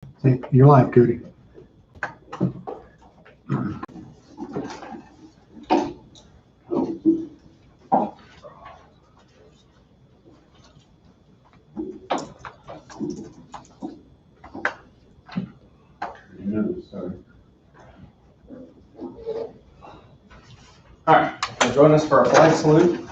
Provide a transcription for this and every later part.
See, you're live, Cootie. All right, join us for a flag salute.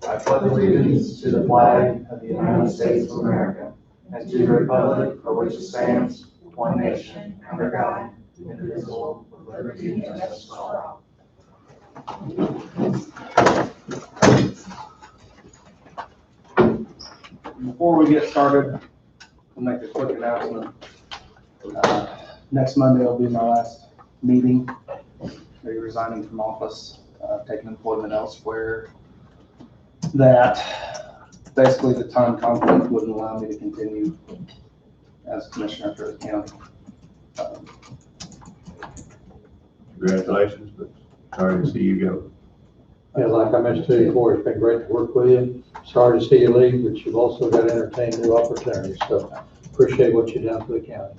I pledge allegiance to the flag of the United States of America and to the republic for which it stands, one nation, under God, indivisible, with liberty and justice for all. Before we get started, I'll make a quick announcement. Next Monday will be my last meeting. I'll be resigning from office, taking employment elsewhere. That basically the time conflict wouldn't allow me to continue as commissioner for the county. Congratulations, but sorry to see you go. Yeah, like I mentioned to you before, it's been great to work with you. Sorry to see you leave, but you've also got to entertain new opportunities. So appreciate what you've done for the county.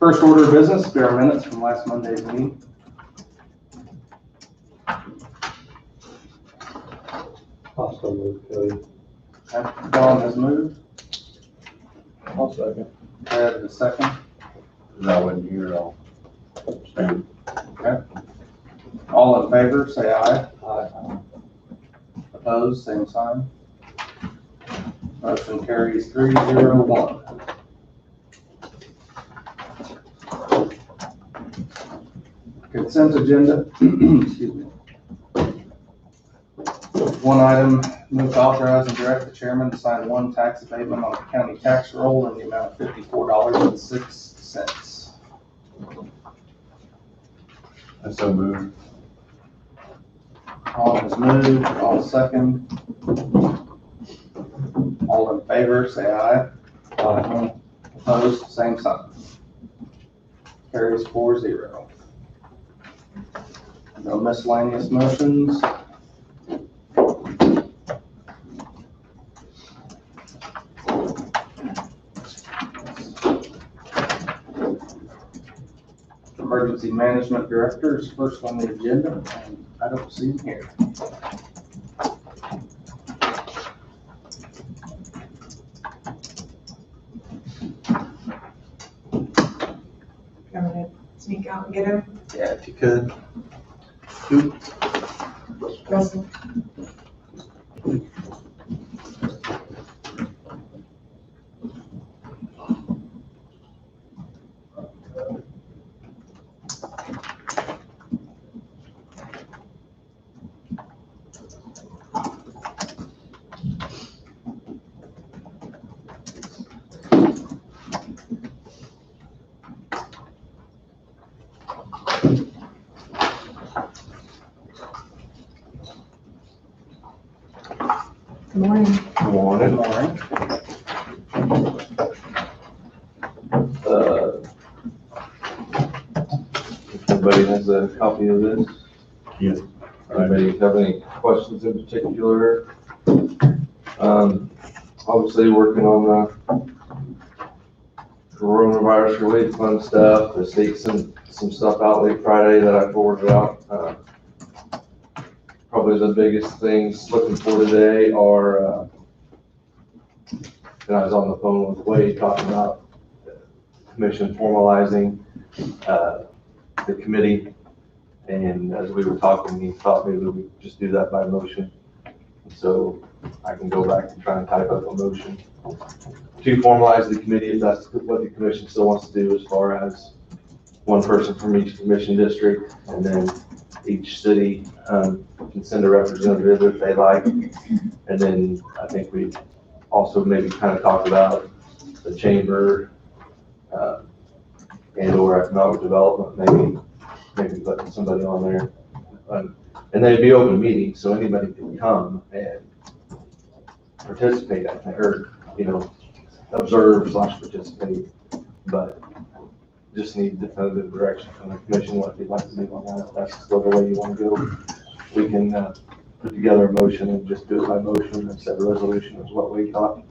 First order of business, be our minutes from last Monday's meeting. Also moved, Cody. Don has moved. I'll second. Ed the second. Because I wasn't here, I'll stand. Okay. All in favor, say aye. Aye. Opposed, same sign. Motion carries 3-0-1. Consent agenda, excuse me. One item, move to authorize and direct the chairman to sign one tax abatement on the county tax roll in the amount of $54.06. I so moved. All has moved, all second. All in favor, say aye. Aye. Opposed, same sign. Carries 4-0. No miscellaneous motions. Emergency Management Director is first on the agenda, and I don't see him here. I'm gonna sneak out and get him. Yeah, if you could. Russell. Good morning. Good morning. Good morning. If everybody has a copy of this. Yes. Anybody have any questions in particular? Obviously working on the coronavirus relief fund stuff. The state sent some stuff out late Friday that I forwarded out. Probably the biggest things looking for today are, and I was on the phone with Wade talking about the commission formalizing the committee. And as we were talking, he thought maybe we could just do that by motion. So I can go back and try and type up a motion to formalize the committee if that's what the commission still wants to do, as far as one person from each commission district, and then each city can send a representative if they like. And then I think we also maybe kind of talk about the chamber and or economic development, maybe putting somebody on there. And they'd be open meetings, so anybody can come and participate, I think, or, observe/participate, but just need definitive direction from the commission, what they'd like to do on that. If that's still the way you want to go, we can put together a motion and just do it by motion instead of resolution is what we thought.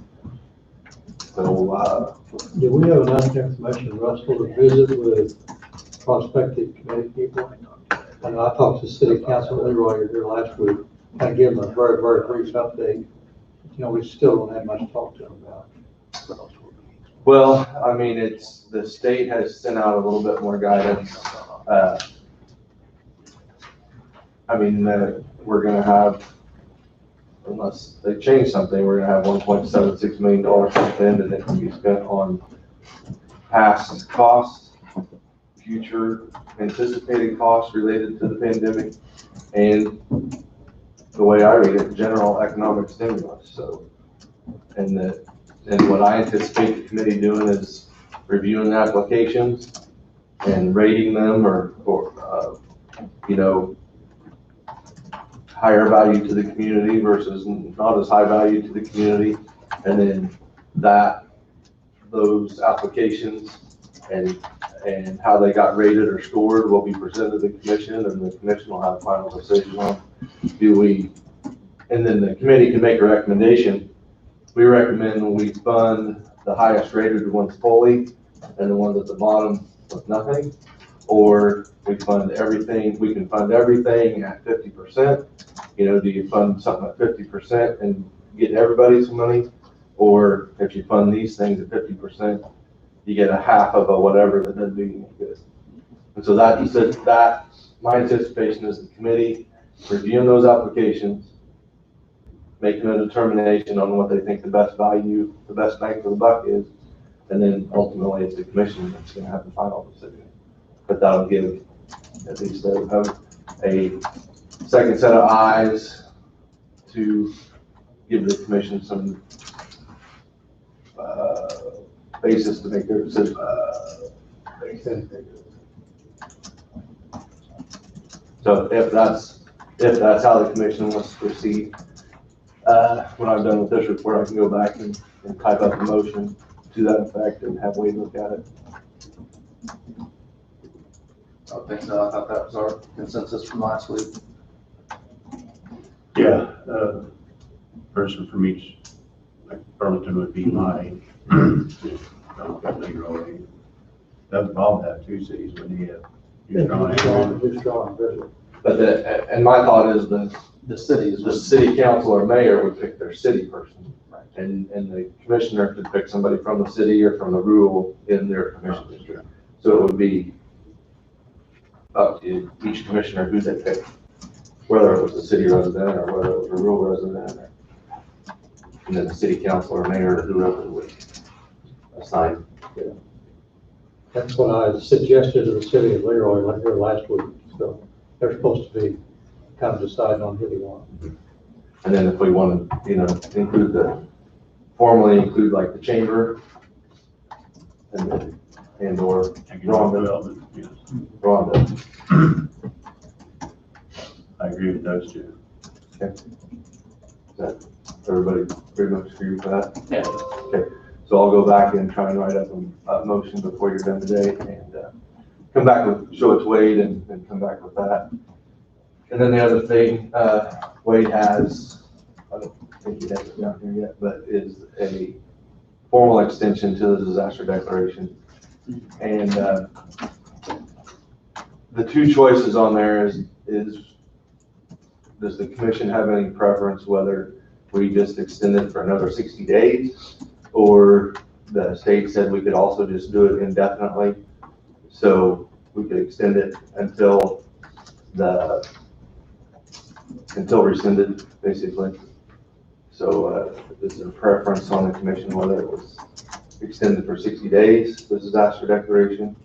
So, Do we have enough information, Russell, to visit with prospective committee people? And I talked to city council, Leroy, here last week, kind of give them a very, very brief update. You know, we still don't have much to talk to them about. well, I mean, the state has sent out a little bit more guidance. I mean, we're gonna have, unless they change something, we're gonna have $1.76 million spent, and it can be spent on past costs, future anticipated costs related to the pandemic, and the way I read it, general economic stimulus. So, and what I anticipate the committee doing is reviewing the applications and rating them or you know, higher value to the community versus not as high value to the community. And then those applications and how they got rated or scored will be presented to the commission, and the commission will have a final decision on and then the committee can make a recommendation. We recommend we fund the highest rated ones fully and the ones at the bottom with nothing, or we fund everything. We can fund everything at 50%. You know, do you fund something at 50% and get everybody some money? Or if you fund these things at 50%, you get a half of a whatever that doesn't do you any good. And so that my anticipation is the committee reviewing those applications, making a determination on what they think the best value, the best bang for the buck is, and then ultimately it's the commission that's going to have the final decision. But that'll give at least a second set of eyes to give the commission some basis to make their decision. So if that's how the commission wants to proceed, when I'm done with this report, I can go back and type up a motion to that effect and have Wade look at it. I don't think so. I thought that was our consensus from last week. Yeah, person from each, like Burlington would be my, Leroy. Doug Bob have two cities, when he have. But and my thought is The city is the city council or mayor would pick their city person. Right. And the commissioner could pick somebody from the city or from the rural in their commission district. So it would be up to each commissioner who they pick, whether it was a city resident or whether it was a rural resident, and then the city council or mayor or whoever would assign. That's what I suggested to the city of Leroy like here last week. So they're supposed to be kind of deciding on who they want. And then if we want to, you know, formally include like the chamber and or Rhonda. I agree with those two. Okay. Is that everybody pretty much agree with that? Yeah. Okay. So I'll go back and try and write up a motion before you're done today and come back with, show it to Wade and come back with that. And then the other thing, Wade has, I don't think he has it down here yet, but is a formal extension to the disaster declaration. And the two choices on there is does the commission have any preference whether we just extend it for another 60 days, or the state said we could also just do it indefinitely, so we could extend it until rescinded, basically. So this is a preference on the commission whether it was extended for 60 days, the disaster declaration,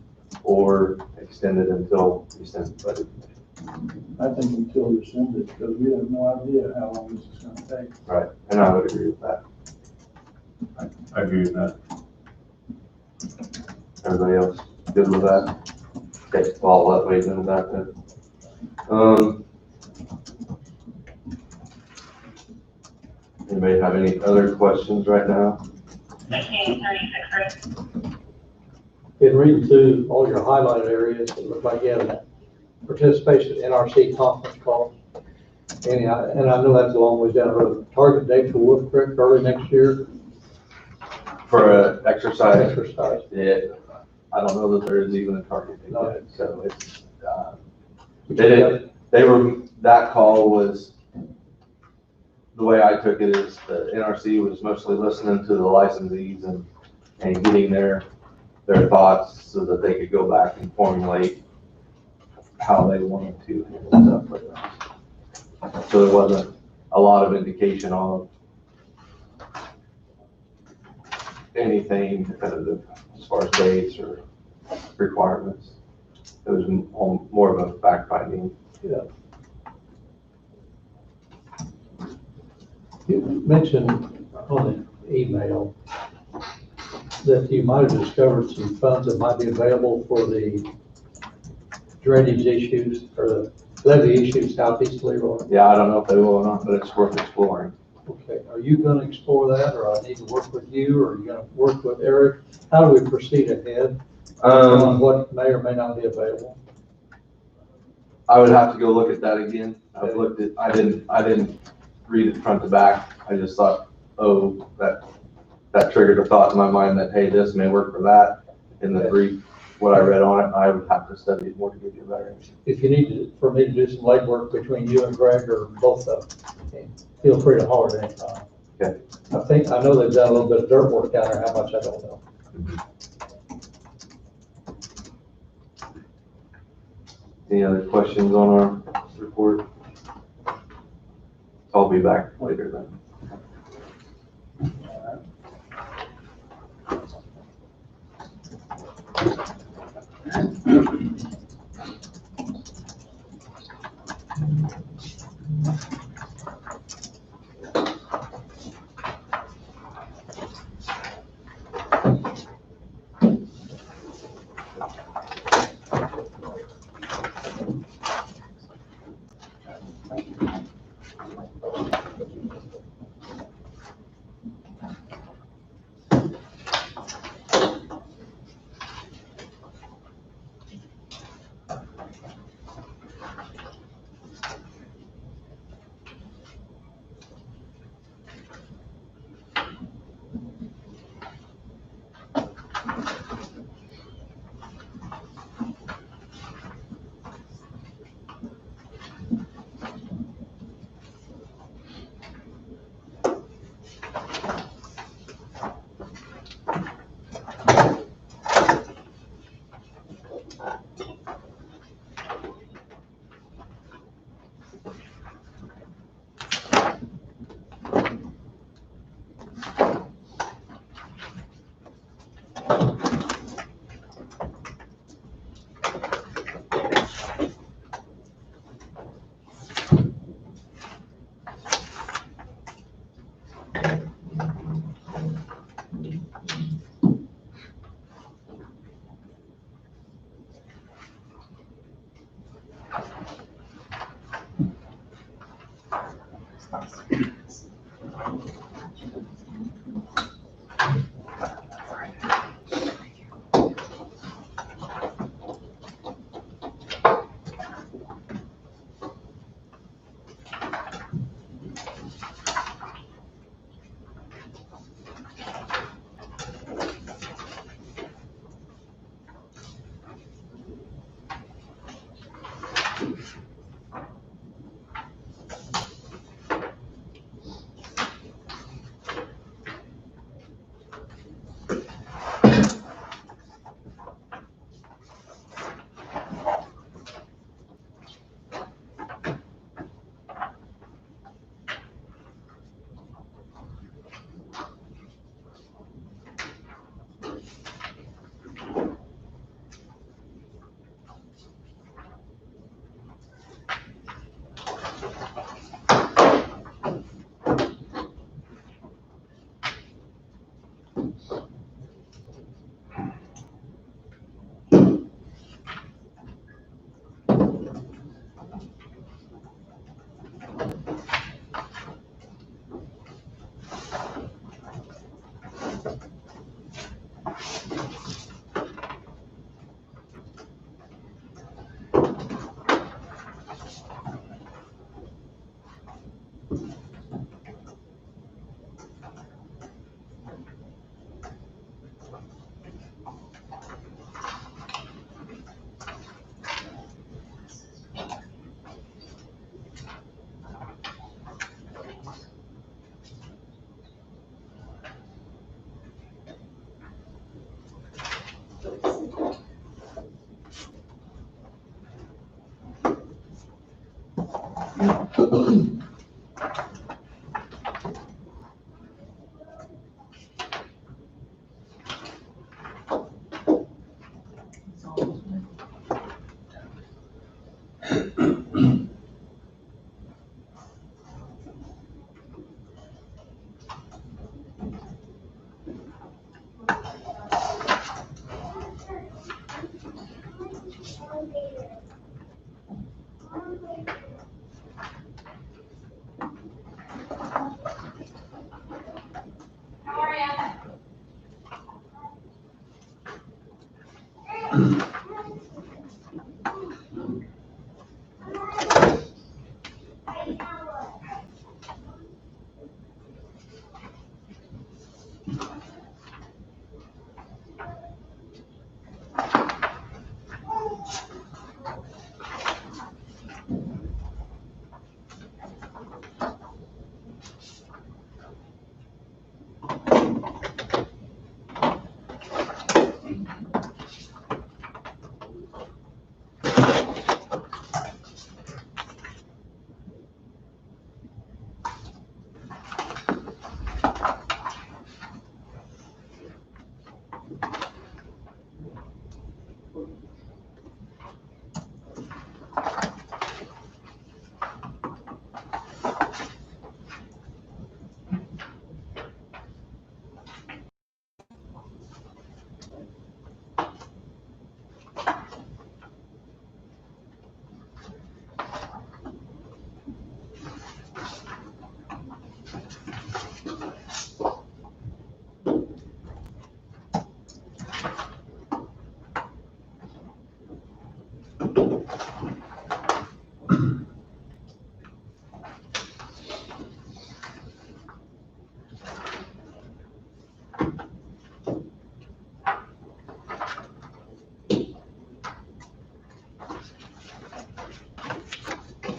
or extended until rescinded by the commission. I think until rescinded, because we have no idea how long this is gonna take. Right, and I would agree with that. I agree with that. Everybody else good with that? Okay, well, I'll let Wade know that then. Anybody have any other questions right now? In reading through all your highlighted areas, it looked like you had a participation in NRC conference call. And I know that's a long ways down the road. Target date for Wolf Creek early next year, For exercise, exercise. yeah, I don't know that there is even a target date No. yet, so it's, that call was, the way I took it is the NRC was mostly listening to the licensees and getting their thoughts so that they could go back and formulate how they wanted to handle stuff like that. So there wasn't a lot of indication on anything definitive as far as dates or requirements. It was more of a fact finding. Yeah. You mentioned on the email that you might have discovered some funds that might be available for the drainage issues or the levee issues southeast Leroy. Yeah, I don't know if they will or not, but it's worth exploring. Okay, are you gonna explore that, or I need to work with you, or are you gonna work with Eric? How do we proceed ahead on what may or may not be available? I would have to go look at that again. I've looked at, I didn't read it front to back. I just thought, oh, that triggered a thought in my mind that, hey, this may work for that. In the brief, what I read on it, I would have to study it more to give you a better answer. If you need to, for me to do some legwork between you and Greg or both of them, feel free to holler at any time. Okay. I know they've done a little bit of dirt work down there, how much I don't know. Any other questions on our report? I'll be back later then.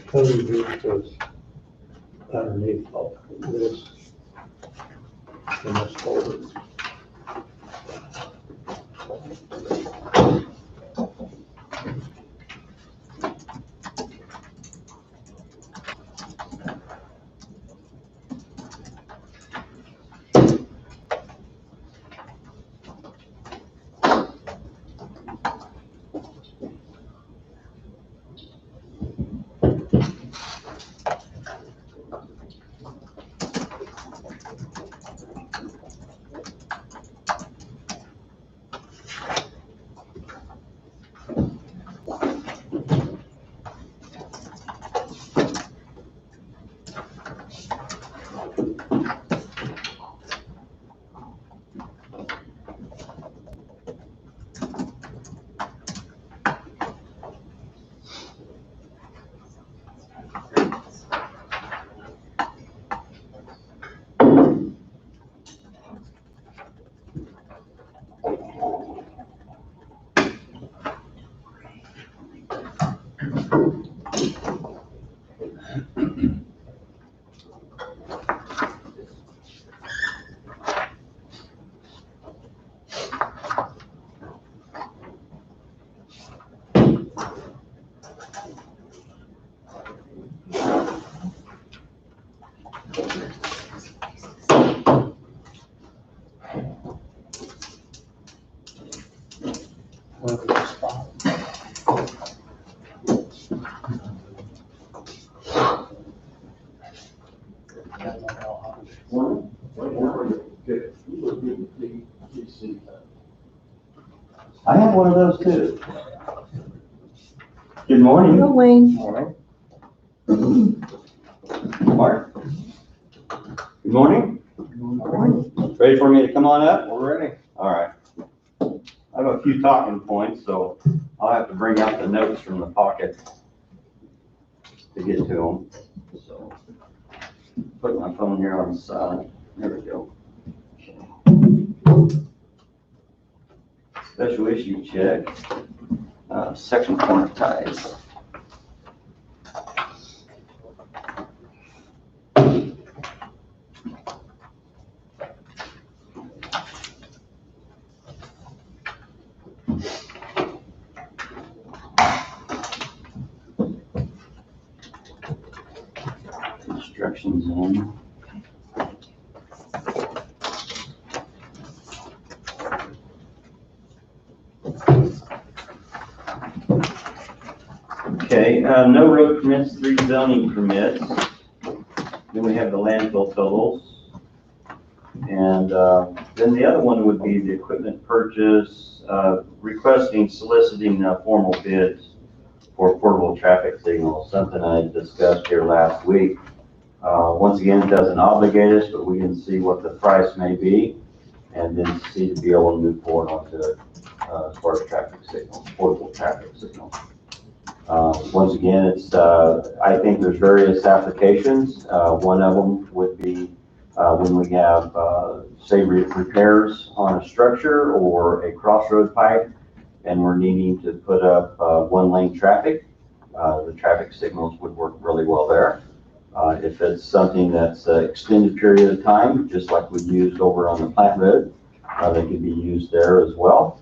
Code here was underneath all this. In this folder. I have one of those too. Good morning. Hello, Wayne. All right. Mark. Good morning. Ready for me to come on up? We're ready. All right. I have a few talking points, so I'll have to bring out the notes from the pocket to get to them. So put my phone here on silent. There we go. Special issue check, section corner ties. Instructions in. Okay, no road permits, 3 zoning permits. Then we have the landfill totals. And then the other one would be the equipment purchase, requesting, soliciting formal bids for portable traffic signals, something I discussed here last week. Once again, it doesn't obligate us, but we can see what the price may be and then see to be able to move forward onto it. as far as traffic signals, portable traffic signals. Once again, I think there's various applications. One of them would be when we have, say, repairs on a structure or a crossroad pipe, and we're needing to put up one-lane traffic. The traffic signals would work really well there. If it's something that's an extended period of time, just like we used over on the Plant Road, they could be used there as well.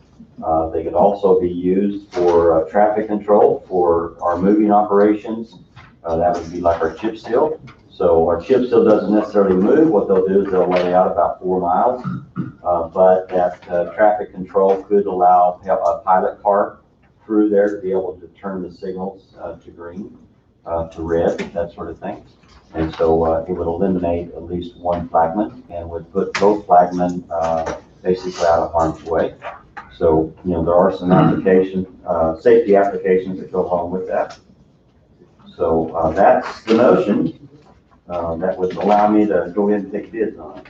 They could also be used for traffic control for our moving operations. That would be like our chip seal. So our chip seal doesn't necessarily move. What they'll do is they'll lay out about 4 miles, but that traffic control could allow a pilot car through there to be able to turn the signals to green, to red, that sort of thing. And so it would eliminate at least one flagman and would put both flagmen basically out of harm's way. So, there are some safety applications that go along with that. So that's the motion. That would allow me to go ahead and take bids on it.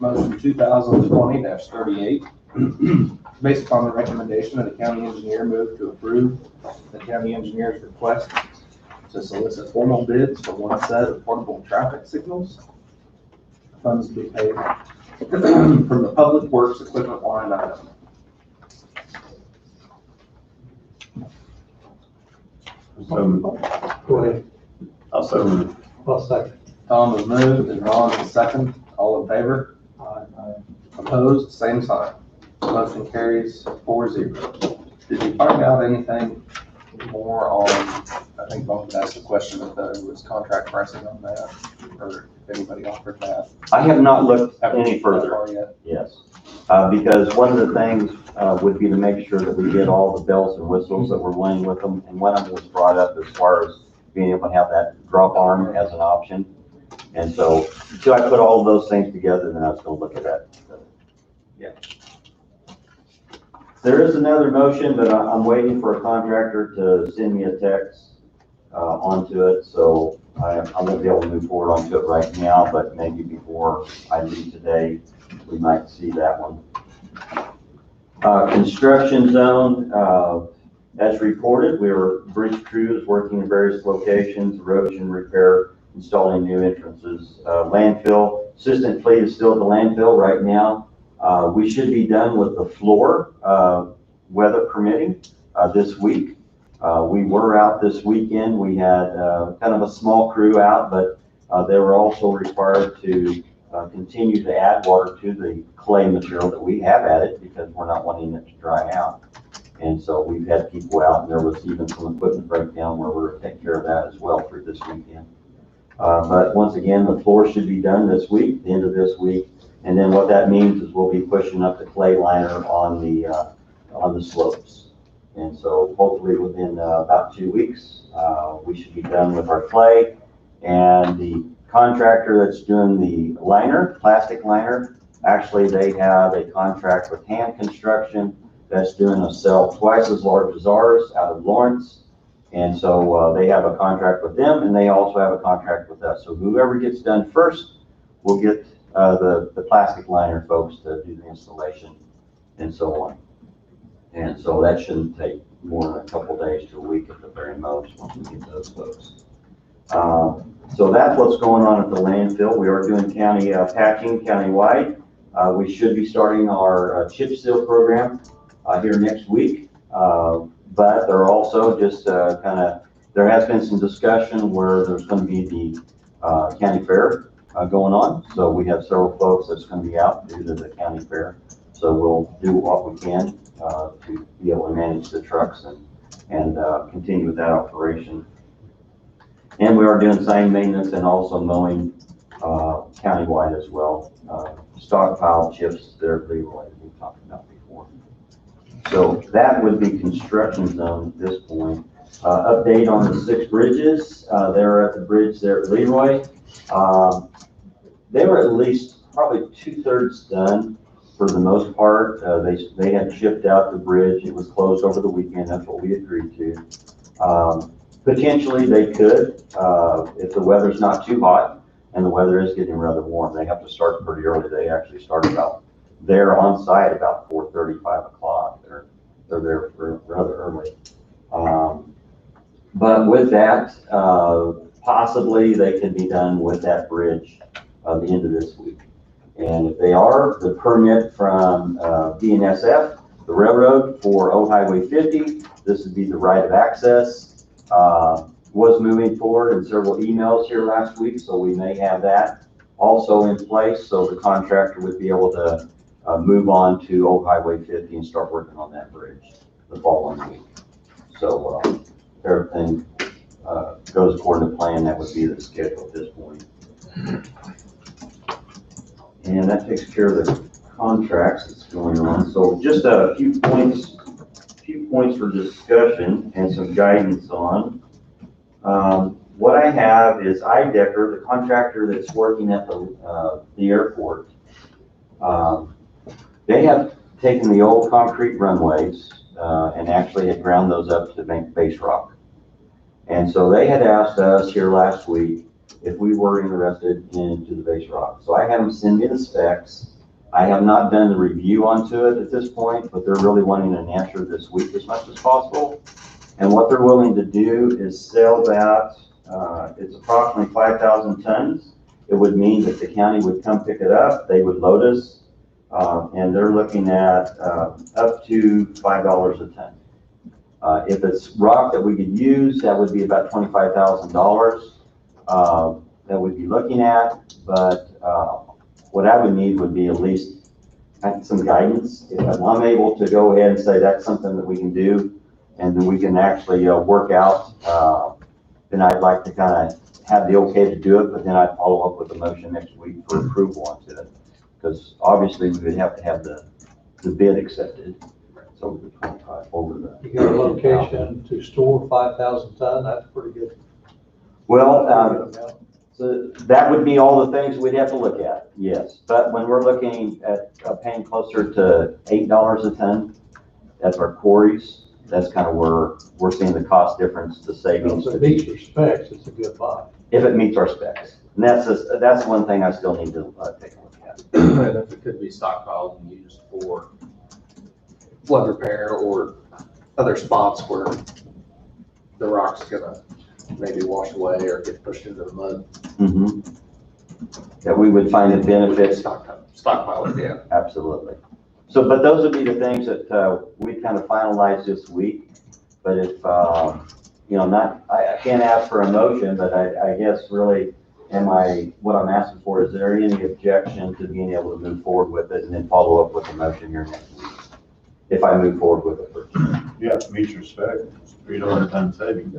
Motion 2020-38, based upon the recommendation of the county engineer, move to approve the county engineer's request to solicit formal bids for one set of portable traffic signals. Funds to be paid from the Public Works equipment line item. So, Go ahead. also, I'll second. Tom has moved and Ron is second. All in favor? Opposed? Same sign. Motion carries 4-0. Did you find out anything more on, I think Bob asked the question if there was contract pricing on that, or if anybody offered that? I have not looked Haven't any looked that further. far yet. Yes, because one of the things would be to make sure that we get all the bells and whistles that we're wanting with them. And one of them was brought up as far as being able to have that drop arm as an option. And so until I put all of those things together, then I was going to look at that. So, yeah. There is another motion, but I'm waiting for a contractor to send me a text onto it. So I won't be able to move forward onto it right now, but maybe before I leave today, we might see that one. Construction zone, as reported, bridge crews working in various locations, erosion repair, installing new entrances. Landfill, assistant fleet is still at the landfill right now. We should be done with the floor, weather permitting, this week. We were out this weekend. We had kind of a small crew out, but they were also required to continue to add water to the clay material that we have added because we're not wanting it to dry out. And so we've had people out, and there was even some equipment breakdown where we're taking care of that as well for this weekend. But once again, the floor should be done this week, the end of this week. And then what that means is we'll be pushing up the clay liner on the slopes. And so hopefully within about 2 weeks, we should be done with our clay. And the contractor that's doing the liner, plastic liner, actually they have a contract with Ham Construction that's doing a cell twice as large as ours out of Lawrence. And so they have a contract with them, and they also have a contract with us. So whoever gets done first will get the plastic liner folks to do the installation and so on. And so that shouldn't take more than a couple days to a week at the very most once we get those folks. So that's what's going on at the landfill. We are doing county patching countywide. We should be starting our chip seal program here next week. But there are also just there has been some discussion where there's going to be the county fair going on. So we have several folks that's going to be out due to the county fair. So we'll do what we can to be able to manage the trucks and continue with that operation. And we are doing sign maintenance and also mowing countywide as well. Stockpile chips there, Leroy, we talked about before. So that would be construction zone at this point. Update on the 6 bridges. They're at the bridge there at Leroy. They were at least probably 2/3 done for the most part. They had shipped out the bridge. It was closed over the weekend. That's what we agreed to. Potentially they could, if the weather's not too hot and the weather is getting rather warm. They have to start pretty early. They actually start about there on site about 4:30, 5 o'clock. They're there for rather early. But with that, possibly they could be done with that bridge the end of this week. And if they are, the permit from BNSF, the railroad for Old Highway 50, this would be the right of access, was moving forward in several emails here last week, so we may have that also in place, so the contractor would be able to move on to Old Highway 50 and start working on that bridge the following week. So everything goes according to plan, that would be the schedule at this point. And that takes care of the contracts that's going on. So just a few points for discussion and some guidance on. What I have is IDECR, the contractor that's working at the airport. They have taken the old concrete runways and actually had ground those up to make base rock. And so they had asked us here last week if we were interested into the base rock. So I had them send me the specs. I have not done the review onto it at this point, but they're really wanting an answer this week as much as possible. And what they're willing to do is sell that. It's approximately 5,000 tons. It would mean that the county would come pick it up. They would load us. And they're looking at up to $5 a ton. If it's rock that we could use, that would be about $25,000 that we'd be looking at. But what I would need would be at least some guidance. If I'm able to go ahead and say that's something that we can do, and then we can actually work out, then I'd like to kind of have the okay to do it, but then I'd follow up with a motion next week for approval onto it. Because obviously we would have to have the bid accepted. So the 25 over the. You got a location to store 5,000 ton, that's pretty good. Well, so that would be all the things we'd have to look at, yes. But when we're looking at paying closer to $8 a ton, that's our quarries. That's kind of where we're seeing the cost difference, the savings. If it meets your specs, it's a good buy. If it meets our specs. And that's one thing I still need to take a look at. And if it could be stockpiled and used for flood repair or other spots where the rock's gonna maybe wash away or get pushed into the mud. That we would find the benefits. Stockpile it, yeah. Absolutely. So, but those would be the things that we kind of finalize this week. But if, you know, I can't ask for a motion, but I guess really, what I'm asking for, is there any objection to being able to move forward with it and then follow up with a motion here next week? If I move forward with it first. You have to meet your spec, it's $3 a ton savings.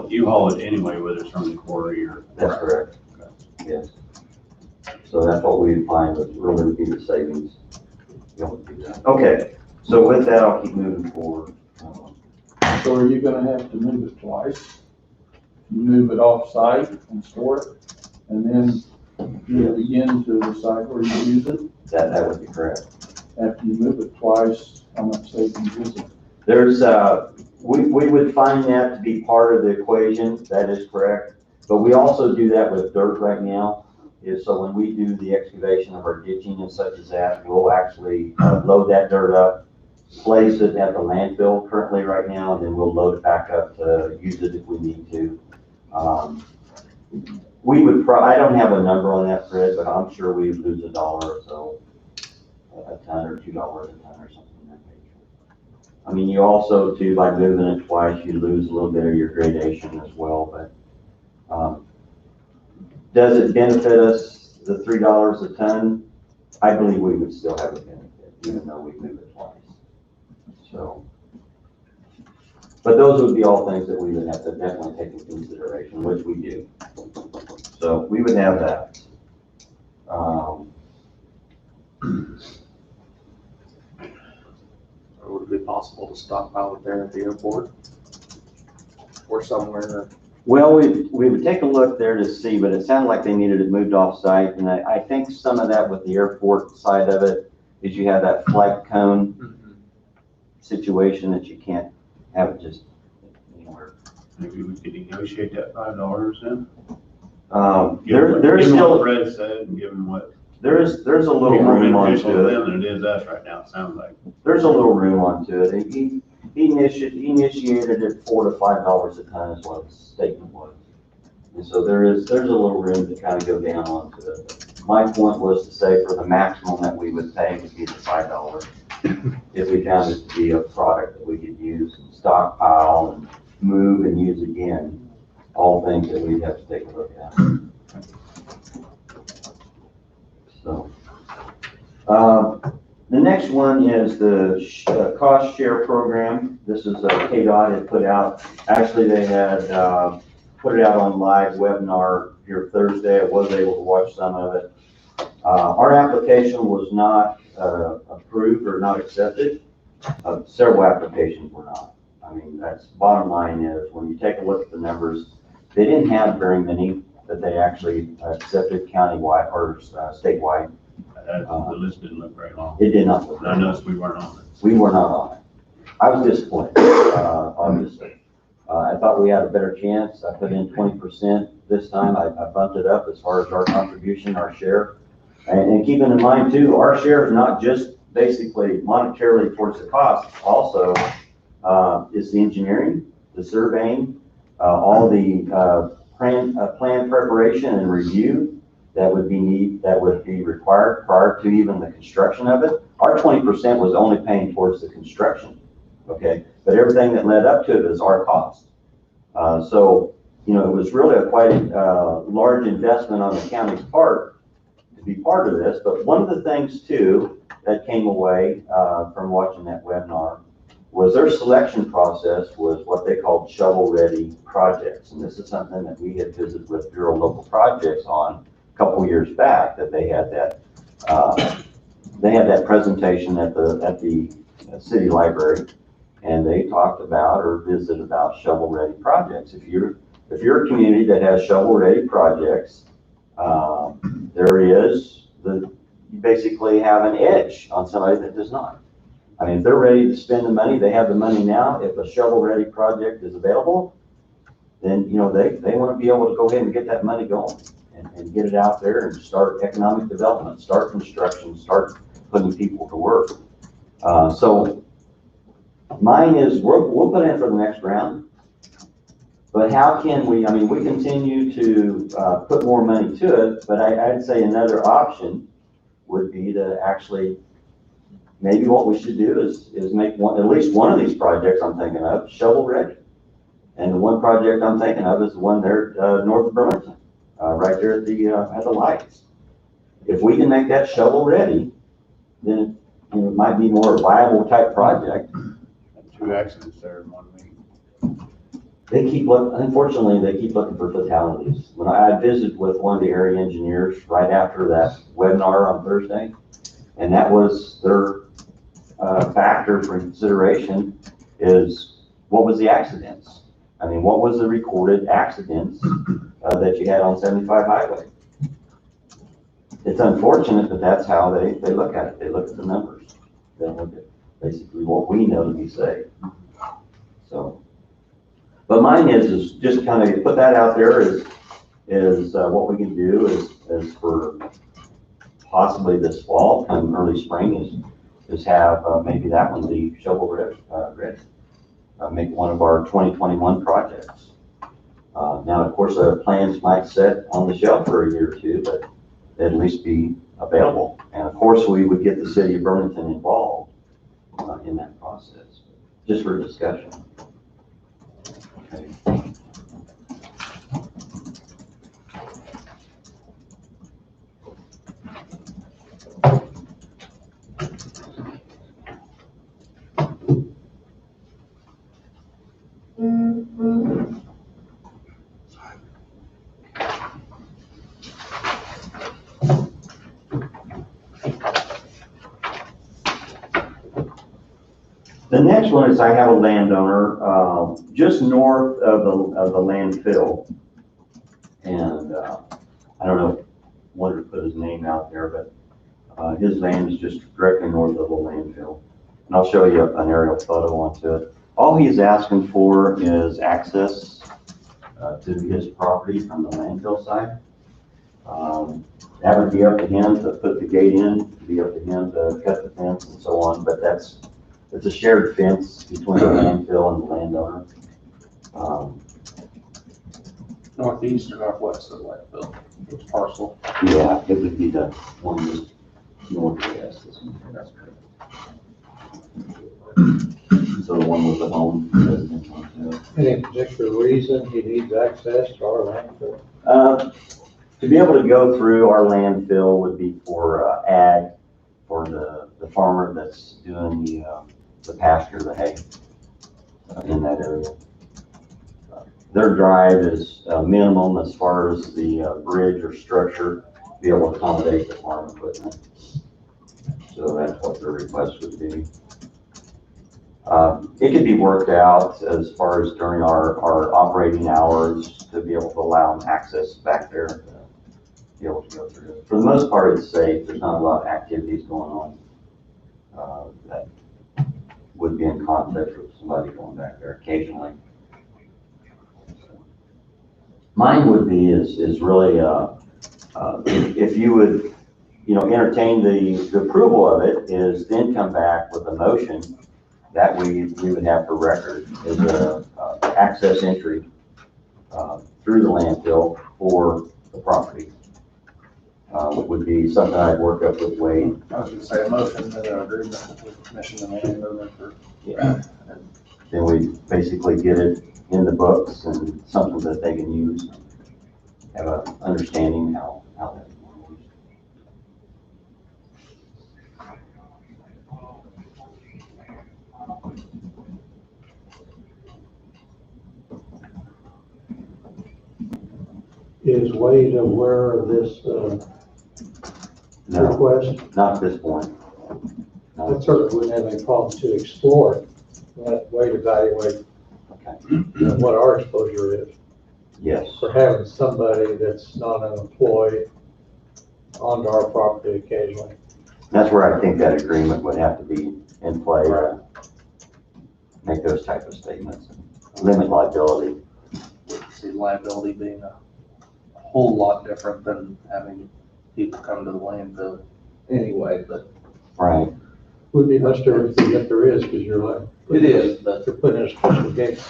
You haul it anyway, whether it's from the quarry or. That's correct. Yes. So that's what we find would really be the savings. You don't do that. Okay, so with that, I'll keep moving forward. So are you gonna have to move it twice? You move it off-site and store it, and then move it again to the site where you use it? That would be correct. After you move it twice, how much savings is it? There's, we would find that to be part of the equation, that is correct. But we also do that with dirt right now. So when we do the excavation of our ditching and such as that, we'll actually load that dirt up, place it at the landfill currently right now, and then we'll load it back up to use it if we need to. We would I don't have a number on that, Fred, but I'm sure we'd lose $1 or so a ton or $2 a ton or something of that nature. I mean, you also too, by moving it twice, you lose a little bit of your gradation as well, but does it benefit us, the $3 a ton? I believe we would still have a benefit, even though we move it twice. So, but those would be all things that we would have to definitely take into consideration, which we do. So we would have that. Would it be possible to stockpile it there at the airport? Or somewhere? Well, we would take a look there to see, but it sounded like they needed it moved off site. And I think some of that with the airport side of it is you have that flight cone situation that you can't have it just anywhere. Maybe we could negotiate that $5 then? There's Given still, what Fred said, and given what there's a little Be more room beneficial onto to it. them than it is us right now, it sounds like. There's a little room onto it. He initiated it $4 to $5 a ton is what his statement was. And so there's a little room to kind of go down onto it. My point was to say for the maximum that we would pay would be the $5. If we found it to be a product that we could use and stockpile and move and use again, all things that we'd have to take a look at. So, the next one is the cost share program. This is KDOT had put out, actually they had put it out on live webinar here Thursday. I was able to watch some of it. Our application was not approved or not accepted. Several applications were not. I mean, that's bottom line is when you take a look at the numbers, they didn't have very many that they actually accepted countywide or statewide. The list didn't look very long. It did not look. And I noticed we weren't on it. We were not on it. I was disappointed, obviously. I thought we had a better chance. I put in 20% this time. I bumped it up as far as our contribution, our share. And keeping in mind too, our share is not just basically monetarily towards the cost. Also, is the engineering, the surveying, all the plan preparation and review that would be required prior to even the construction of it. Our 20% was only paying towards the construction, okay? But everything that led up to it is our cost. So, you know, it was really a quite large investment on the county's part to be part of this. But one of the things too that came away from watching that webinar was their selection process was what they called shovel-ready projects. And this is something that we had visited with Bureau of Local Projects on a couple years back, that they had that presentation at the city library, and they talked about or visited about shovel-ready projects. If you're a community that has shovel-ready projects, you basically have an edge on somebody that does not. I mean, if they're ready to spend the money, they have the money now. If a shovel-ready project is available, then, you know, they want to be able to go ahead and get that money going and get it out there and start economic development, start construction, start putting people to work. So mine is, we'll put in for the next round. But how can we, I mean, we continue to put more money to it, but I'd say another option would be to actually, maybe what we should do is make at least one of these projects I'm thinking of shovel ready. And the one project I'm thinking of is the one there north of Burlington, right there at the lights. If we can make that shovel ready, then it might be more viable type project. 2 accidents there in 1 week. Unfortunately, they keep looking for fatalities. When I visited with one of the area engineers right after that webinar on Thursday, and that was their factor for consideration is what was the accidents? I mean, what was the recorded accidents that you had on 75 highway? It's unfortunate, but that's how they look at it. They look at the numbers. They look at basically what we know to be safe. So, but mine is just kind of put that out there is what we can do is for possibly this fall, come early spring is have maybe that one be shovel ready. Make one of our 2021 projects. Now, of course, our plans might sit on the shelf for a year or two, but at least be available. And of course, we would get the city of Burlington involved in that process, just for discussion. Okay. The next one is I have a landowner just north of the landfill, and I don't know, wanted to put his name out there, but his land is just directly north of the landfill, and I'll show you an aerial photo onto it. All he's asking for is access to his property from the landfill side. That would be up to him to put the gate in, be up to him to cut the fence and so on, but it's a shared fence between the landfill and the landowner. Northeast or northwest of the landfill, which parcel? Yeah, it would be the one just northwest. This one. That's correct. So the one with the home residential. Any particular reason he needs access to our landfill? To be able to go through our landfill would be for ag, for the farmer that's doing the pasture, the hay in that area. Their drive is minimum as far as the bridge or structure to be able to accommodate the farm equipment. So that's what their request would be. It could be worked out as far as during our operating hours to be able to allow them access back there, to be able to go through it. For the most part, it's safe. There's not a lot of activities going on that would be in conflict with somebody going back there occasionally. Mine would be is really if you would entertain the approval of it, is then come back with a motion that we would have for record is access entry through the landfill for the property. Would be something I'd work up with Wade. I was gonna say a motion and an agreement with the commission and the landowner for. Yeah. Then we basically get it in the books and something that they can use, have an understanding how that's used. Is Wade aware of this No, request? not at this point. I No. certainly wouldn't have any problem to explore it, let Wade evaluate Okay. what our exposure is Yes. for having somebody that's not an employee onto our property occasionally. That's where I think that agreement would have to be in play to make those type of statements, limit liability. See liability being a whole lot different than having people come to the landfill anyway, but. Right. Would be much different than if there is, because you're like. It is, but They're putting in a special gate,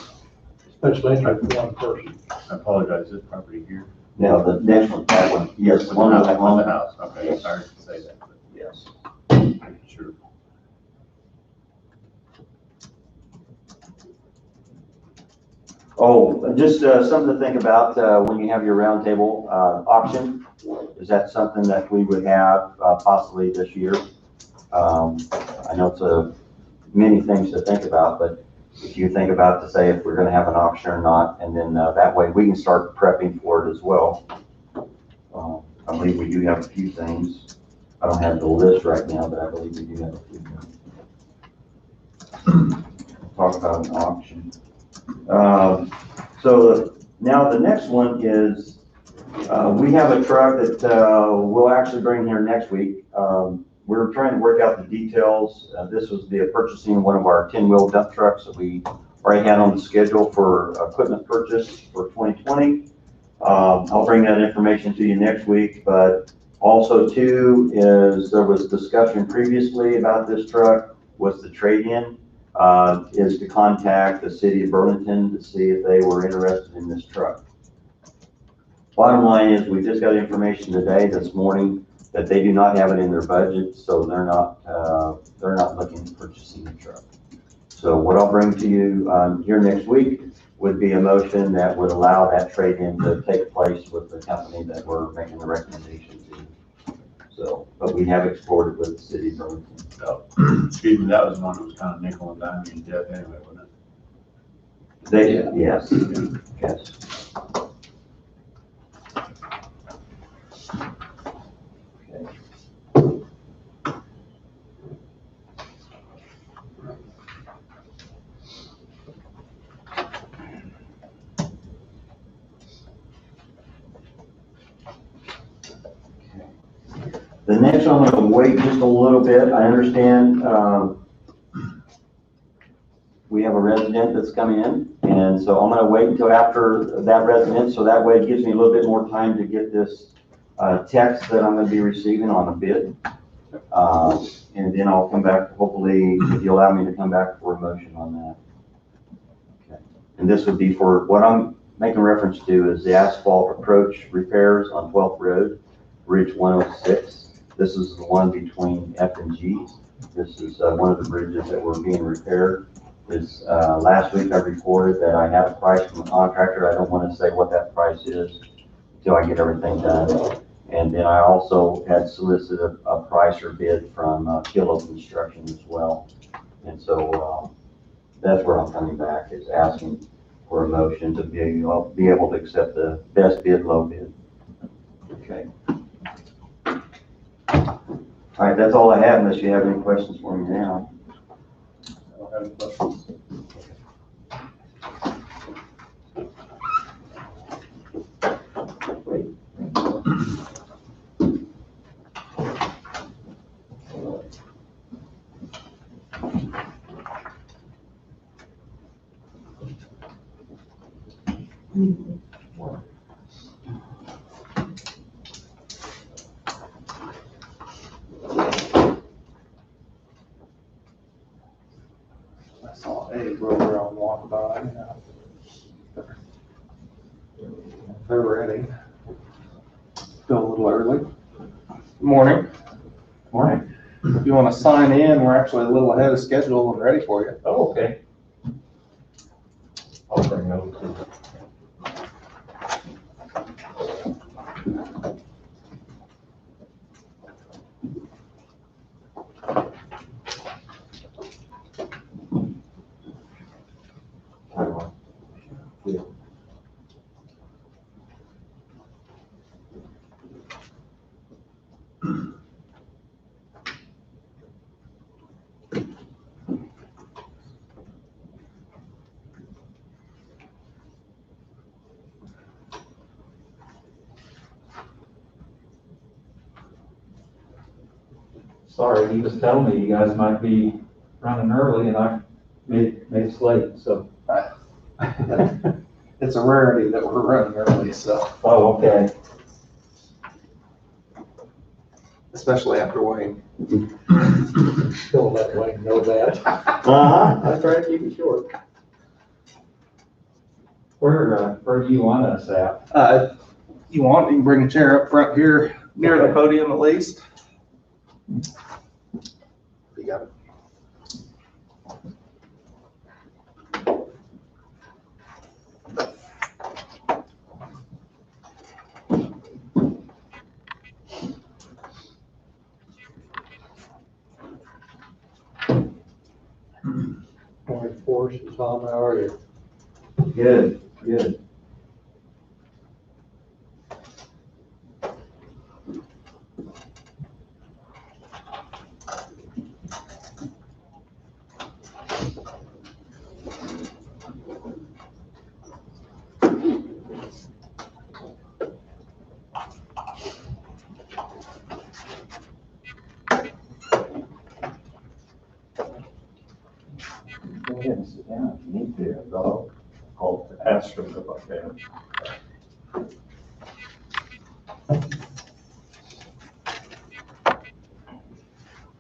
special entry for one person. I apologize, this property here? Now, the next one, that one, yes, one on of that on the one. house, okay, Yes. sorry to say that, but Yes. sure. Oh, just something to think about when you have your roundtable auction. Is that something that we would have possibly this year? I know it's many things to think about, but if you think about to say if we're going to have an auction or not, and then that way we can start prepping for it as well. I believe we do have a few things. I don't have the list right now, but I believe we do have a few things. Talk about an auction. So now the next one is, we have a truck that we'll actually bring here next week. We're trying to work out the details. This was the purchasing one of our 10-wheel dump trucks that we already had on the schedule for equipment purchase for 2020. I'll bring that information to you next week, but also too is there was discussion previously about this truck was the trade-in. Is to contact the city of Burlington to see if they were interested in this truck. Bottom line is we just got information today, this morning, that they do not have it in their budget, so they're not looking at purchasing the truck. So what I'll bring to you here next week would be a motion that would allow that trade-in to take place with the company that we're making the recommendation to. So, but we have explored it with the city of Burlington. So, excuse me, that was one that was kind of nickel and diming death anyway, wasn't it? They, Yeah. yes, yes. The next one, I'm gonna wait just a little bit. I understand, we have a resident that's coming in, and so I'm gonna wait until after that resident, so that way it gives me a little bit more time to get this text that I'm gonna be receiving on a bid. And then I'll come back, hopefully, if you allow me to come back for a motion on that. Okay. And this would be for, what I'm making reference to is the asphalt approach repairs on 12th Road, Bridge 106. This is the one between F and G. This is one of the bridges that were being repaired. Last week I reported that I have a price from a contractor. I don't want to say what that price is until I get everything done. And then I also had solicited a price or bid from Kilo Construction as well. And so that's where I'm coming back, is asking for a motion to be able to accept the best bid, low bid. Okay. All right, that's all I have, unless you have any questions for me now. I don't have any questions. I saw Abe over on Walkabout. They're ready. Still a little early. Morning. Morning. If you want to sign in, we're actually a little ahead of schedule and ready for you. Oh, okay. I'll bring those too. Sorry, he was telling me you guys might be running early and I made it late, so. It's a rarity that we're running early, so, Oh, okay. especially after Wayne. Don't let Wayne know that. I try to keep it short. Where do you want us at? You can bring a chair up front here, near the podium at least. You got it. Morning, Forrest, and Tom, how are you? Good, good. Go ahead and sit down if you need to. I'll ask them if I can.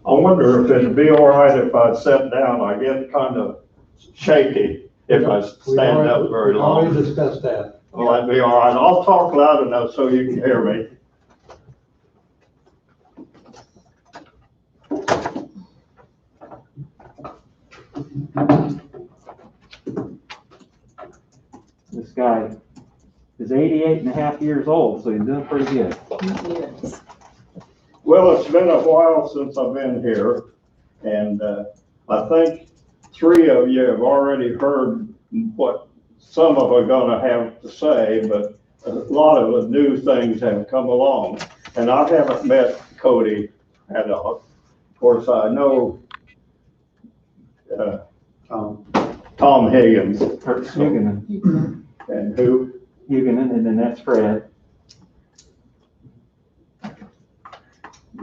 I wonder if it'd be all right if I sat down. I get kind of shaky if I stand up very We already long. discussed that. Will that be all right? I'll talk loud enough so you can hear me. This guy is 88 and a half years old, so he's doing pretty good. Yes. Well, it's been a while since I've been here, and I think 3 of you have already heard what some of are gonna have to say, but a lot of the new things have come along. And I haven't met Cody at all. Of course, I know Tom Higgins. Huguenin, And who? Huguenin, and then that's Fred.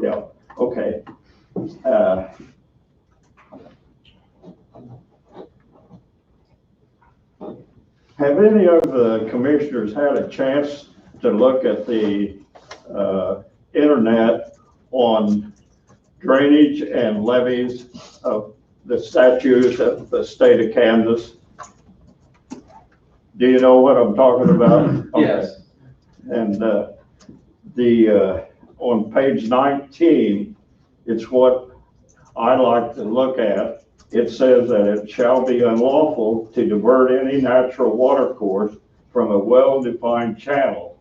Yeah, okay. Have any of the commissioners had a chance to look at the internet on drainage and levees of the statutes of the state of Kansas. Do you know what I'm talking about? Yes. And on page 19, it's what I like to look at. It says that it shall be unlawful to divert any natural water course from a well-defined channel.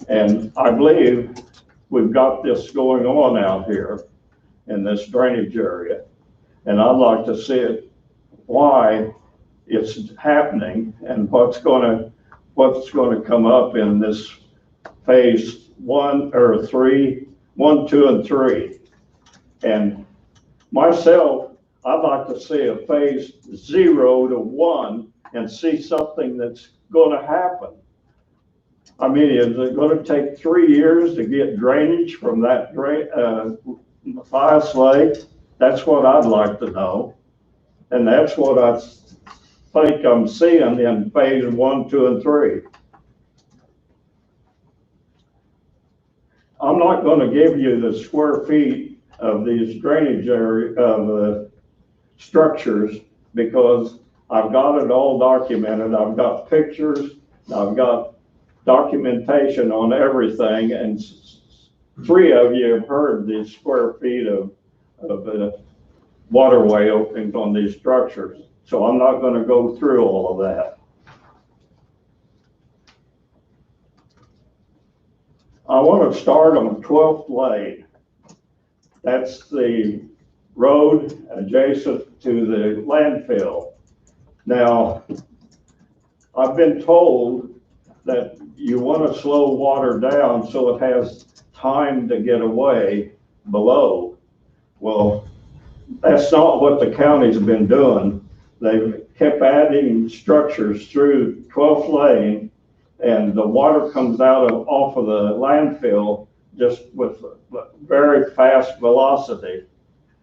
And I believe we've got this going on out here in this drainage area. And I'd like to see it, why it's happening and what's gonna come up in this phase 1 or 3, 1, 2, and 3. And myself, I'd like to see a phase 0 to 1 and see something that's gonna happen. I mean, is it gonna take 3 years to get drainage from that Matthias Lake? That's what I'd like to know. And that's what I think I'm seeing in phase 1, 2, and 3. I'm not gonna give you the square feet of these drainage area, of structures, because I've got it all documented. I've got pictures, I've got documentation on everything, and 3 of you have heard the square feet of waterway openings on these structures. So I'm not going to go through all of that. I want to start on 12th Lane. That's the road adjacent to the landfill. Now, I've been told that you want to slow water down so it has time to get away below. Well, that's not what the county's been doing. They've kept adding structures through 12th Lane, and the water comes out off of the landfill just with very fast velocity.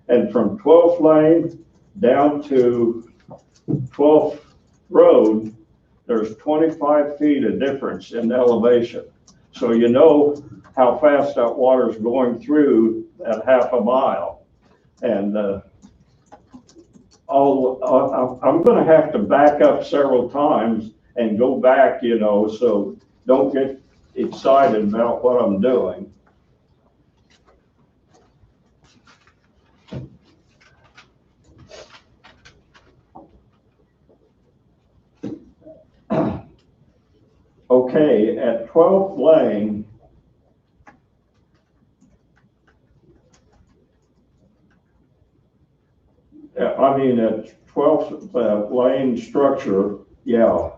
And from 12th Lane down to 12th Road, there's 25 feet of difference in elevation. So you know how fast that water's going through that half a mile. And I'm going to have to back up several times and go back, you know, so don't get excited about what I'm doing. Okay, at 12th Lane, I mean, at 12th Lane structure, yeah,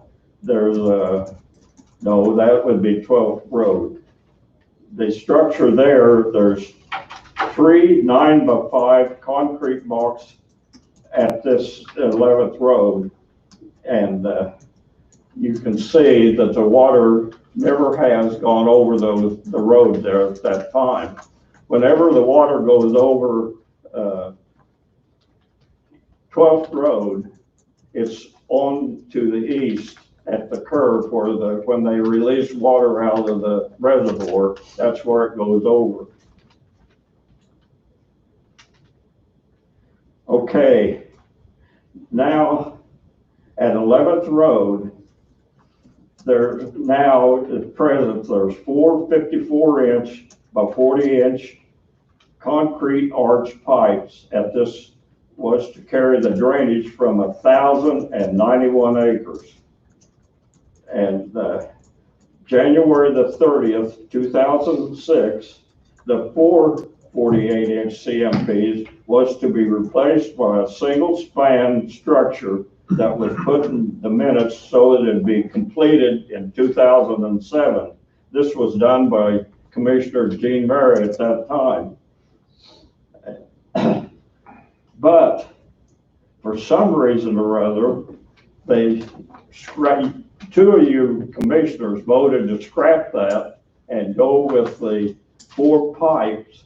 there's no, that would be 12th Road. The structure there's 3 9x5 concrete blocks at this 11th Road. And you can see that the water never has gone over the road there at that time. Whenever the water goes over 12th Road, it's on to the east at the curve where when they release water out of the reservoir, that's where it goes over. Okay, now at 11th Road, there's now at present, there's 4 54-inch by 40-inch concrete arch pipes at this was to carry the drainage from 1,091 acres. And January the 30th, 2006, the 4 48-inch CMPs was to be replaced by a single span structure that was put in the minutes so that it'd be completed in 2007. This was done by Commissioner Gene Murray at that time. But for some reason or other, they 2 of you commissioners voted to scrap that and go with the 4 pipes.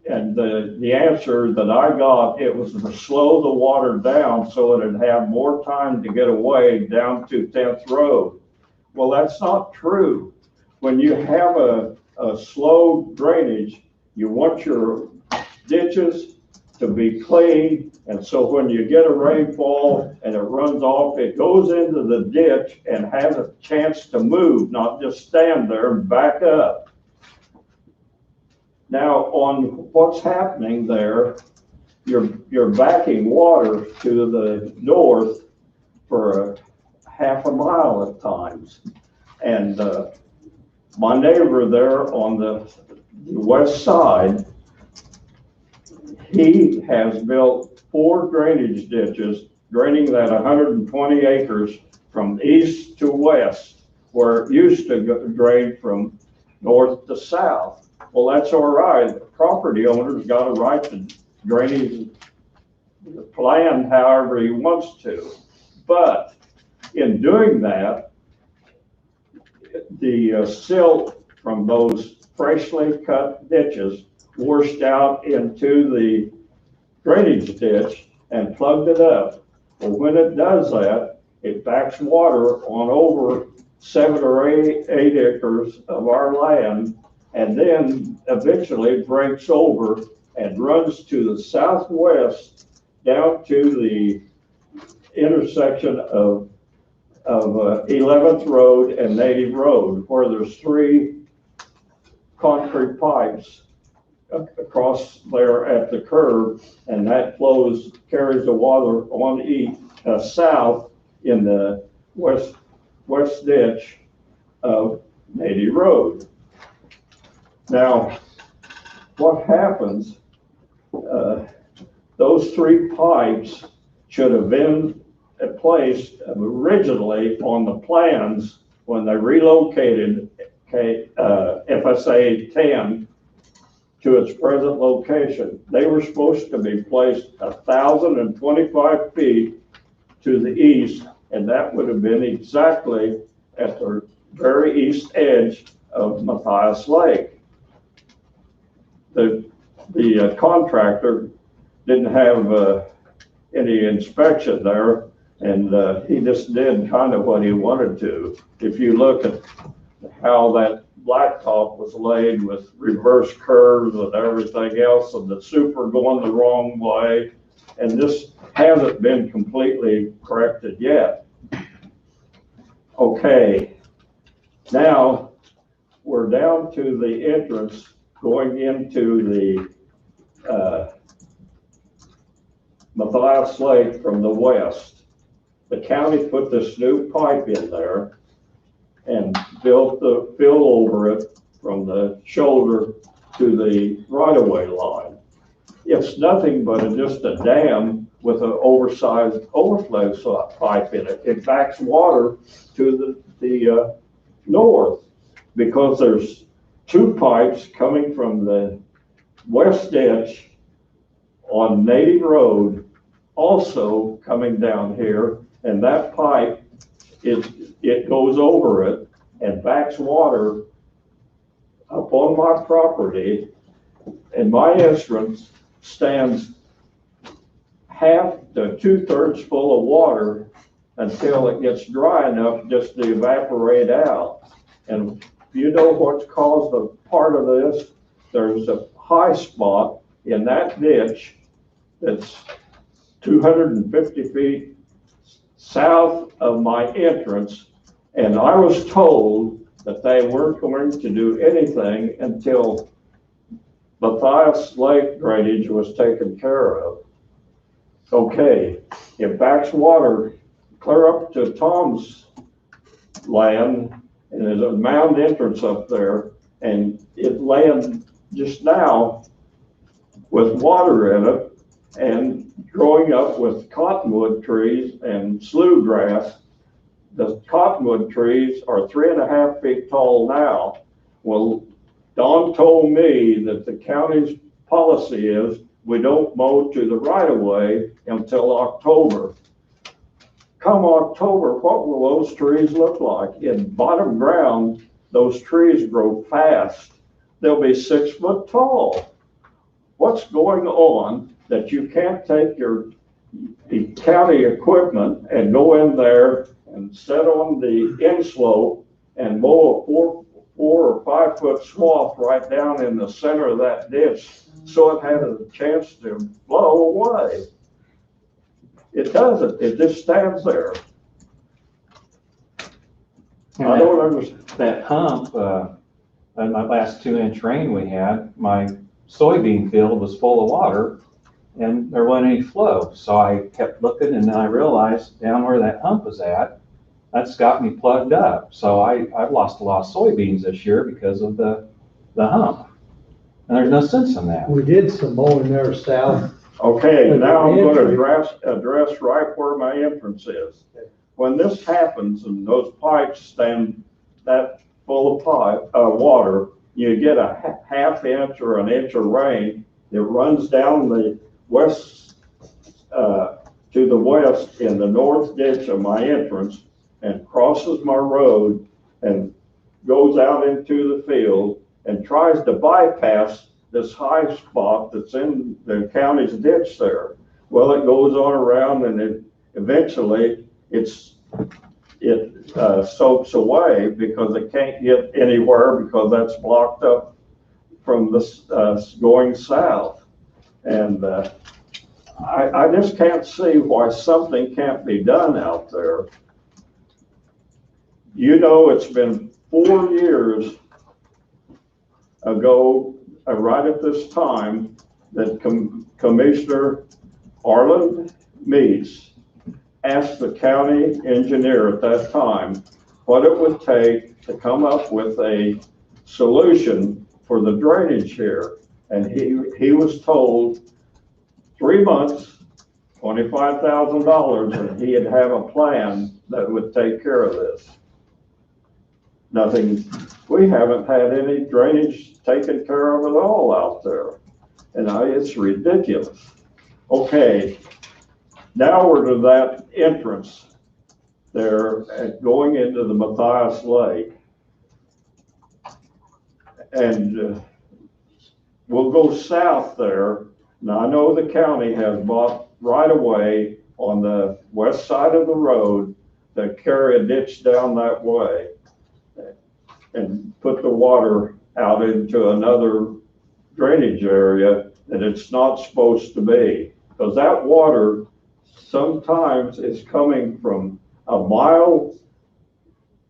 And the answer that I got, it was to slow the water down so it'd have more time to get away down to 10th Road. Well, that's not true. When you have a a slow drainage. You want your ditches to be clean, and so when you get a rainfall and it runs off, it goes into the ditch and has a chance to move, not just stand there and back up. Now, on what's happening there, you're backing water to the north for a half a mile at times. And my neighbor there on the west side, he has built 4 drainage ditches draining that 120 acres from east to west, where it used to drain from north to south. Well, that's all right. The property owner's got a right to drain his land however he wants to. But in doing that, the silt from those freshly cut ditches washed out into the drainage ditch and plugged it up. Well, when it does that, it backs water on over 7 or 8 acres of our land, and then eventually breaks over and runs to the southwest down to the intersection of 11th Road and Native Road, where there's 3 concrete pipes across there at the curb, and that carries the water on south in the west ditch of Native Road. Now, what happens, those 3 pipes should have been placed originally on the plans when they relocated FSA 10 to its present location. They were supposed to be placed 1,025 feet to the east, and that would have been exactly at the very east edge of Matthias Lake. The contractor didn't have any inspection there, and he just did kind of what he wanted to. If you look at how that blacktop was laid with reverse curves and everything else, and the super going the wrong way, and this hasn't been completely corrected yet. Okay, now we're down to the entrance going into the Matthias Lake from the west. The county put this new pipe in there and built the fill over it from the shoulder to the right-of-way line. It's nothing but just a dam with an oversized overflow pipe in it. It backs water to the north because there's 2 pipes coming from the west ditch on Native Road, also coming down here, and that pipe, it goes over it and backs water up on my property, and my entrance stands half to 2/3 full of water until it gets dry enough just to evaporate out. And you know what's caused a part of this? There's a high spot in that ditch that's 250 feet south of my entrance, and I was told that they weren't going to do anything until Matthias Lake drainage was taken care of. Okay, it backs water clear up to Tom's land, and there's a mound entrance up there, and it land just now with water in it and growing up with cottonwood trees and slough grass. The cottonwood trees are 3.5 feet tall now. Well, Don told me that the county's policy is we don't mow to the right-of-way until October. Come October, what will those trees look like? In bottom ground, those trees grow fast. They'll be 6 foot tall. What's going on that you can't take the county equipment and go in there and sit on the inslope and mow a 4 or 5 foot swath right down in the center of that ditch, so it had a chance to blow away. It doesn't, it just stands there. I don't understand. That hump, in my last 2-inch rain we had, my soybean field was full of water and there wasn't any flow. So I kept looking and then I realized down where that hump was at, that's got me plugged up. So I've lost a lot of soybeans this year because of the hump. And there's no sense in that. We did some mowing there south. Okay, now I'm gonna address right where my entrance is. When this happens and those pipes stand that full of water, you get a ½ inch or an inch of rain. It runs down the west, to the west in the north ditch of my entrance and crosses my road and goes out into the field and tries to bypass this high spot that's in the county's ditch there. Well, it goes on around and it eventually it soaks away because it can't get anywhere because that's blocked up from this going south. And I just can't see why something can't be done out there. You know, it's been 4 years ago, right at this time, that Commissioner Arlen Meeks asked the county engineer at that time what it would take to come up with a solution for the drainage here. And he was told 3 months, $25,000, and he'd have a plan that would take care of this. Nothing, we haven't had any drainage taken care of at all out there. And it's ridiculous. Okay, now we're to that entrance there going into the Matthias Lake. And we'll go south there. Now I know the county has bought right away on the west side of the road to carry a ditch down that way and put the water out into another drainage area that it's not supposed to be. Because that water sometimes is coming from a mile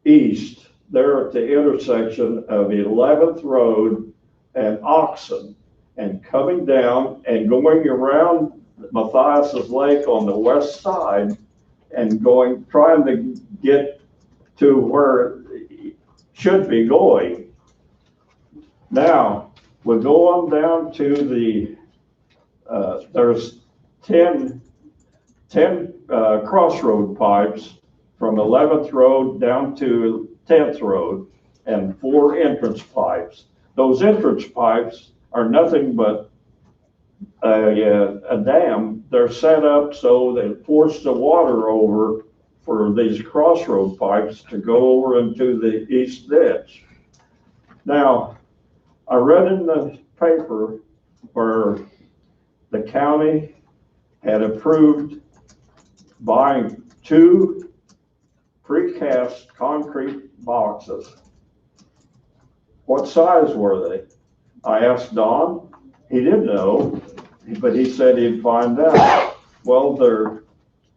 east there at the intersection of 11th Road and Oxon, and coming down and going around Matthias's Lake on the west side and trying to get to where it should be going. Now, we go on down to the, there's 10 crossroad pipes from 11th Road down to 10th Road and 4 entrance pipes. Those entrance pipes are nothing but a dam. They're set up so they force the water over for these crossroad pipes to go over into the east ditch. Now, I read in the paper where the county had approved buying 2 precast concrete boxes. What size were they? I asked Don. He didn't know, but he said he'd find out. Well, they're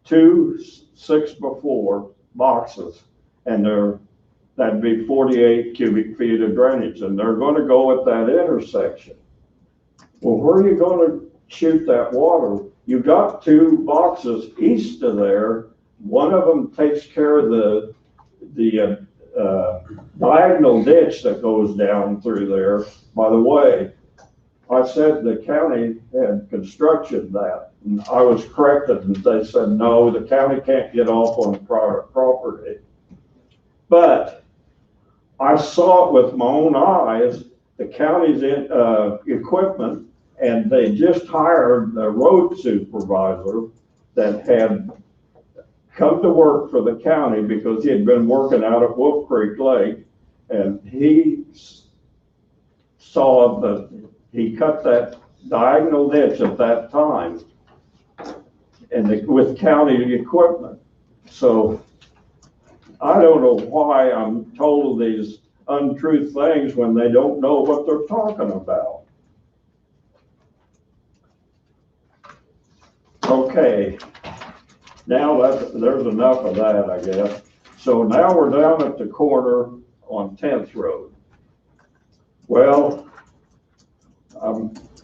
2 6x4 boxes, and that'd be 48 cubic feet of drainage, and they're going to go at that intersection. Well, where are you going to shoot that water? You've got 2 boxes east of there. One of them takes care of the diagonal ditch that goes down through there. By the way, I said the county had constructed that, and I was corrected, and they said, no, the county can't get off on private property. But I saw it with my own eyes, the county's equipment, and they just hired a road supervisor that had come to work for the county because he had been working out at Wolf Creek Lake, and he saw that he cut that diagonal ditch at that time and with county equipment. So I don't know why I'm told these untruth things when they don't know what they're talking about. Okay, now there's enough of that, I guess. So now we're down at the corner on 10th Road. Well,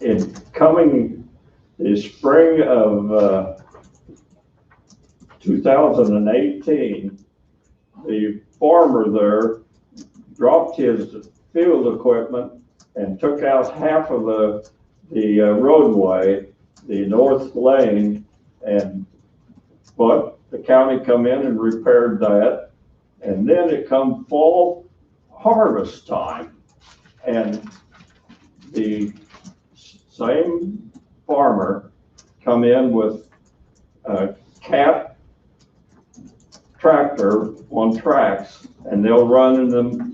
in coming the spring of 2018, the farmer there dropped his field equipment and took out half of the roadway, the north lane, but the county come in and repaired that. And then it come fall harvest time, and the same farmer come in with a Cat tractor on tracks, and they'll run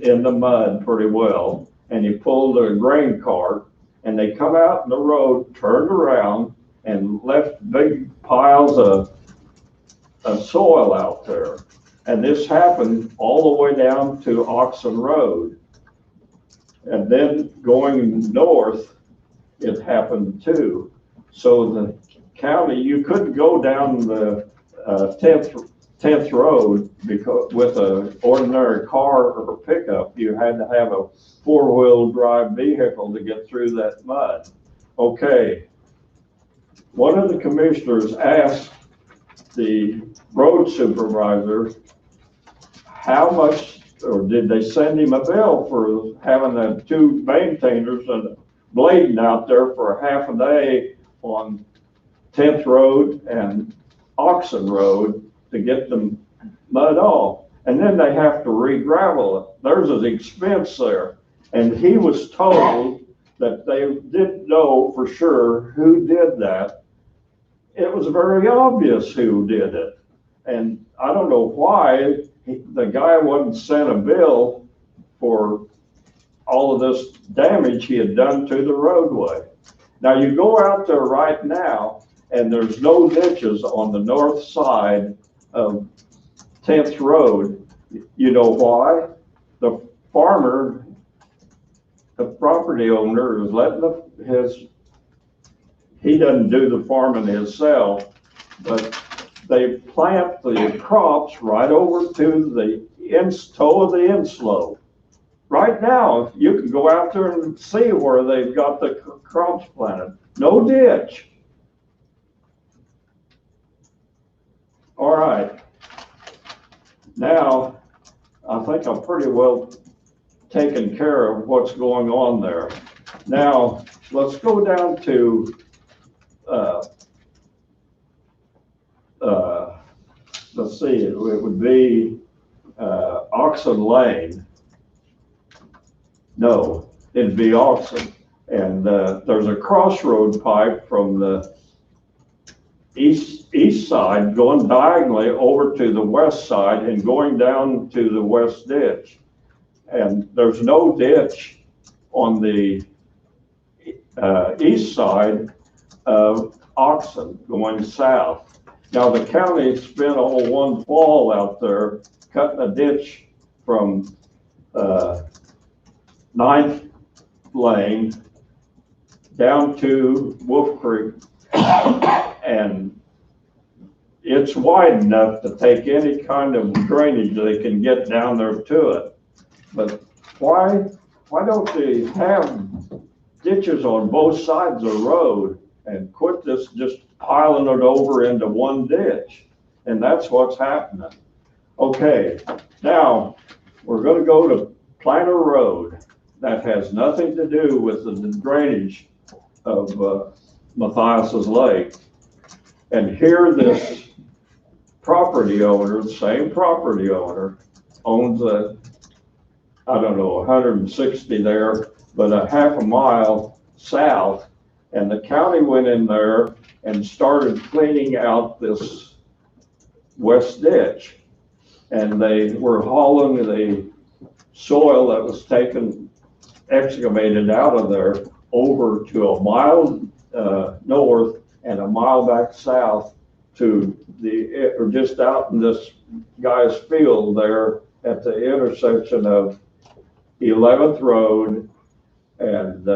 in the mud pretty well. And he pulled a grain cart, and they come out in the road, turned around, and left big piles of soil out there. And this happened all the way down to Oxon Road. And then going north, it happened too. So the county, you couldn't go down the 10th Road because with an ordinary car or pickup, you had to have a four-wheel drive vehicle to get through that mud. Okay. One of the commissioners asked the road supervisor how much, or did they send him a bill for having the two maintainers and blading out there for half a day on 10th Road and Oxon Road to get the mud off. And then they have to re-gravel it. There's an expense there. And he was told that they didn't know for sure who did that. It was very obvious who did it. And I don't know why the guy wasn't sent a bill for all of this damage he had done to the roadway. Now you go out there right now and there's no ditches on the north side of 10th Road. You know why? The farmer, the property owner is letting he doesn't do the farming himself, but they plant the crops right over to the toe of the inslope. Right now, you can go out there and see where they've got the crops planted. No ditch. All right. Now, I think I'm pretty well taken care of what's going on there. Now, let's go down to let's see, it would be Oxon Lane. No, it'd be Oxon. And there's a crossroad pipe from the east side going diagonally over to the west side and going down to the west ditch. And there's no ditch on the east side of Oxon going south. Now the county spent all one fall out there cutting a ditch from 9th Lane down to Wolf Creek, and it's wide enough to take any kind of drainage they can get down there to it. But why don't they have ditches on both sides of the road and quit this just piling it over into one ditch? And that's what's happening. Okay, now we're going to go to Planter Road. That has nothing to do with the drainage of Matthias's Lake. And here this property owner, the same property owner, owns I don't know, 160 there, but a half a mile south. And the county went in there and started cleaning out this west ditch. And they were hauling the soil that was excavated out of there over to a mile north and a mile back south to or just out in this guy's field there at the intersection of 11th Road and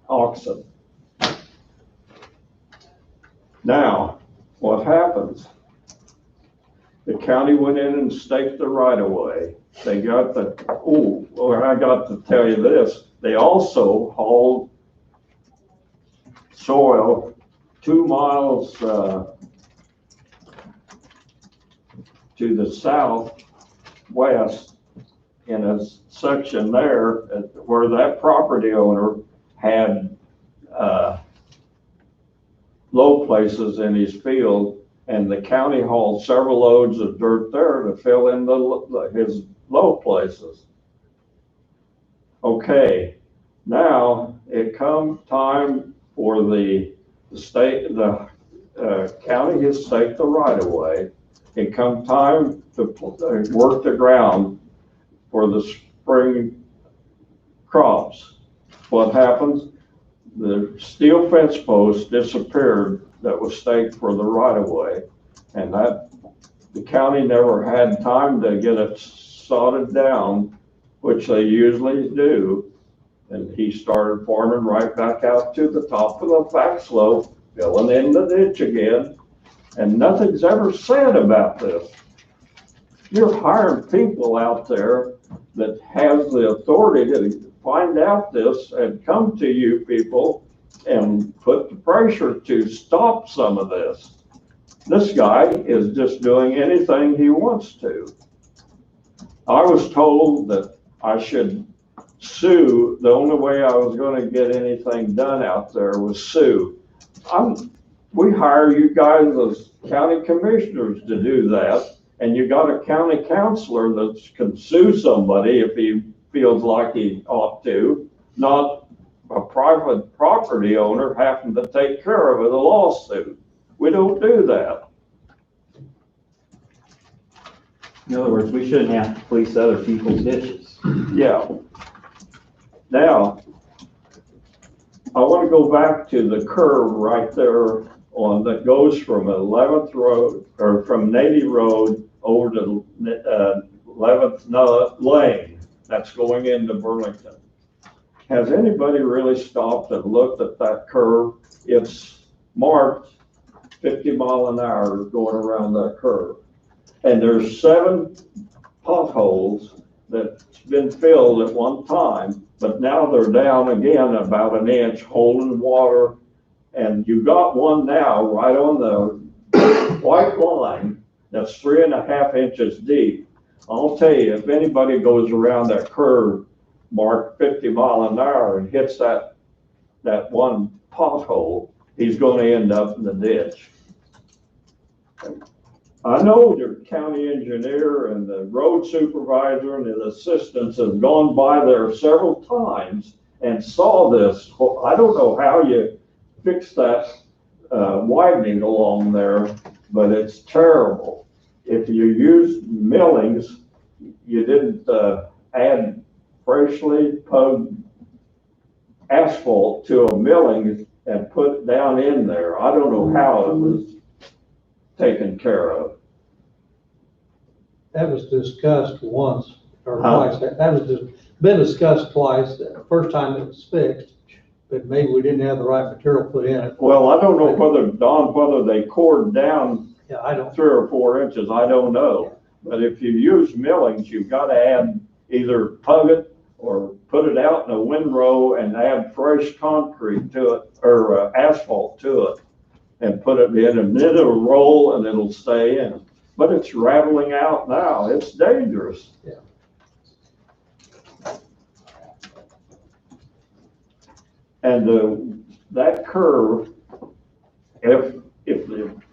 Oxon. Now, what happens? The county went in and staked the right of way. They got I got to tell you this, they also hauled soil 2 miles to the southwest in a section there where that property owner had low places in his field, and the county hauled several loads of dirt there to fill in his low places. Okay, now it come time for the county has staked the right of way. It come time to work the ground for the spring crops. What happens? The steel fence post disappeared that was staked for the right of way, and that the county never had time to get it sodded down, which they usually do. And he started farming right back out to the top of the back slope, filling in the ditch again, and nothing's ever said about this. You're hiring people out there that has the authority to find out this and come to you people and put the pressure to stop some of this. This guy is just doing anything he wants to. I was told that I should sue. The only way I was going to get anything done out there was sue. We hire you guys as county commissioners to do that, and you got a county councilor that can sue somebody if he feels like he ought to, not a private property owner having to take care of the lawsuit. We don't do that. In other words, we shouldn't have to police other people's ditches. Yeah. Now, I want to go back to the curve right there that goes from 11th Road, or from Navy Road over to 11th Lane. That's going into Burlington. Has anybody really stopped and looked at that curve? It's marked 50 mile an hour going around that curve. And there's 7 potholes that's been filled at one time, but now they're down again about an inch holding water. And you got one now right on the white line that's 3.5 inches deep. I'll tell you, if anybody goes around that curve marked 50 mile an hour and hits that one pothole, he's going to end up in the ditch. I know the county engineer and the road supervisor and the assistants have gone by there several times and saw this. I don't know how you fix that widening along there, but it's terrible. If you use millings, you didn't add freshly pugged asphalt to a milling and put down in there. I don't know how it was taken care of. That was discussed once or twice. That was been discussed twice. The first time it was fixed, but maybe we didn't have the right material put in it. Well, I don't know whether they cored down Yeah, I don't. 3 or 4 inches. I don't know. But if you use millings, you've got to add either pug it or put it out in a windrow and add fresh concrete to it or asphalt to it and put it in, and then it'll roll and it'll stay in. But it's rattling out now. It's dangerous. Yeah. And that curve, if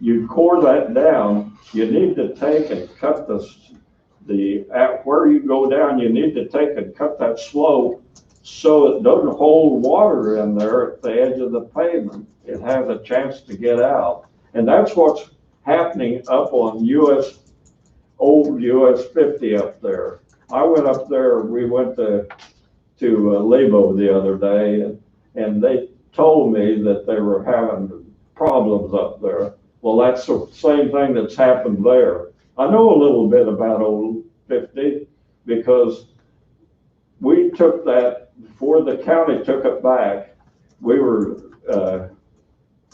you core that down, you need to take and cut where you go down, you need to take and cut that slope so it doesn't hold water in there at the edge of the pavement. It has a chance to get out. And that's what's happening up on old US 50 up there. I went up there, we went to Lebo the other day, and they told me that they were having problems up there. Well, that's the same thing that's happened there. I know a little bit about old 50 because we took that, before the county took it back, we were,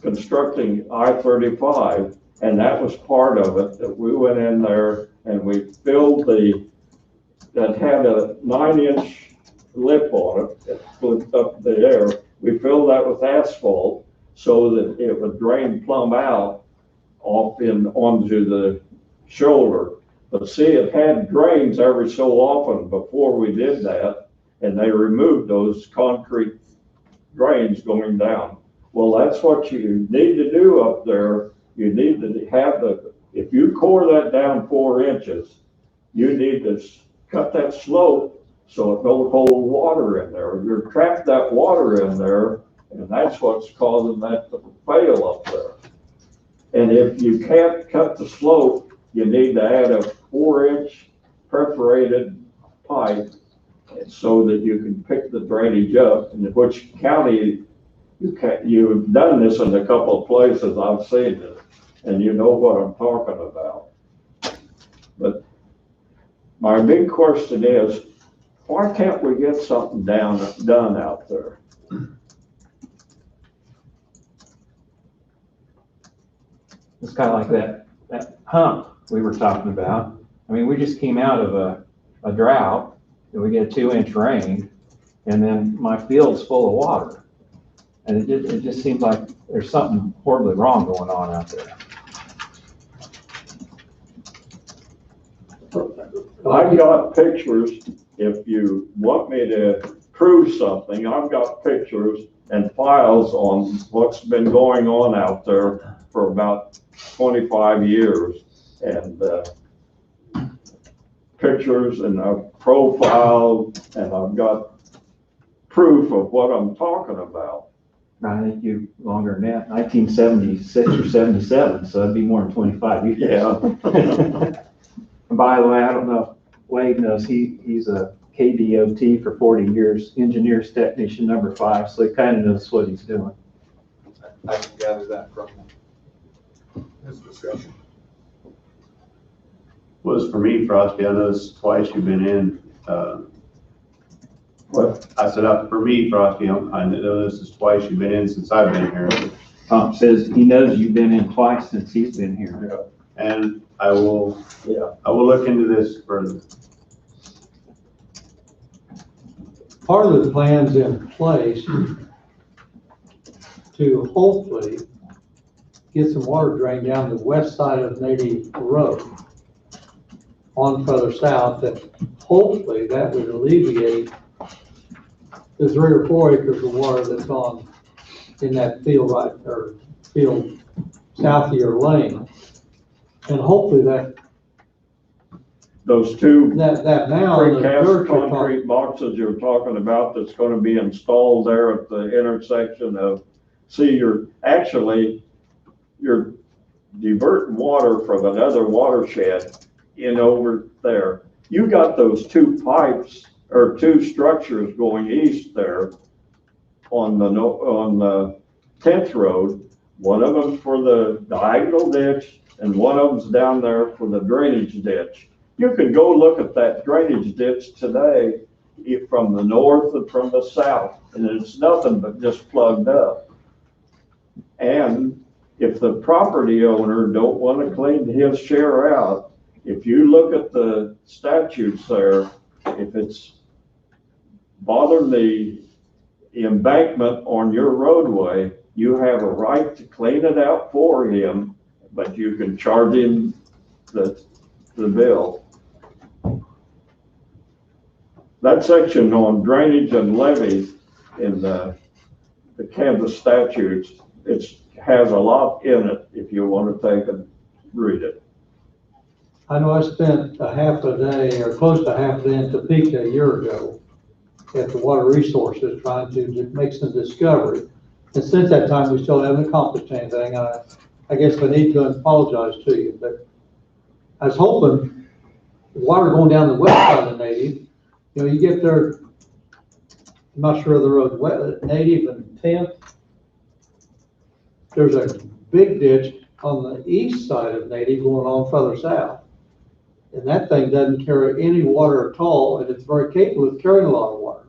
constructing I-35, and that was part of it, that we went in there and we filled that had a 9-inch lip on it, that flipped up the air. We filled that with asphalt so that it would drain plumb out onto the shoulder. But see, it had drains every so often before we did that, and they removed those concrete drains going down. Well, that's what you need to do up there. You need to have if you core that down 4 inches, you need to cut that slope so it don't hold water in there. You're trapped that water in there, and that's what's causing that to fail up there. And if you can't cut the slope, you need to add a 4-inch perforated pipe so that you can pick the drainage up. In which county you've done this in a couple of places, I've seen it, and you know what I'm talking about. But my big question is, why can't we get something done out there? It's kind of like that hump we were talking about. I mean, we just came out of a drought, and we get a 2-inch rain, and then my field's full of water. And it just seems like there's something horribly wrong going on out there. I've got pictures, if you want me to prove something, I've got pictures and files on what's been going on out there for about 25 years. And pictures and a profile, and I've got proof of what I'm talking about. I think you longer than that, 1976 or 77, so that'd be more than 25 years. Yeah. And by the way, I don't know if Wade knows, he's a KDOT for 40 years, engineers technician number 5, so he kind of knows what he's doing. I can gather that from this discussion. Was for me, Frosty, I noticed twice you've been in, What? I said, for me, Frosty, I know this is twice you've been in since I've been here. Tom says he knows you've been in twice since he's been here. And I will look into this further. Part of the plan's in place to hopefully get some water drained down the west side of Native Road on further south, that hopefully that would alleviate the 3 or 4 acres of water that's on in that field field south of your lane. And hopefully Those two that now the precast dirt you're concrete boxes you're talking about that's going to be installed there at the intersection of, you're diverting water from another watershed in over there. You got those 2 pipes or 2 structures going east there on the 10th Road. One of them for the diagonal ditch and one of them's down there for the drainage ditch. You can go look at that drainage ditch today from the north and from the south, and it's nothing but just plugged up. And if the property owner don't want to clean his share out, if you look at the statutes there, if it's bothering the embankment on your roadway, you have a right to clean it out for him, but you can charge him the bill. That section on drainage and levies in the Kansas statutes, it has a lot in it if you want to take and read it. I know I spent a half a day or close to half a day in Topeka a year ago at the Water Resources trying to make some discovery. And since that time, we still haven't accomplished anything. I guess I need to apologize to you, but I was hoping the water going down the west side of Native, you get there, I'm not sure of the road, Native and 10th. There's a big ditch on the east side of Native going on further south. And that thing doesn't carry any water at all, and it's very capable of carrying a lot of water.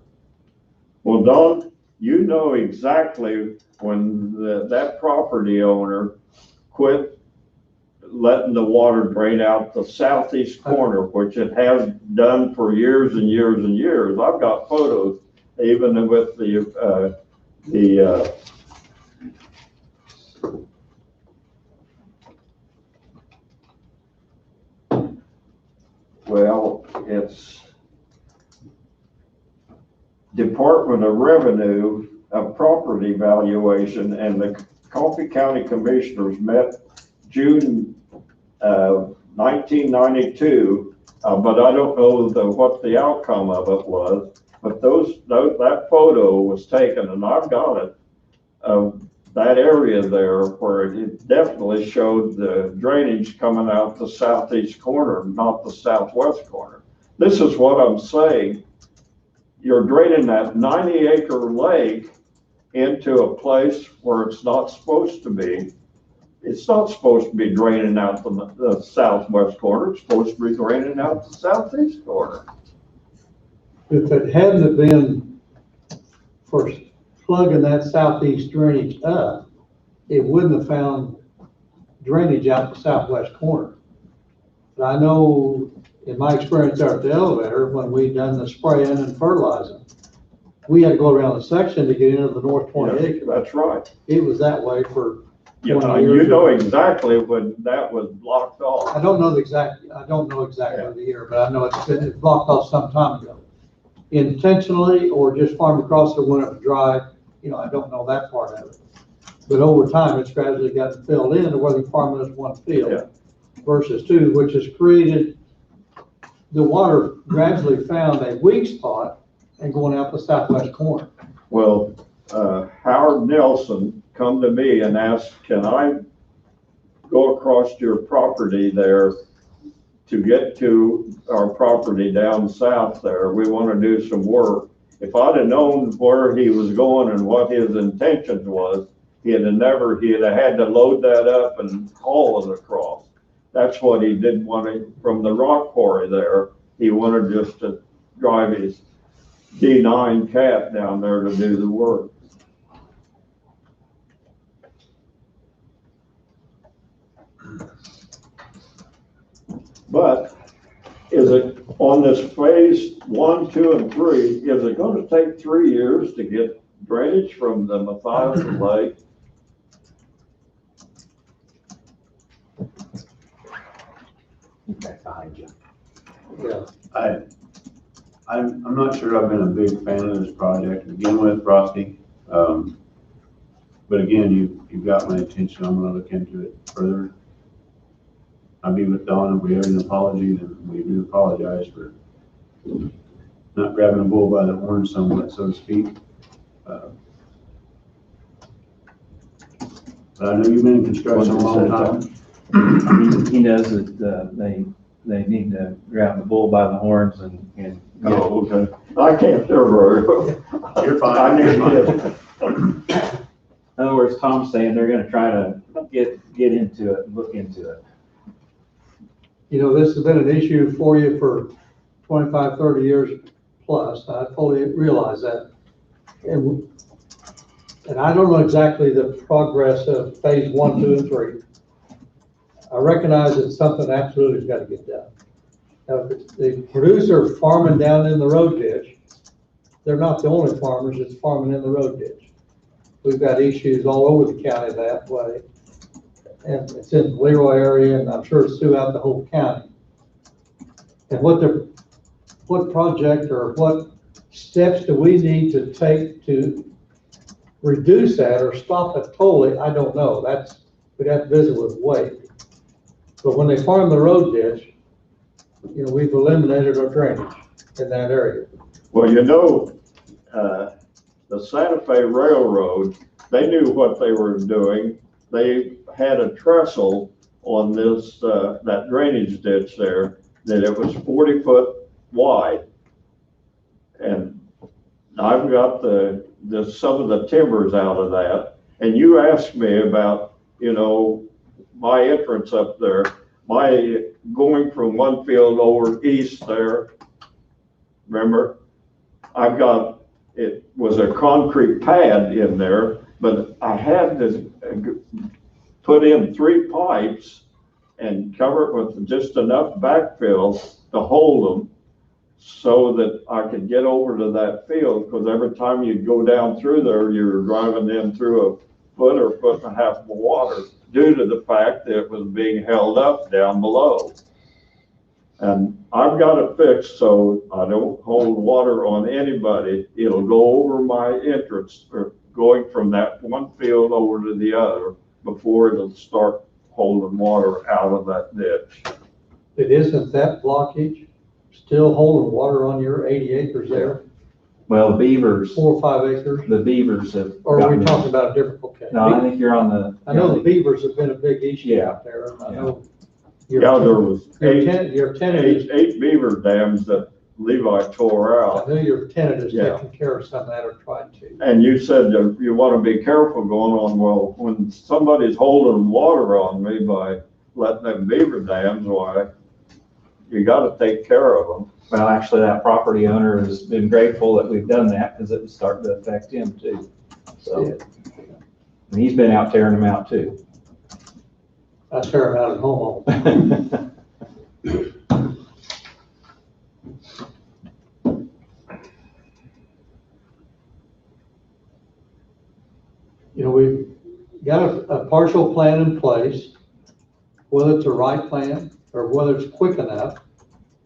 Well, Don, you know exactly when that property owner quit letting the water drain out the southeast corner, which it has done for years and years and years. I've got photos, even with well, it's Department of Revenue, property valuation, and the Coffee County Commissioners met June 1992, but I don't know what the outcome of it was. But that photo was taken, and I've got it, of that area there where it definitely showed the drainage coming out the southeast corner, not the southwest corner. This is what I'm saying. You're draining that 90-acre lake into a place where it's not supposed to be. It's not supposed to be draining out the southwest corner. It's supposed to be draining out the southeast corner. If it hadn't been for plugging that southeast drainage up, it wouldn't have found drainage out the southwest corner. But I know in my experience there at the elevator, when we done the spraying and fertilizing, we had to go around the section to get into the north 20 acres. That's right. It was that way for 20 You years. know exactly when that was blocked off. I don't know exactly the year, but I know it's blocked off some time ago. Intentionally or just farmed across there when it was dry, I don't know that part of it. But over time, it's gradually gotten filled in to where they're farming this one field versus two, which has created, the water gradually found a weak spot and going out the southwest corner. Well, Howard Nelson come to me and asked, can I go across your property there to get to our property down south there? We want to do some work. If I'd have known where he was going and what his intentions was, he'd have had to load that up and haul it across. That's what he didn't want to, from the rock quarry there. He wanted just to drive his D9 cat down there to do the work. But is it on this phase 1, 2, and 3, is it going to take 3 years to get drainage from the Matthias Lake? Okay, behind you. Yeah. I'm not sure I've been a big fan of this project to begin with, Frosty. But again, you've got my attention. I'm gonna look into it further. I'll be with Dawn. If we have an apology, then we do apologize for not grabbing a bull by the horn somewhat, so to speak. But I know you've been in construction a long time. He knows that they need to grab the bull by the horns and Oh, okay. I can't hear very well. You're fine. I need You're to fine. In other words, Tom's saying they're gonna try to get into it, and look into it. This has been an issue for you for 25, 30 years plus. I fully realize that. And I don't know exactly the progress of phase 1, 2, and 3. I recognize it's something absolutely has got to get done. Now, if it's the producer farming down in the road ditch, they're not the only farmers that's farming in the road ditch. We've got issues all over the county that way. And it's in the Leroy area, and I'm sure it's throughout the whole county. And what project or what steps do we need to take to reduce that or stop it totally? I don't know. We'd have to visit with Wade. But when they farm the road ditch, we've eliminated our drainage in that area. Well, the Santa Fe Railroad, they knew what they were doing. They had a trestle on this, that drainage ditch there, that it was 40 foot wide. And I've got some of the timbers out of that. And you asked me about, my entrance up there. going from one field over east there, remember? It was a concrete pad in there, but I had to put in 3 pipes and cover it with just enough backfill to hold them so that I could get over to that field, because every time you'd go down through there, you were driving in through a foot or foot and a half of water due to the fact that it was being held up down below. And I've got it fixed so I don't hold water on anybody. It'll go over my entrance, or going from that one field over to the other, before it'll start holding water out of that ditch. It isn't that blockage still holding water on your 80 acres there, Well, the beavers, 4 or 5 acres? the beavers have. Or are we gotten- talking about a different, okay? No, I think you're on the. I know the beavers have been a big issue Yeah. out there, and I Yeah. know Yeah, there was your tenant is, eight beaver dams that Levi tore I out. know your tenant is Yeah. taking care of some of that or trying to. And you said that you want to be careful going on, well, when somebody's holding water on me by letting them beaver dams, why, you gotta take care of them. Well, actually, that property owner has been grateful that we've done that because it was starting to affect him too. So, Yeah. and he's been out tearing them out too. I tear them out at home all the time. You know, we've got a partial plan in place, whether it's a right plan or whether it's quick enough,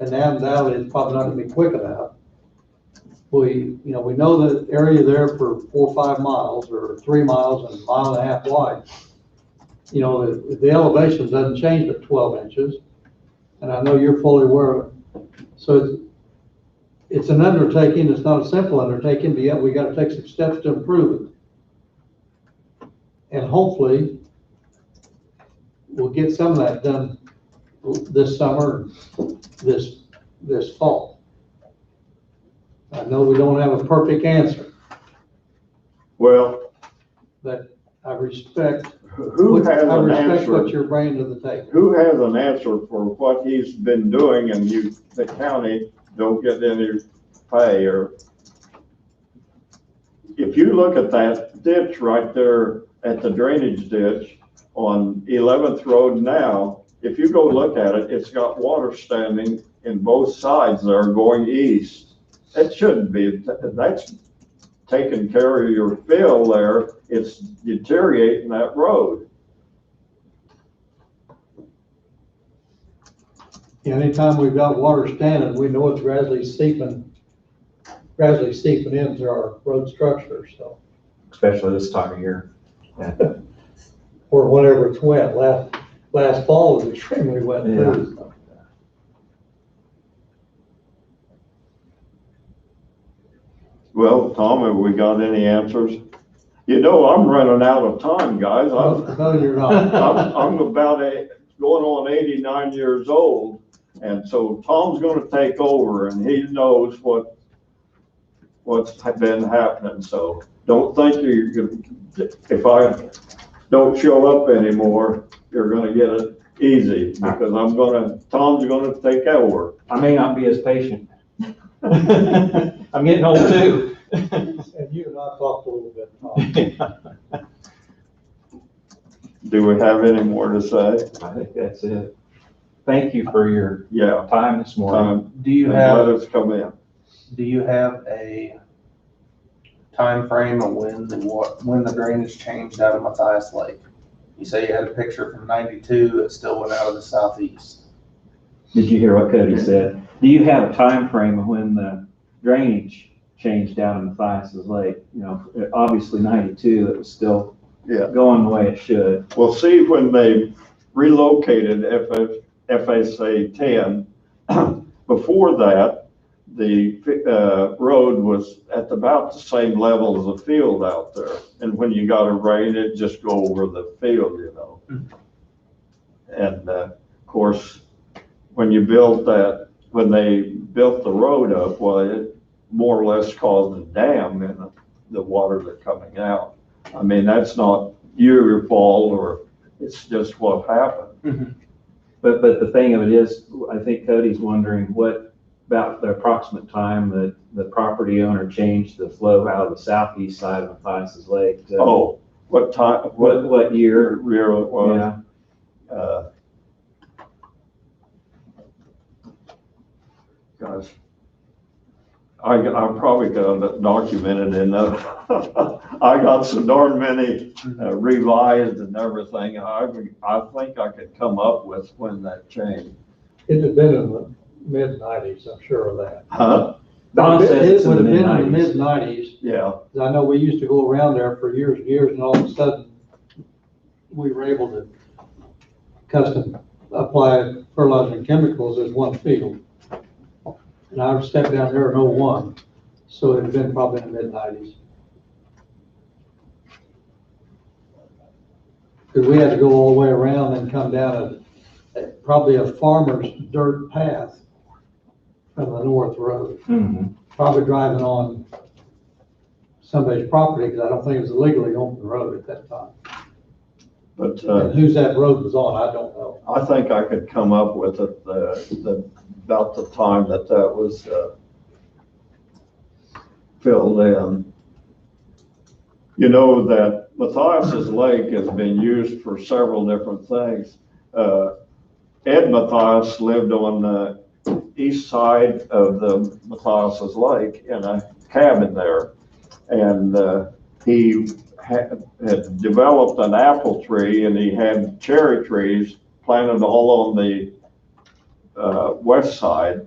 and undoubtedly it's probably not gonna be quick enough. We know the area there for 4 or 5 miles, or 3 miles and a mile and a half wide. You know, the elevation doesn't change but 12 inches, and I know you're fully aware of it. So it's an undertaking, it's not a simple undertaking, but yet we gotta take some steps to improve it. And hopefully, we'll get some of that done this summer, this fall. I know we don't have a perfect answer, Well, but I respect who has I an respect what answer? you're bringing to the table. Who has an answer for what he's been doing, and the county don't get any pay? Or if you look at that ditch right there at the drainage ditch on 11th Road now, if you go look at it, it's got water standing in both sides there going east. It shouldn't be. That's taking care of your fill there. It's deteriorating that road. Anytime we've got water standing, we know it's gradually seeping into our road structure, so. Especially this time of year. Or whenever it's wet. Last fall was extremely wet Yeah. too. So. Well, Tom, have we got any answers? You know, I'm running out of time, guys. No, you're not. I'm about going on 89 years old. And so Tom's gonna take over, and he knows what's been happening. So don't think if I don't show up anymore, you're gonna get it easy, because Tom's gonna take over. I may not be as patient. I'm getting old too. And you and I talked a little bit, Tom. Do we have any more to say? I think that's it. Thank you for your Yeah. time this morning. Do you And have, let us come in. a time frame of when the drainage changed out of Matthias Lake? You say you had a picture from 92 that still went out of the southeast. Did you hear what Cody said? Do you have a time frame of when the drainage changed down in Matthias's Lake? You know, obviously 92, it was still Yeah. going the way it should. Well, see, when they relocated FSA 10, before that, the road was at about the same level as the field out there. And when you got a rain, it just go over the field, you know. And of course, when they built the road up, well, it more or less caused a dam in the water that's coming out. I mean, that's not your fault, or it's just what happened. But the thing of it is, I think Cody's wondering what about the approximate time that the property owner changed the flow out of the southeast side of Matthias's Lake to. Oh, what time, What year? year it was? Yeah, Gosh, I probably got it documented in the, I got so darn many revised and everything. I think I could come up with when that changed. It had been in the mid-nineties, I'm sure of that. Huh? Don says it's in the It would have been in the mid-nineties. mid-nineties. Yeah, I know we used to go around there for years and years, and all of a sudden, we were able to custom apply fertilizer and chemicals as one field. And I stepped down there in '01, so it had been probably in the mid-nineties. Because we had to go all the way around and come down probably a farmer's dirt path from the north road. Mhm. Probably driving on somebody's property, because I don't think it was a legally open road at that time. but And whose that road was on, I don't know. I think I could come up with it, about the time that was filled in. You know that Matthias's Lake has been used for several different things. Ed Matthias lived on the east side of the Matthias's Lake in a cabin there. And he had developed an apple tree, and he had cherry trees planted all on the west side.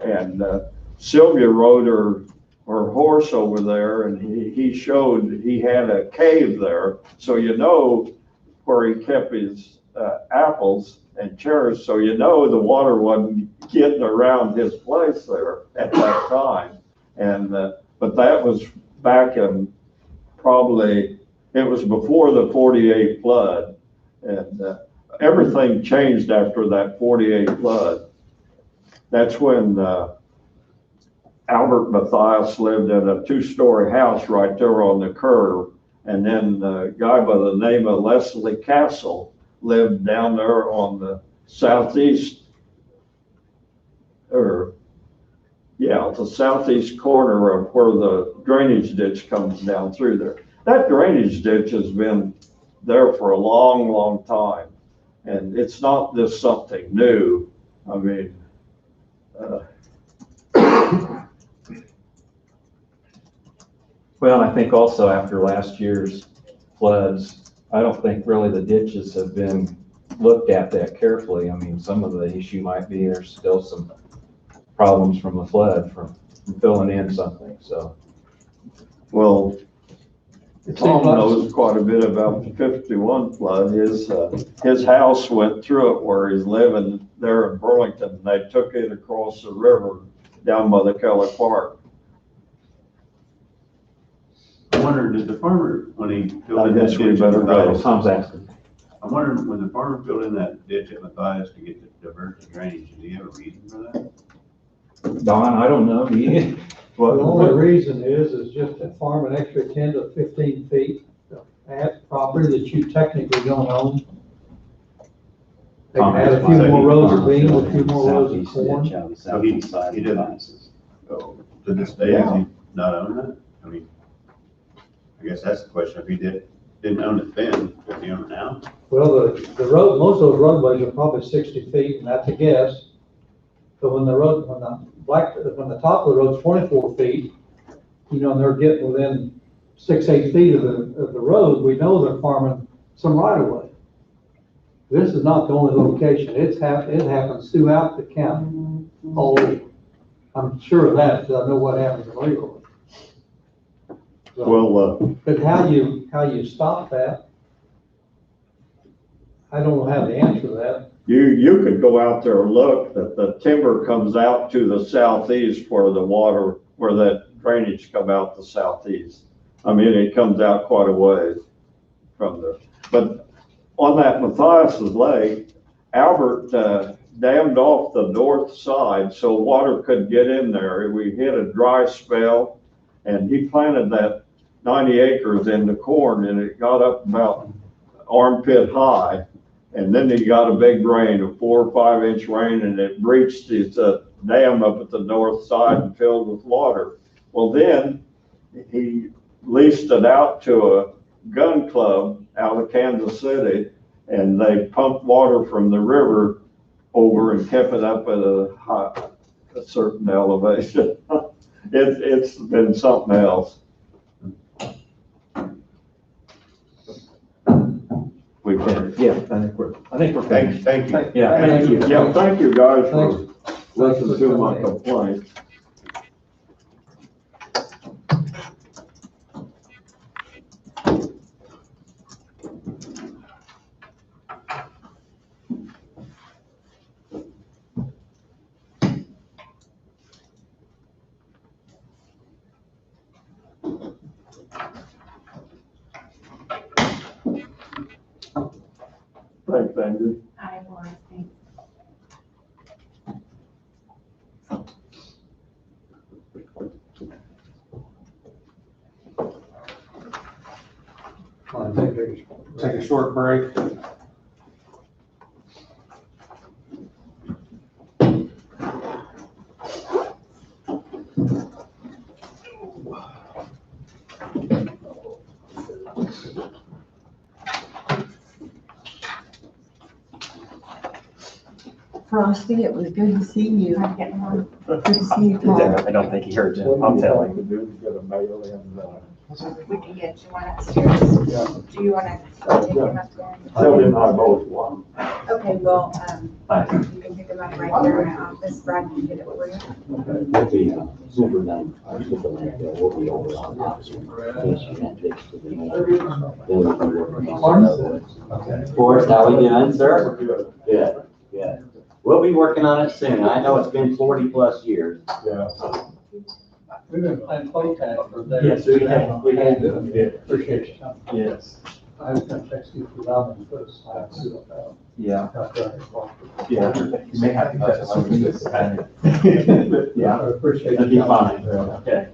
And Sylvia rode her horse over there, and he showed he had a cave there. So you know where he kept his apples and cherries, so you know the water wasn't getting around his place there at that time. And but that was back in probably, it was before the 48 flood, and everything changed after that 48 flood. That's when Albert Matthias lived in a 2-story house right there on the curve, and then a guy by the name of Leslie Castle lived down there on the southeast, the southeast corner of where the drainage ditch comes down through there. That drainage ditch has been there for a long, long time, and it's not just something new. I mean, Well, I think also after last year's floods, I don't think really the ditches have been looked at that carefully. I mean, some of the issue might be there's still some problems from the flood from filling in something, so. well, It Tom seems like- knows quite a bit about the 51 flood. His house went through it where he's living there in Burlington. They took it across the river down by the Keller Park. I wonder, did the farmer, when he I filled in that guess we ditch at better go. Matthias, Tom's asking. I'm wondering, when the farmer filled in that ditch at Matthias to get the divert the drainage, did he have a reason for that? Don, I don't know, do you? The only reason is just to farm an extra 10 to 15 feet at property that you technically don't own. They can add a few more rows of beans, a few more rows of corn. So he didn't, so to this day, does he not own that? I mean, I guess that's the question. If he didn't own it then, does he own it now? Well, the road, most of those roadways are probably 60 feet, and that's a guess. But when the top of the road's 24 feet, you know, and they're getting within 6-8 feet of the road, we know they're farming some right of way. This is not the only location. It happens throughout the county, all over. I'm sure of that, because I know what happens in Leroy. So, Well, but how you stop that, I don't have the answer to that. you could go out there and look, that the timber comes out to the southeast where the water, where that drainage come out the southeast. I mean, it comes out quite a ways from there. But on that Matthias's Lake, Albert dammed off the north side so water could get in there. We hit a dry spell, and he planted that 90 acres into corn, and it got up about armpit high. And then he got a big rain, a 4 or 5 inch rain, and it breached his dam up at the north side and filled with water. Well, then he leased it out to a gun club out of Kansas City, and they pumped water from the river over and kept it up at a certain elevation. It's been something else. We can. Yeah, I think we're finished. Thank you. Yeah, thank you. Yeah, thank you guys for listening to my complaints. Thanks, Andrew. I was, thanks. Take a short break. Frosty, it was good to see you. I'm getting one. Good to see you, Paul. I don't think he heard you. I'll tell him. We can get you one upstairs. Do you wanna take him upstairs? Tell him I both won. Okay, well, you can pick them up right here in my office. Brad can get it for you. We'll be super done. We'll be over on that. Forrest, how we doing, sir? Good, good. We'll be working on it soon. I know it's been 40+ years. Yeah. We've been playing phone tag for days. Yes, we have. We have. Appreciate you coming. Yes. I was gonna text you for Robin first. Yeah, After yeah. You may have to touch it. Yeah, I appreciate it. That'd be fine. Okay.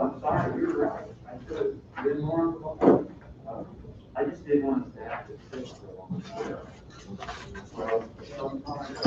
I'm sorry, you're right. I could have been more involved. I just didn't want to have to sit for a long time. Well, sometimes.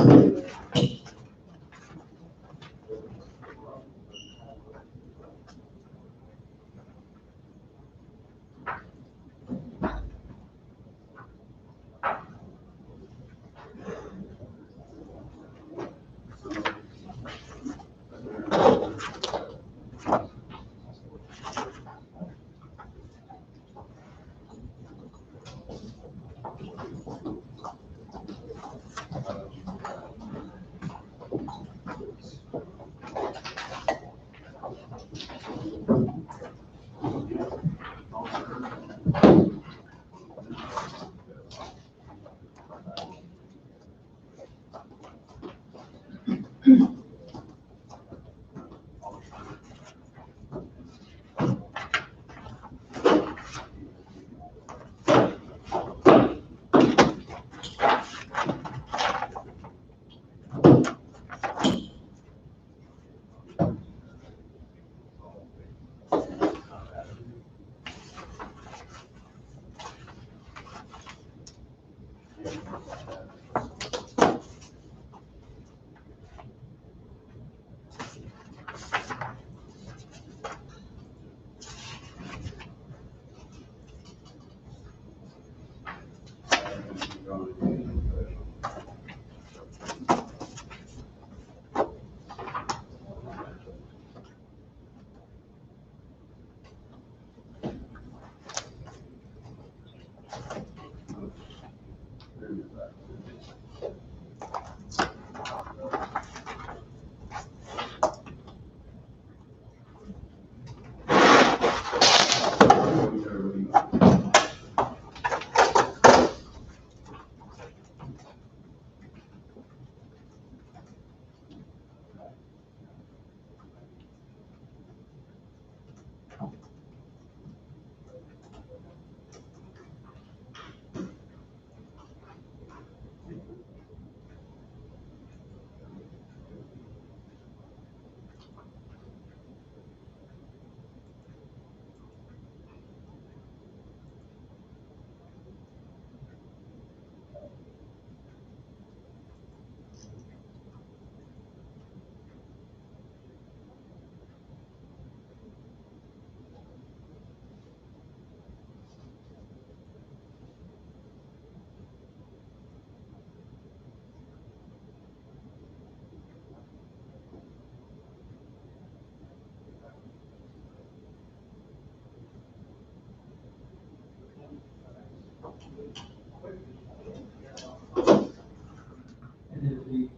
And it'll be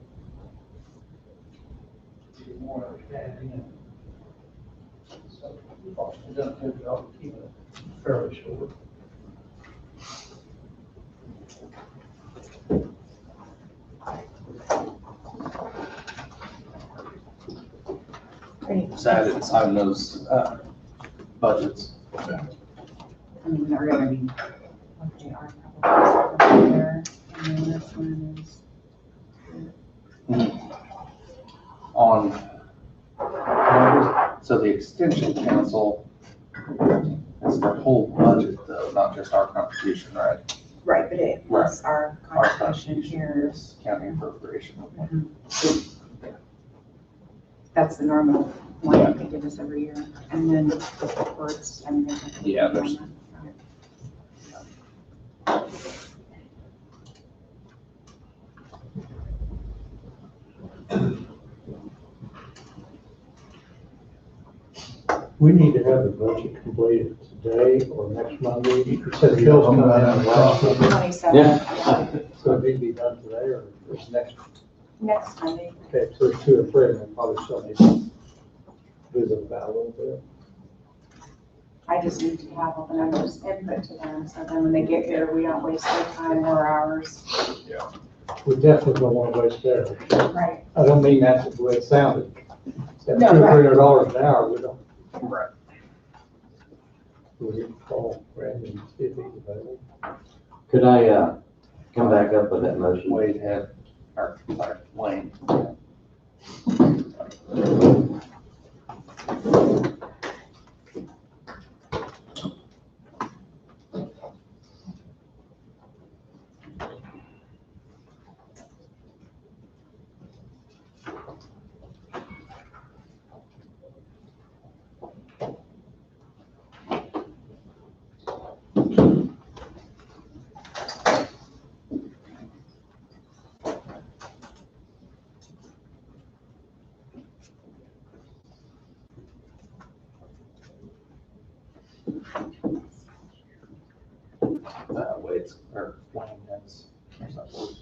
more understanding. So, we've done a good job of keeping it fairly short. So I didn't sign those, budgets. I mean, they're gonna be, what they are probably there, and then this one is. On, so the extension council is their whole budget though, not just our contribution, right? Right, but it Right. was our Our contribution here. is county appropriation. That's the normal one that they give us every year. And then the reports, I mean, there's. a- Yeah, there's- We need to have the budget completed today or next Monday. You said Phil's coming in last week, 27th. Yeah. so it need to be done today or it's next. Next Monday. Okay, so there's 2 or 3, and we'll probably still need to visit about a little bit. I just need to have all the numbers input to them, so then when they get here, we don't waste their time or ours. We definitely don't want to waste theirs. Right. I don't mean that's the way it sounded. At No, $200 right. or $300 an hour, we don't. Right. We'll get to call Brandon and see if he's available. Could I, come back up with that motion? Wade had, or, sorry, Wayne. Wade's, or Wayne, that's, there's that word.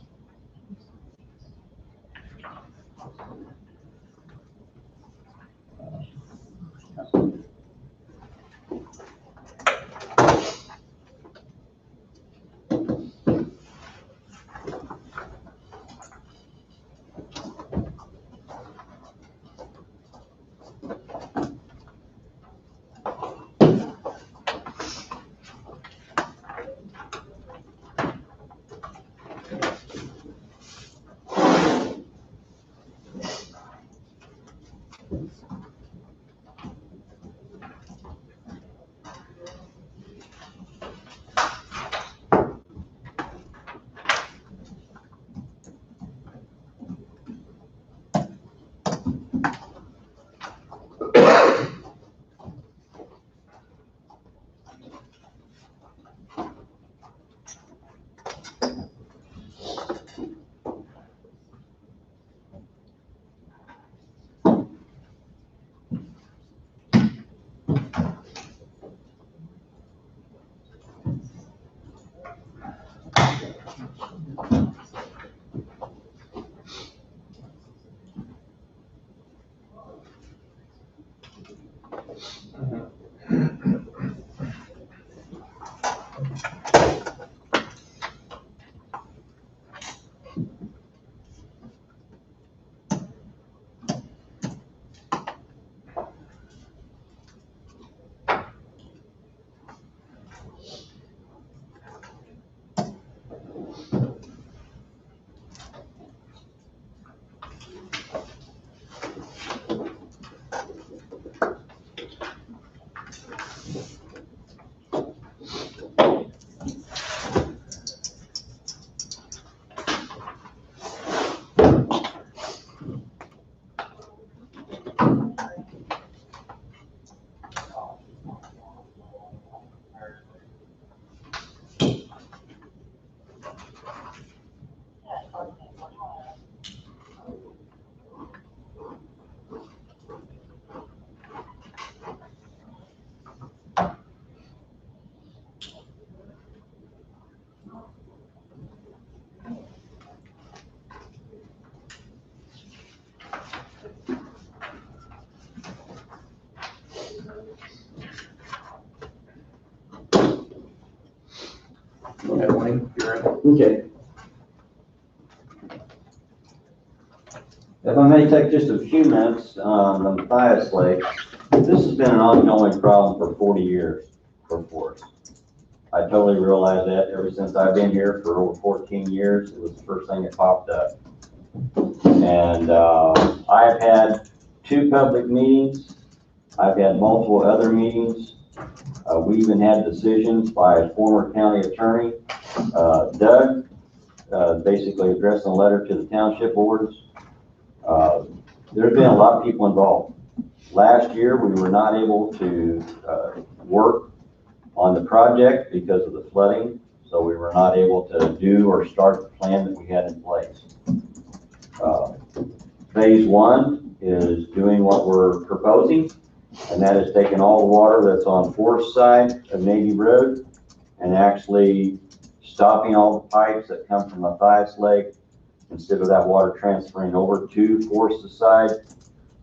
ahead, Wayne, you're in. Okay. If I may take just a few minutes on the Matthias Lake, this has been an ongoing problem for 40 years for Forest. I totally realize that ever since I've been here for over 14 years, it was the first thing that popped up. And I've had 2 public meetings. I've had multiple other meetings. We even had decisions by a former county attorney, Doug, basically addressing a letter to the township boards. There's been a lot of people involved. Last year, we were not able to work on the project because of the flooding, so we were not able to do or start the plan that we had in place. Phase 1 is doing what we're proposing, and that is taking all the water that's on Forest side of Navy Road and actually stopping all the pipes that come from Matthias Lake. Instead of that water transferring over to Forest side,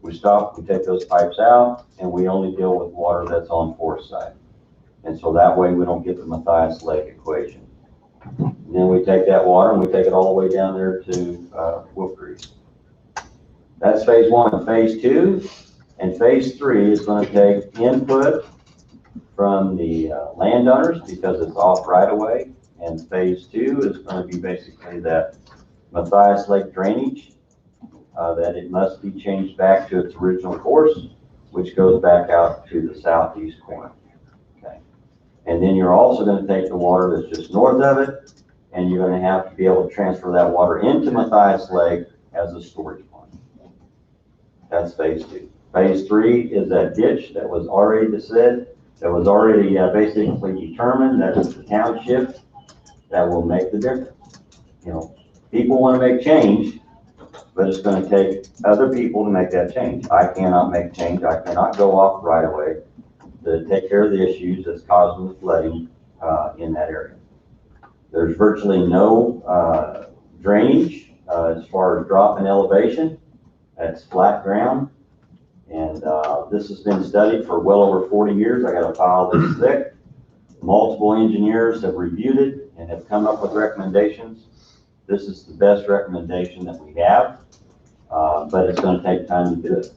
we stop, we take those pipes out, and we only deal with water that's on Forest side. And so that way we don't get the Matthias Lake equation. And then we take that water and we take it all the way down there to Wolf Creek. That's phase 1. Phase 2 and phase 3 is going to take input from the landowners because it's off right away. And phase 2 is going to be basically that Matthias Lake drainage, that it must be changed back to its original course, which goes back out to the southeast corner. Okay. And then you're also going to take the water that's just north of it, and you're going to have to be able to transfer that water into Matthias Lake as a storage pond. That's phase 2. Phase 3 is that ditch that was already said, that was already basically determined that it's the township that will make the difference. You know, people want to make change, but it's going to take other people to make that change. I cannot make change. I cannot go off right away to take care of the issues that's causing the flooding in that area. There's virtually no drainage as far as drop in elevation. That's flat ground. And this has been studied for well over 40 years. I got a file this thick. Multiple engineers have reviewed it and have come up with recommendations. This is the best recommendation that we have, but it's going to take time to do it.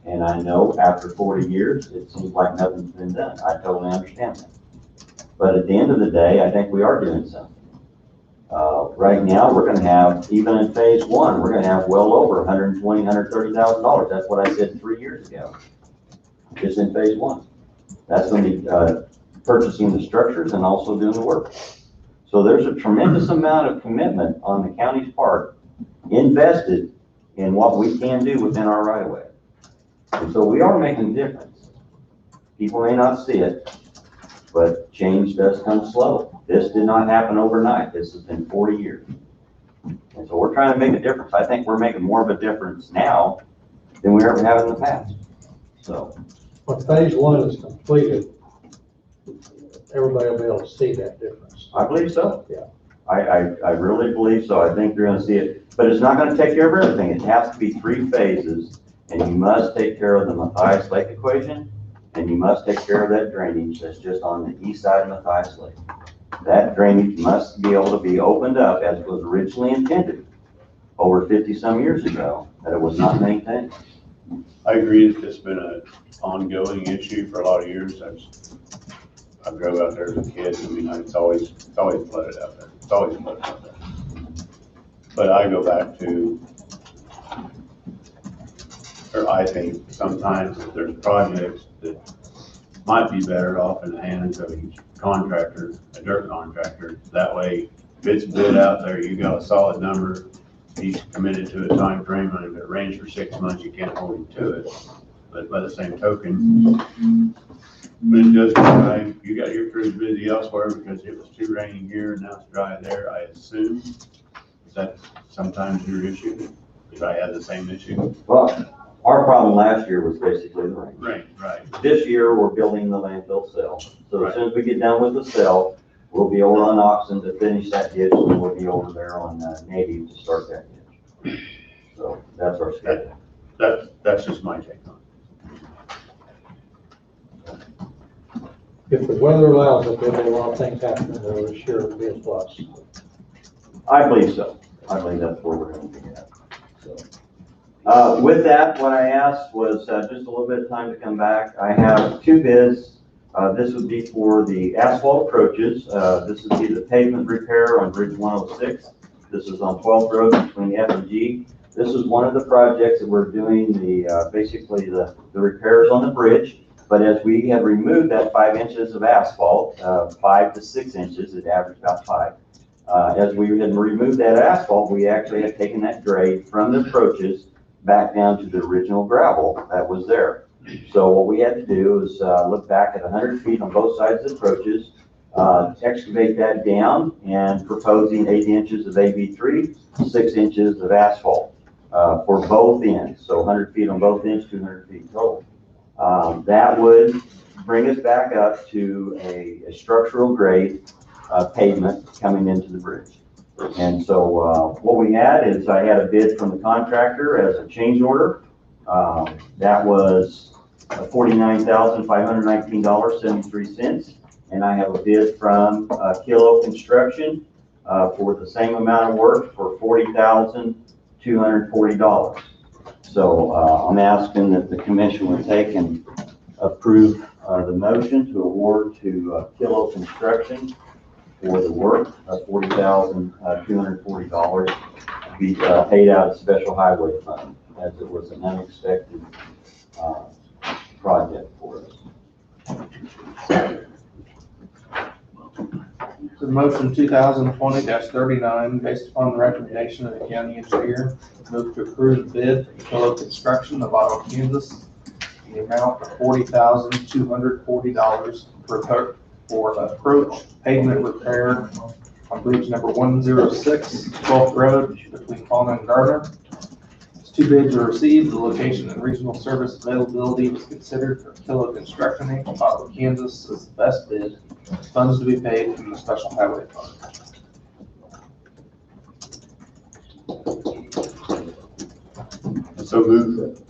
And I know after 40 years, it seems like nothing's been done. I totally understand that. But at the end of the day, I think we are doing something. Right now, we're going to have, even in phase 1, we're going to have well over $120,000, $130,000. That's what I said 3 years ago, just in phase 1. That's going to be purchasing the structures and also doing the work. So there's a tremendous amount of commitment on the county's part invested in what we can do within our right of way. And so we are making a difference. People may not see it, but change does come slow. This did not happen overnight. This has been 40 years. And so we're trying to make a difference. I think we're making more of a difference now than we ever have in the past. So when phase 1 is completed, everybody will be able to see that difference. I believe so. Yeah. I really believe so. I think you're going to see it, but it's not going to take care of everything. It has to be 3 phases, and you must take care of the Matthias Lake equation, and you must take care of that drainage that's just on the east side of Matthias Lake. That drainage must be able to be opened up as was originally intended over 50-some years ago, that it was not maintained. I agree that it's been an ongoing issue for a lot of years. I drove out there as a kid. I mean, it's always flooded out there. It's always flooded out there. But I go back to, or I think sometimes that there's projects that might be better off in the hands of each contractor, a dirt contractor. That way, if it's bid out there, you got a solid number. He's committed to a time frame, and if it rains for 6 months, you can't hold him to it. But by the same token, when it does dry, you got your crews busy elsewhere because it was too rainy here and now it's dry there. I assume that's sometimes your issue. If I had the same issue. Well, our problem last year was basically the rain. Right. This year, we're building the landfill cell. So Right. as soon as we get done with the cell, we'll be over on Oxen to finish that ditch, and we'll be over there on Native to start that ditch. So that's our schedule. That's just my take on it. If the weather allows it, there'll be a lot of things happening there this year, it'll be a plus. I believe so. I believe that's where we're going to be at. So, with that, what I asked was just a little bit of time to come back. I have 2 bids. This would be for the asphalt approaches. This would be the pavement repair on Bridge 106. This is on 12th Road between F and G. This is one of the projects that we're doing basically the repairs on the bridge. But as we have removed that 5 inches of asphalt, 5 to 6 inches, it averaged about 5. As we had removed that asphalt, we actually had taken that grade from the approaches back down to the original gravel that was there. So what we had to do is look back at 100 feet on both sides of the approaches, excavate that down, and proposing 8 inches of AB3, 6 inches of asphalt for both ends. So 100 feet on both ends, 200 feet total. That would bring us back up to a structural grade pavement coming into the bridge. And so what we had is I had a bid from the contractor as a change order. That was $49,519.73. And I have a bid from Kilo Construction for the same amount of work for $40,240. So I'm asking that the commission would take and approve the motion to award to Kilo Construction for the work of $40,240 to be paid out of special highway fund, as it was an unexpected project for us. The motion 2020-39, based upon the recommendation of the county engineer, move to approve the bid from Kilo Construction of Otto, Kansas, in the amount of $40,240 for approach pavement repair on bridge number 106, 12th Road between Fauna and Gardner. As 2 bids are received, the location and regional service availability was considered for Kilo Construction Inc. of Otto, Kansas as the best bid. Funds to be paid from the special highway fund. So move.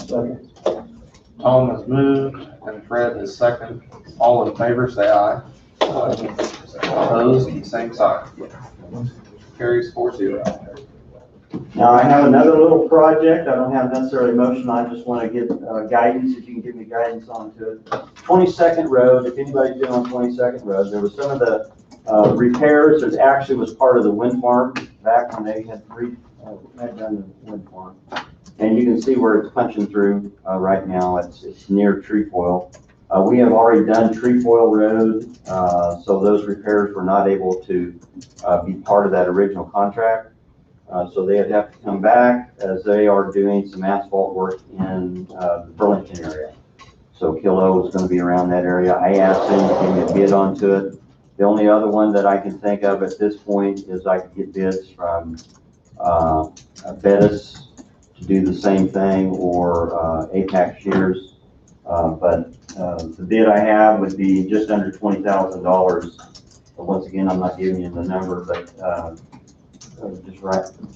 Second. Tom has moved and Fred has second. All in favor, say aye. Opposed, same sign. Carries 4-0. Now, I have another little project. I don't have necessarily a motion. I just want to get guidance, if you can give me guidance onto it. 22nd Road, if anybody's been on 22nd Road, there was some of the repairs that actually was part of the wind farm back when they had done the wind farm. And you can see where it's punching through right now. It's near Trefoil. We have already done Trefoil Road, so those repairs were not able to be part of that original contract. So they'd have to come back as they are doing some asphalt work in the Burlington area. So Kilo is going to be around that area. I asked them to give me a bid onto it. The only other one that I can think of at this point is I could get bids from Bettis to do the same thing, or APAC Shears. But the bid I have would be just under $20,000. Once again, I'm not giving you the number, but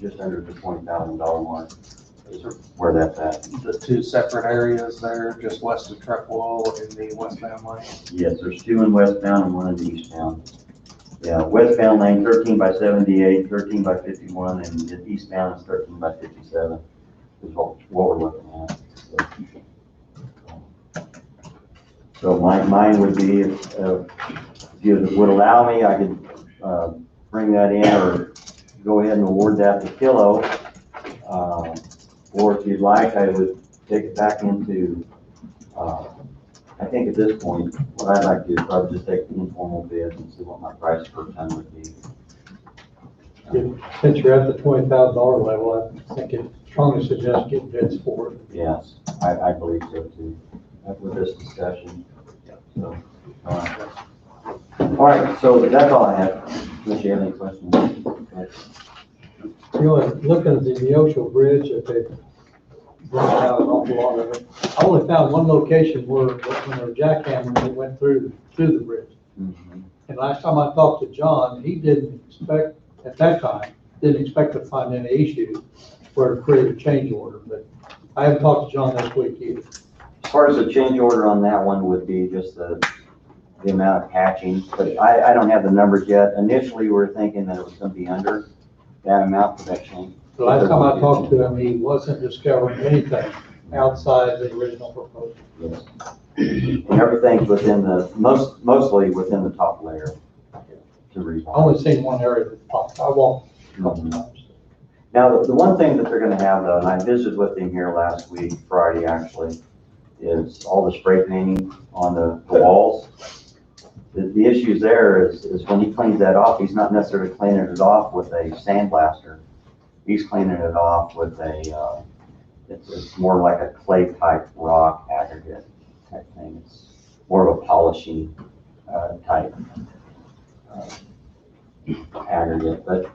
just under the $20,000 mark is where that's at. The 2 separate areas there, just west of Trefoil in the westbound lane. Yes, there's 2 in westbound and 1 in the eastbound. Yeah, westbound lane 13 by 78, 13 by 51, and the eastbound is 13 by 57 is what we're looking at. So mine would be, if you would allow me, I could bring that in, or go ahead and award that to Kilo. Or if you'd like, I would take it back into, I think at this point, what I'd like to do is probably just take the informal bids and see what my price per ton would be. Since you're at the $20,000 level, I think it's strongly suggest getting bids for it. Yes, I believe so too, after this discussion. So, all right, so that's all I have. Unless you have any questions. You know, looking at the Neosho Bridge, if they brought out an awful lot of it, I only found one location where when they were jackhammering, they went through the bridge. Mm-hmm. And last time I talked to John, he didn't expect, at that time, didn't expect to find any issues where to create a change order, but I haven't talked to John this week either. As far as the change order on that one would be just the the amount of patching, but I don't have the numbers yet. Initially, we were thinking that it was gonna be under that amount for that change. The last time I talked to him, he wasn't discovering anything outside the original proposal. Yes. And everything's within the, mostly within the top layer to I revise. only seen one area that popped. I walked a couple times. Now, the one thing that they're gonna have though, and I visited with him here last week, Friday actually, is all the spray painting on the walls. The issues there is when he cleans that off, he's not necessarily cleaning it off with a sandblaster. He's cleaning it off with a, it's more like a clay type rock aggregate type thing. It's more of a polishing, type, aggregate. But,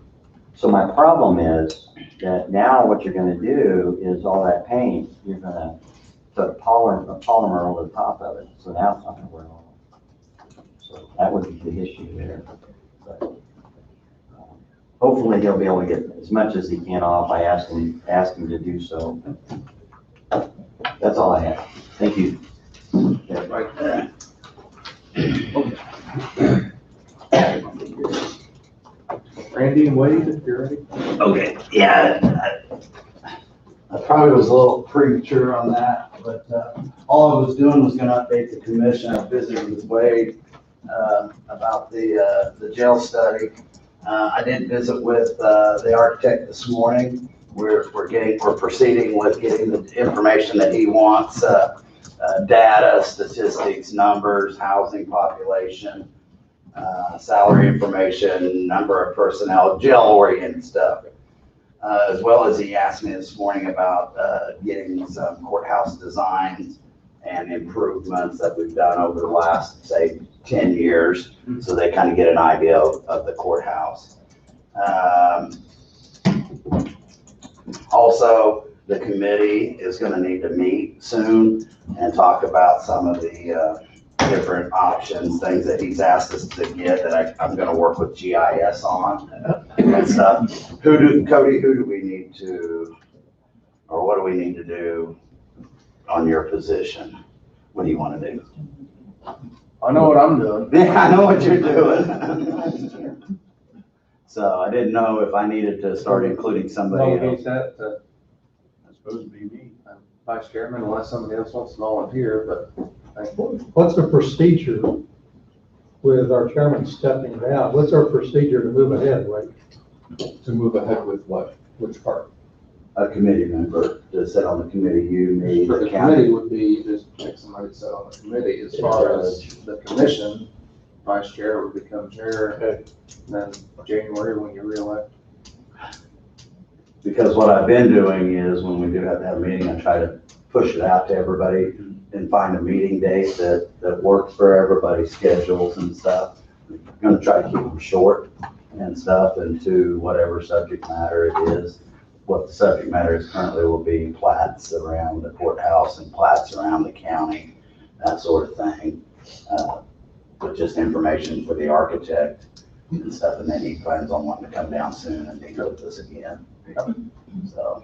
so my problem is that now what you're gonna do is all that paint, you're gonna put a polymer over the top of it. So now it's not gonna wear off. So that would be the issue there. But, hopefully he'll be able to get as much as he can off. I asked him to do so. That's all I have. Thank you. Right there. Randy and Wade, if you're ready. Okay, yeah, I probably was a little premature on that, but all I was doing was gonna update the commission. I visited with Wade about the jail study. I did visit with the architect this morning. We're proceeding with getting the information that he wants, data, statistics, numbers, housing population, salary information, number of personnel, jail-oriented stuff. As well as he asked me this morning about getting some courthouse designs and improvements that we've done over the last, say, 10 years, so they kind of get an idea of the courthouse. Also, the committee is going to need to meet soon and talk about some of the different options, things that he's asked us to get that I'm going to work with GIS on and stuff. Cody, who do we need to, or what do we need to do on your position? What do you want to do? I know what I'm doing. Yeah, I know what you're doing. So I didn't know if I needed to start including somebody else. That, that's supposed to be me. I'm vice chairman unless somebody else wants to volunteer, but What's the procedure with our chairman stepping down? What's our procedure to move ahead, right? to move ahead with what? Which part? A committee member to sit on the committee, you, me, The the county. committee would be just pick somebody to sit on the committee. As far as the commission, vice chair would become chair, Okay. and then January when you reelect. Because what I've been doing is when we do have to have a meeting, I try to push it out to everybody and find a meeting date that works for everybody's schedules and stuff. I'm gonna try to keep them short and stuff into whatever subject matter it is. What the subject matter is currently will be plats around the courthouse and plats around the county, that sort of thing. With just information for the architect and stuff, and then he plans on wanting to come down soon and meet with us again. So.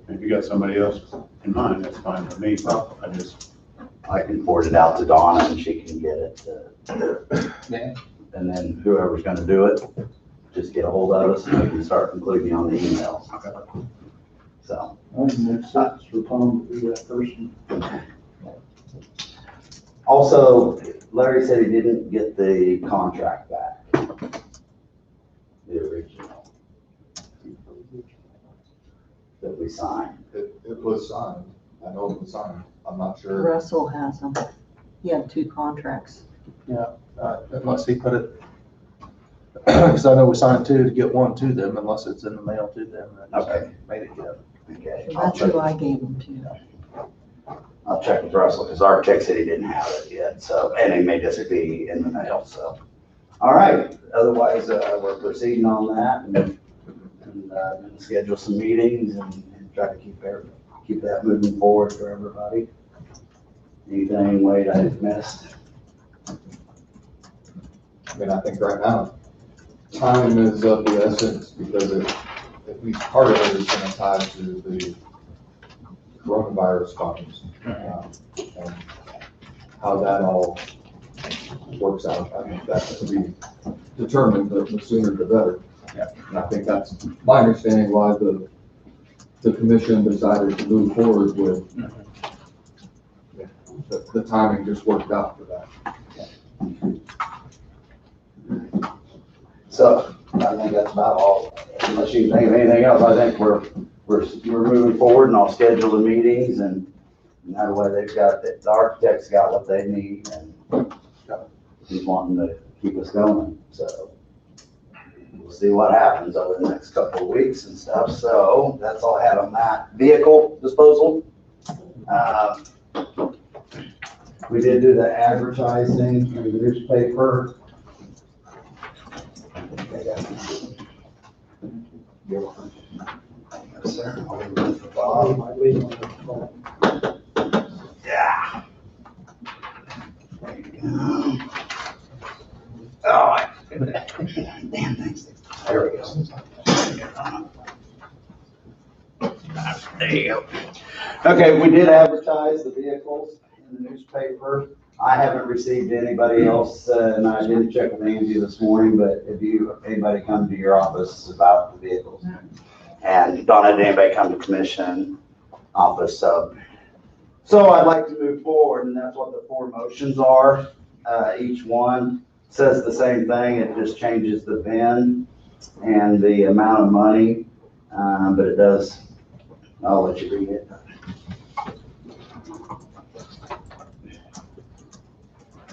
If you got somebody else in mind, that's fine with me. I can forward it out to Donna and she can get it. Yeah. And then whoever's gonna do it, just get a hold of us and we can start including you on the emails. So. I think it makes sense for Tom to be that person. Also, Larry said he didn't get the contract back. The original. That we signed. It was signed. I know it was signed. I'm not sure. Russell has them. He had 2 contracts. Unless he put it, because I know we signed 2 to get 1 to them, unless it's in the mail to them. I just Okay. Made it yet. Okay. That's who I gave them to. I'll check with Russell, because our architect said he didn't have it yet, so, and it may just be in the mail, so. All right, otherwise, we're proceeding on that, and gonna schedule some meetings and try to keep that moving forward for everybody. Anything, Wade, I missed? I mean, I think right now, time is of the essence, because at least part of it is gonna tie to the coronavirus funds, and how that all works out. I think that's to be determined, but the sooner the better. Yeah. And I think that's my understanding why the commission decided to move forward with. The timing just worked out for that. So I think that's about all. Unless you think of anything else, I think we're moving forward, and I'll schedule the meetings, and that way the architect's got what they need, and he's wanting to keep us going. So we'll see what happens over the next couple of weeks and stuff. So that's all I had on that. Vehicle disposal. We did do the advertising in the newspaper. Yes, sir. I'll leave it for Bob. Yeah. There you go. Oh, damn, thanks. There we go. There you go. Okay, we did advertise the vehicles in the newspaper. I haven't received anybody else, and I didn't check with Angie this morning, but if anybody come to your office about the vehicles. And don't have anybody come to commission office, so I'd like to move forward, and that's what the 4 motions are. Each one says the same thing, it just changes the VIN and the amount of money, but it does, I'll let you read it.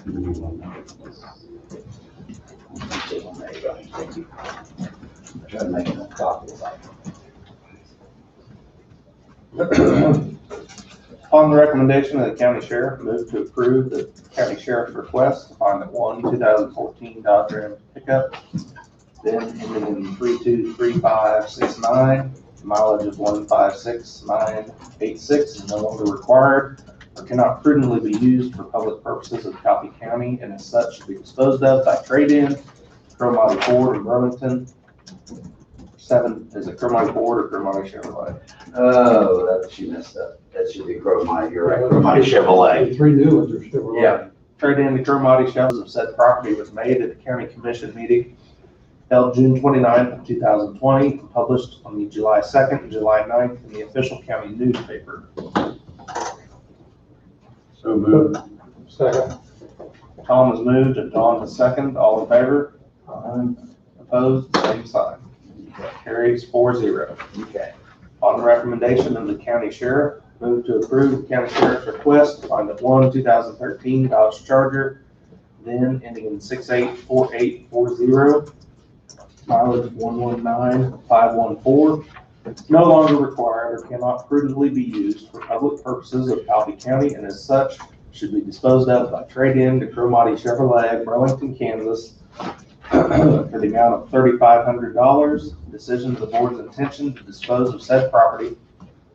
There you go. Thank you. I tried to make enough copies. On the recommendation of the county sheriff, move to approve the county sheriff's request to find that 2014 Dodge Ram pickup, then ending in 323569, mileage of 156,986 is no longer required or cannot prudently be used for public purposes of Coffee County, and as such should be disposed of by trade-in, Cromartie Ford in Burlington. 7, is it Cromartie Ford or Cromartie Chevrolet? Oh, that she messed up. That should be Cromartie, you're right, Cromartie Chevrolet. The 3 new ones are Chevrolet. Yeah. Trade-in the Cromartie Chevrolet of said property was made at the county commission meeting held June 29th of 2020, and published on the July 2nd and July 9th in the official county newspaper. So moved. Second. Tom has moved and Don has seconded. All in favor? Opposed? Same sign. Carries 4-0. Okay. On the recommendation of the county sheriff, move to approve the county sheriff's request to find that 2013 Dodge Charger, then ending in 684840, mileage of 119,514, is no longer required or cannot prudently be used for public purposes of Coffee County, and as such should be disposed of by trade-in to Cromartie Chevrolet, Burlington, Kansas, for the amount of $3,500. Decision of the board's intention to dispose of said property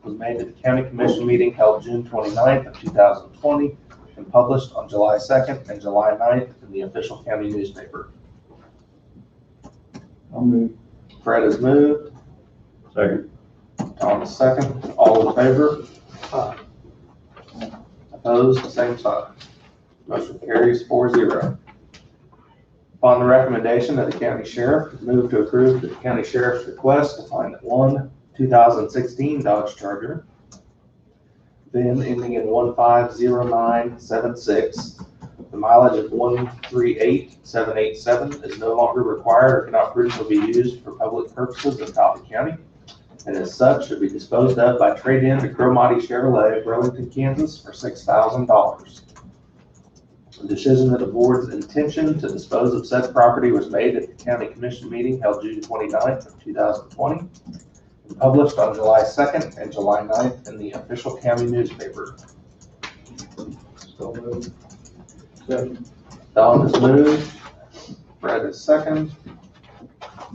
was made at the county commission meeting held June 29th of 2020 and published on July 2nd and July 9th in the official county newspaper. I'll move. Fred has moved. Second. Tom is second. All in favor? Aye. Opposed? Same sign. Motion carries 4-0. Upon the recommendation of the county sheriff, move to approve the county sheriff's request to find that 2016 Dodge Charger, then ending in 150976, the mileage of 138,787 is no longer required or cannot prudently be used for public purposes of Coffee County, and as such should be disposed of by trade-in to Cromartie Chevrolet, Burlington, Kansas for $6,000. The decision of the board's intention to dispose of said property was made at the county commission meeting held June 29th of 2020 and published on July 2nd and July 9th in the official county newspaper. So moved. Second. Don has moved. Fred is second.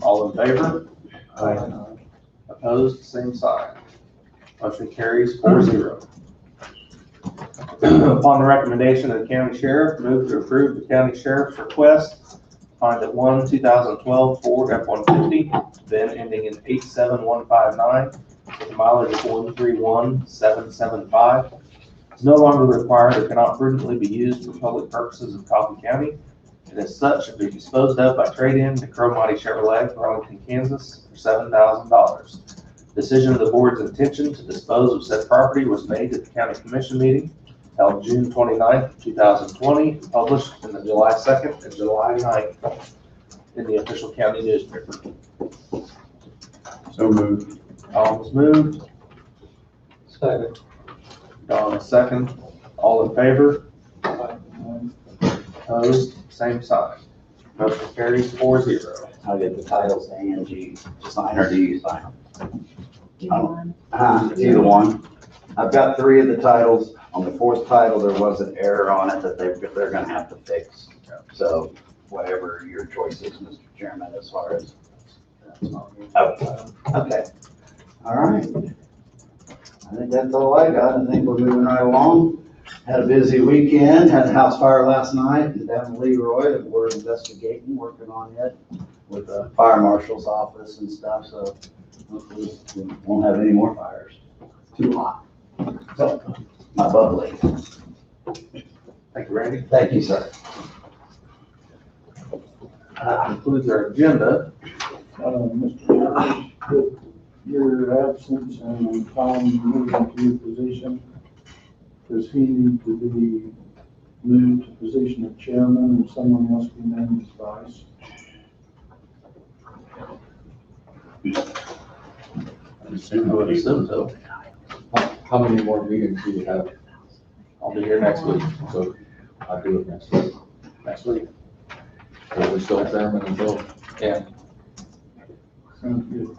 All in favor? Aye. Opposed, same sign. Motion carries 4-0. Upon the recommendation of the county sheriff, move to approve the county sheriff's request to find that 2012 Ford F-150, then ending in 87159, with a mileage of 131,775, is no longer required or cannot prudently be used for public purposes of Coffee County, and as such shall be disposed of by trade-in to Cromartie Chevrolet, Arlington, Kansas, for $7,000. Decision of the board's intention to dispose of said property was made at the county commission meeting held June 29th, 2020, and published in the July 2nd and July 9th in the official county newspaper. So moved. Tom was moved, Second. Don is second. All in favor? Opposed? Same sign. Motion carries 4-0. I'll get the titles to Angie to sign, or do you sign them? One. Either one. I've got 3 of the titles. On the 4th title, there was an error on it that they're gonna have to fix. So whatever your choice is, Mr. Chairman, as far as. Okay. All right. I think that's all I got. I think we're moving right along. Had a busy weekend, had a house fire last night down in Leroy that we're investigating, working on it with the fire marshal's office and stuff, so hopefully we won't have any more fires. Too hot. So, my bubbly. Thank you, Randy. Thank you, sir. That concludes our agenda. Mr. Chairman, with your absence and Tom moving to your position, does he need to be moved to position of chairman and someone else be named as vice? I would assume so. How many more meetings do you have? I'll be here next week. So I'll do it next week. Next week. Are we still chairman until? Yeah. Sounds good.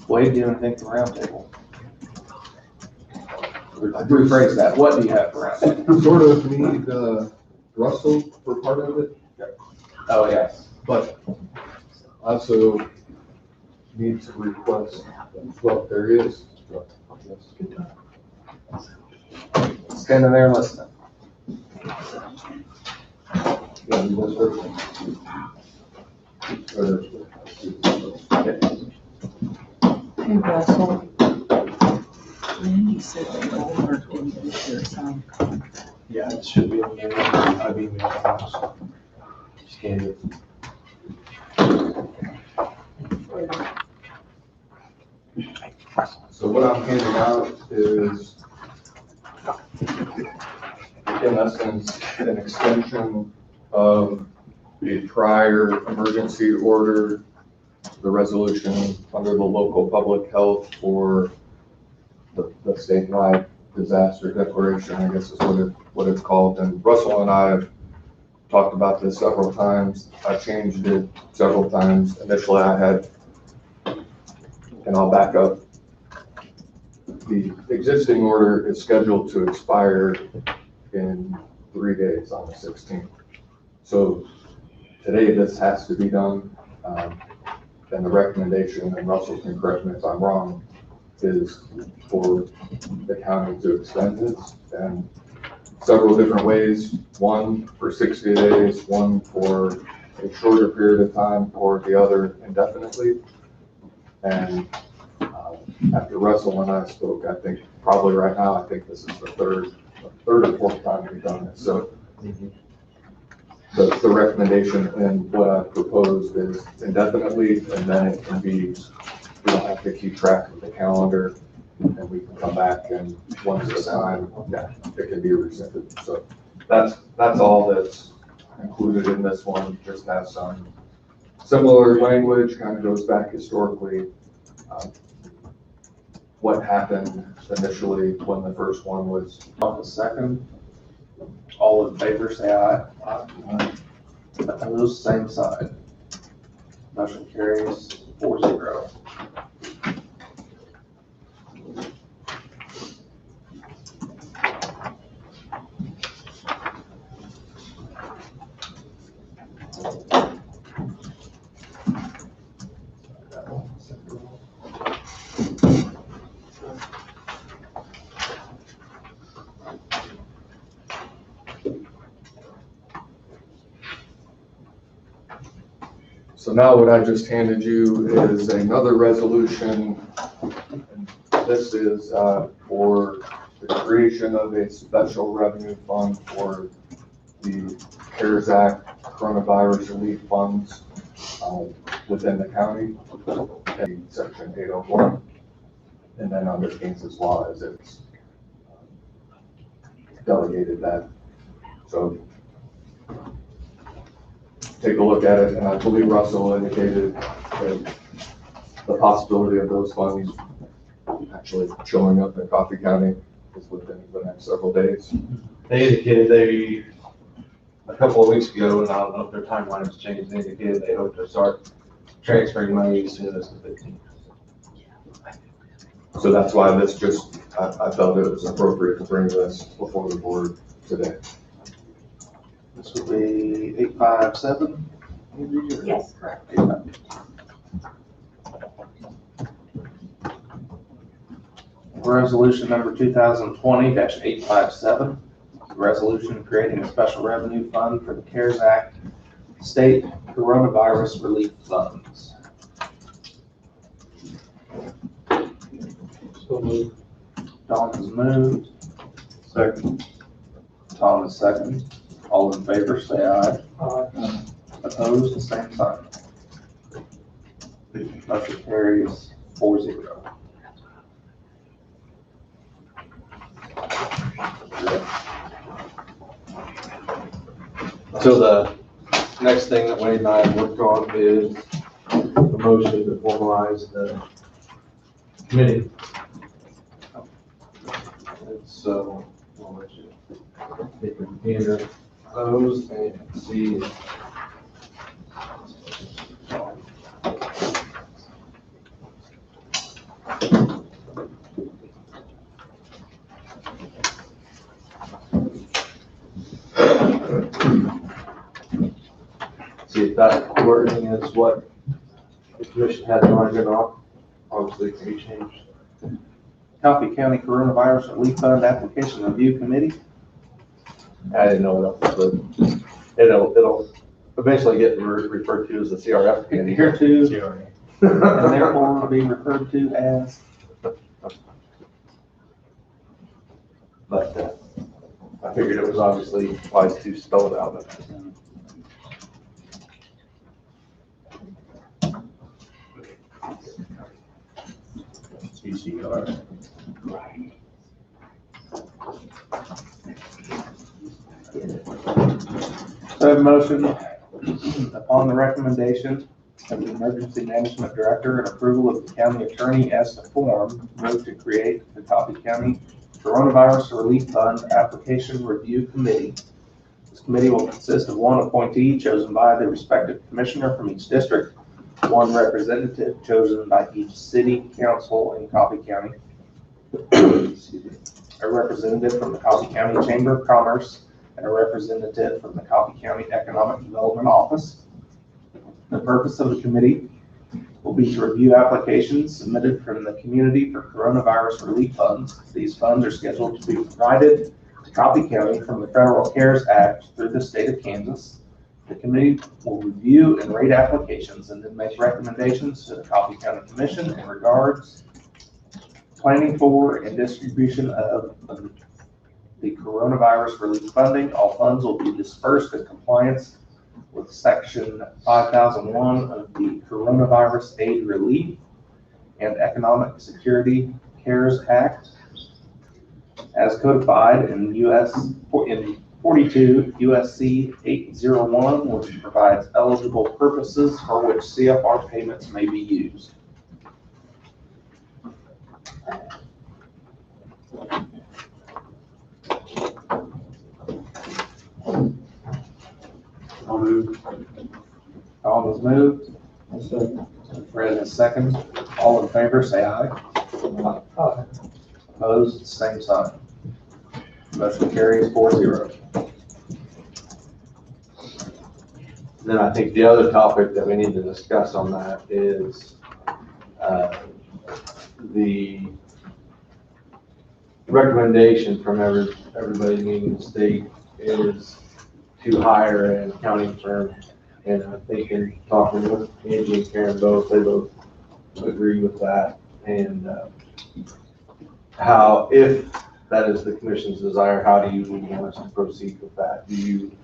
Wade, do you have anything for roundtable? Rephrase that. What do you have for roundtable? Sort of need, Russell for part of it, Oh, yes. but also need to request, well, there is. Standing there listening. Yeah, you guys heard. Hey, Russell. Randy said that Goldberg didn't get their signed contract. Yeah, it should be on there. I've emailed them, so. Scanned it. So what I'm handing out is, in essence, an extension of the prior emergency order, the resolution under the local public health for the statewide disaster declaration, I guess is what it's called. And Russell and I have talked about this several times. I changed it several times. Initially I had, and I'll back up, the existing order is scheduled to expire in 3 days on the 16th. So today this has to be done. And the recommendation, and Russell can correct me if I'm wrong, is for the county to extend this, and several different ways. One for 60 days, one for a shorter period of time, or the other indefinitely. And after Russell and I spoke, I think probably right now, I think this is the third or fourth time we've done this. So the recommendation and what I proposed is indefinitely, and then it can be, we don't have to keep track of the calendar, and we can come back and once it's time, yeah, it can be rescinded. So that's all that's included in this one. Just has some similar language, kind of goes back historically, what happened initially when the first one was. On the second, all in favor, say aye. Aye. Opposed, same side. Motion carries 4-0. So now what I just handed you is another resolution. This is for the creation of a special revenue fund for the CARES Act coronavirus relief funds within the county, in section 801. And then under Kansas law as it's delegated that. So take a look at it, and I believe Russell indicated that the possibility of those funds actually showing up in Coffee County is within the next several days. They indicated a couple of weeks ago, and I don't know if their timeline has changed, they indicated they hope to start transferring money as soon as the 15th. So that's why this I felt it was appropriate to bring this before the board today. This would be 857? Yes, correct. Resolution number 2020-857, resolution creating a special revenue fund for the CARES Act state coronavirus relief funds. So moved. Don has moved. Second. Tom is second. All in favor, say aye. Aye. Opposed, the same sign. Motion carries 4-0. So the next thing that Wayne and I have worked on is the motion to formalize the committee. And so I'll let you take your computer, close, and see. See if that wording is what the commission had on it off. Obviously, it can be changed. Coffee County Coronavirus Relief Fund Application Review Committee. I didn't know what else, but it'll eventually get referred to as the CRF committee. Here too, and therefore will be referred to as. But I figured it was obviously wise to spell it out. CCR. So I have a motion upon the recommendation of the Emergency Management Director and approval of the county attorney as to form, move to create the Coffee County Coronavirus Relief Fund Application Review Committee. This committee will consist of one appointee chosen by the respective commissioner from each district, one representative chosen by each city council in Coffee County, a representative from the Coffee County Chamber of Commerce, and a representative from the Coffee County Economic Development Office. The purpose of the committee will be to review applications submitted from the community for coronavirus relief funds. These funds are scheduled to be provided to Coffee County from the Federal CARES Act through the state of Kansas. The committee will review and rate applications and then make recommendations to the Coffee County Commission in regards planning for and distribution of the coronavirus relief funding. All funds will be dispersed in compliance with Section 5001 of the Coronavirus Aid Relief and Economic Security CARES Act, as codified in 42 USC 801, which provides eligible purposes for which CFR payments may be used. I'll move. Tom has moved. Fred has second. All in favor, say aye. Aye. Opposed, same sign. Motion carries 4-0. Then I think the other topic that we need to discuss on that is the recommendation from everybody in the state is to hire an accounting firm. And I think in talking with Angie and Karen both, they both agree with that. And how if that is the commission's desire. How do you want us to proceed with that? Do you,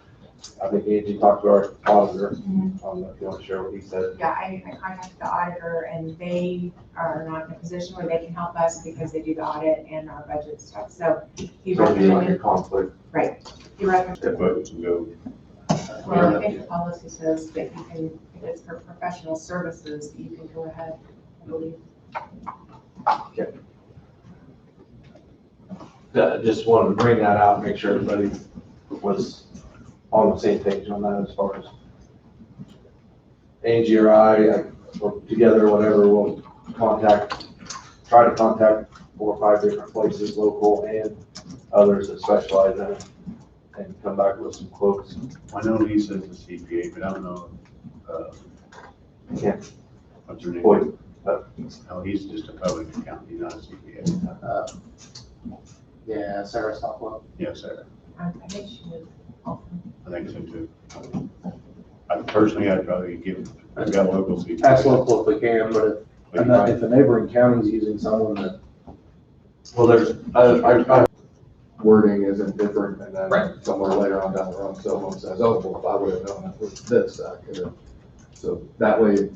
I think Angie talked to our auditor, if you want to share what he said. Yeah, I contacted the auditor and they are not in a position where they can help us because they do the audit and our budget stuff. So he So it'd be like a recommended, conflict. right, he recommended, That budget can go. well, I think the policy says that you can, if it's for professional services, you can go ahead, I believe. Just wanted to bring that out, make sure everybody was on the same page on that as far as Angie or I, or together, whatever, we'll try to contact 4 or 5 different places, local and others that specialize in it, and come back with some quotes. I know Lisa's a CPA, but I don't know, Yeah. what's her name? Boyd. Oh, he's just a public accountant, he's not a CPA. Yeah, Sarah Stockwell. Yes, sir. I think she was also. I think so too. I'd probably give, I've got local CPA. Ask local if we can, but if a neighboring county's using someone that. Well, there's, Wording isn't different, and then Right. somewhere later on down the road, someone says, oh, well, if I would have known it was this, I could have. So that way,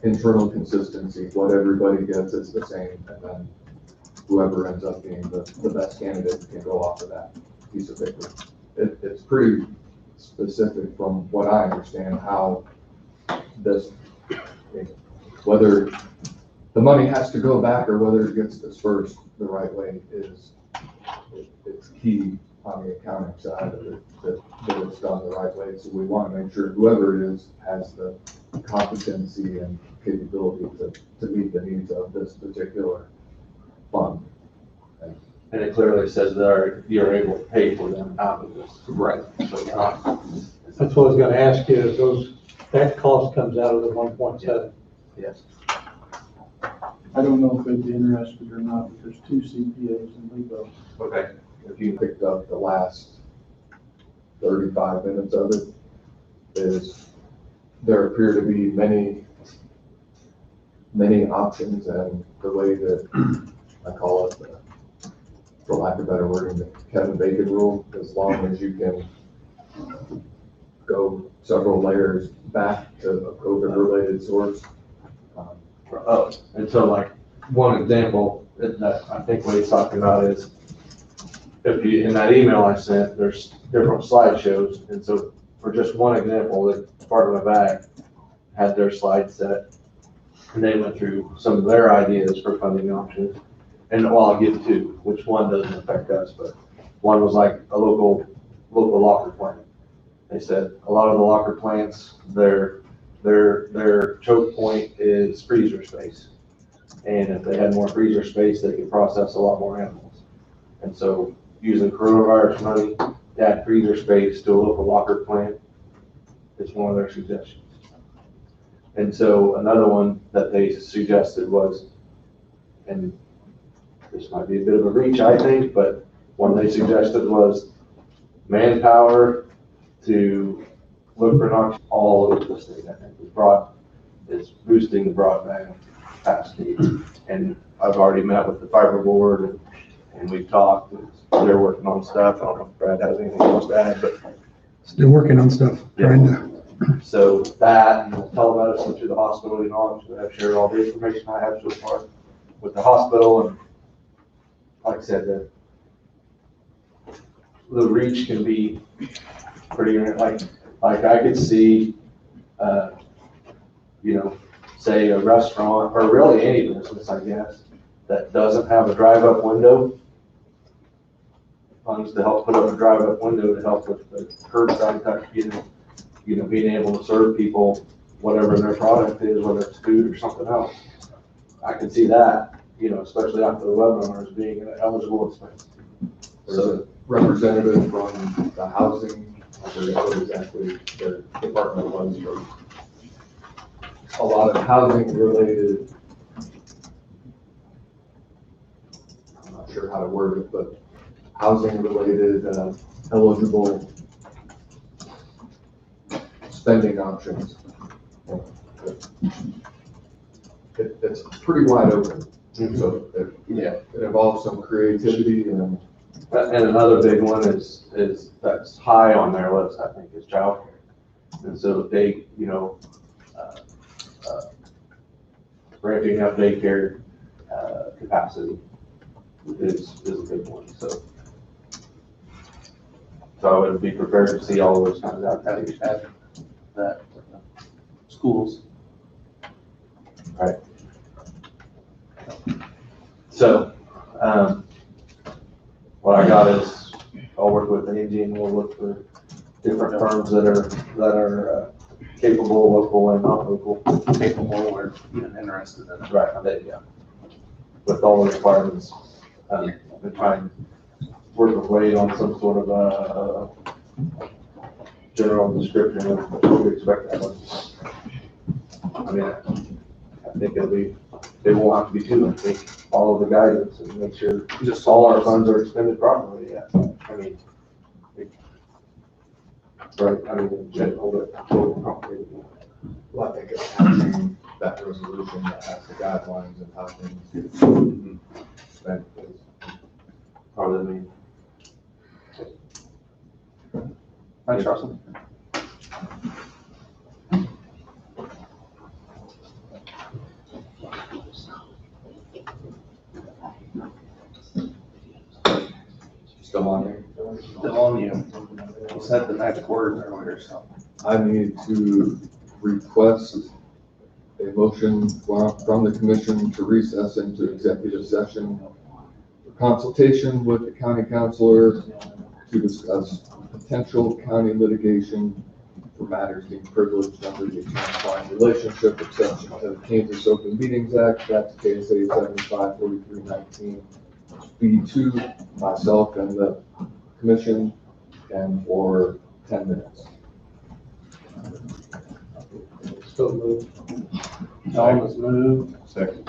internal consistency, what everybody gets is the same, and then whoever ends up being the best candidate can go off of that piece of paper. It's pretty specific from what I understand how this, whether the money has to go back or whether it gets dispersed the right way it's key on the accounting side of it, that it's done the right way. So we want to make sure whoever it is has the competency and capability to meet the needs of this particular fund. and it clearly says that you're able to pay for them out of this. Right. So it's not, That's what I was gonna ask you, is that cost comes out of the 1.7. yes. I don't know if they'd be interested or not, but there's 2 CPAs in Lebo. Okay. If you picked up the last 35 minutes of it, is there appear to be many options, and the way that I call it, for lack of better wording, the Kevin Bacon rule, as long as you can go several layers back to a COVID-related source. And so like, one example that I think what he's talking about is, if you, in that email I sent, there's different slideshows, and so for just one example, the Department of Ag had their slide set, and they went through some of their ideas for funding options. And well, I'll give 2, which one doesn't affect us, but one was like a local locker plant. They said a lot of the locker plants, their choke point is freezer space. And if they had more freezer space, they could process a lot more animals. And so using coronavirus money to add freezer space to a local locker plant is one of their suggestions. And so another one that they suggested was, and this might be a bit of a reach, I think, but one they suggested was manpower to look for an auction all over the state. I think is boosting the broadband capacity. And I've already met with the fiber board and we've talked, and they're working on stuff. I don't know if Brad has anything else to add, but. Still working on stuff, trying to. So that, and telemedicine to the hospital, you know, I've shared all the information I have so far with the hospital, and like I said, the reach can be pretty, like I could see, you know, say a restaurant, or really any business, I guess, that doesn't have a drive-up window. Funds to help put up a drive-up window to help with the curbside touch, you know, being able to serve people whatever their product is, whether it's food or something else. I can see that, you know, especially after the webinars being an eligible expense. There's a representative from the housing, I forget what exactly the department was, for a lot of housing related, I'm not sure how to word it, but housing related eligible spending options. It's pretty wide open. So, it involves some creativity and And another big one is that's high on their list, I think, is childcare. And so they, uh, uh, ramping up daycare, capacity is a big one, so. So I would be prepared to see all of those kinds of activities. That schools. Right. So, what I got is, I'll work with Angie and we'll look for different firms that are capable, local and not local. Capable or even interested in it. Right, yeah. With all the requirements, and trying to work with Wade on some sort of a general description of what we expect that one. I mean, I think they won't have to be too much, they follow the guidance and make sure just all our funds are expended properly, yeah. I mean, right, I mean, general, but properly. Well, I think it's having that resolution that has the guidelines and how things get spent is Probably the main. Thanks, Russell. still on there. Still on you. You said the next word earlier, so. I need to request a motion from the commission to recess into executive session for consultation with the county counselor to discuss potential county litigation for matters deemed privileged under the attorney-client relationship exception to the Kansas Open Meetings Act, that's KSA 754319 B2, myself and the commission, and for 10 minutes. So moved. John was moved. Second.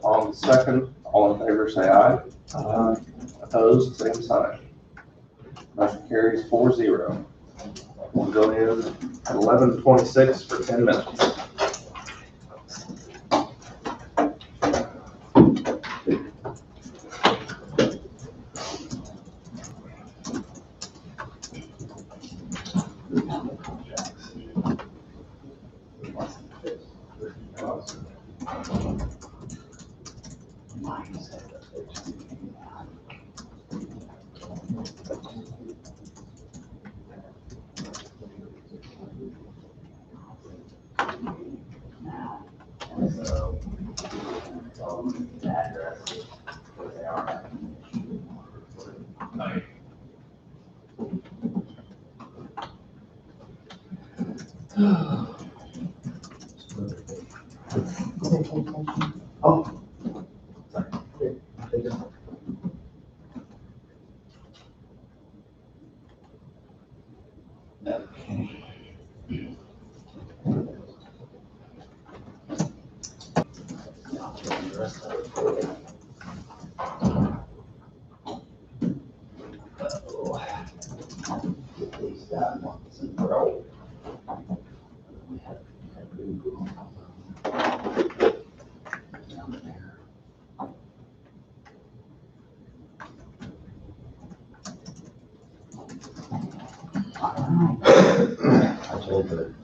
On the second, all in favor, say aye. Aye. Opposed, same sign. Motion carries 4-0. We'll go in at 11:26 for 10 minutes.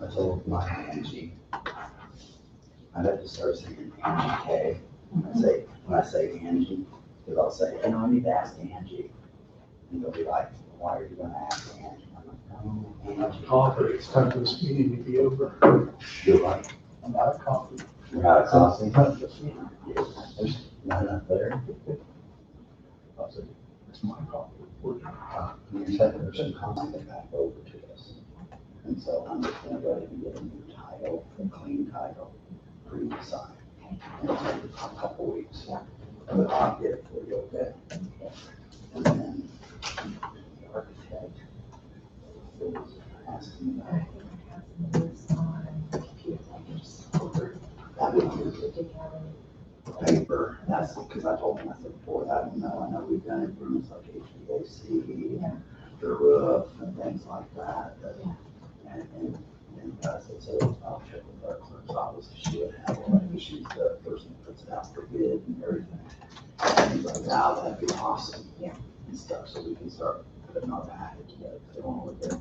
I told my Angie, I'd have to start saying Angie K. When I say Angie, because I'll say, I need to ask Angie. And they'll be like, why are you gonna ask Angie? I'm like, no, Angie. Coffee, it's time for this meeting to be over. You're like, I'm out of coffee. you're out of coffee? Yes. There's not enough there. I said, it's my coffee. You said there's some coming back over to us. And so I'm just gonna go ahead and get a new title, a clean title, pre-signed. And it'll take a couple weeks, but I'll get it for you, okay? And then the architect was asking about that would use it. Paper, that's because I told him, I said, boy, I don't know, I know we've done improvements like HVAC, the roof and things like that, but, and I said, so I'll check with our clerk's office, if she would have, like, she's the person that puts it out for bid, out, that'd be awesome. Yeah. And stuff, so we can start putting our package together. They want to look at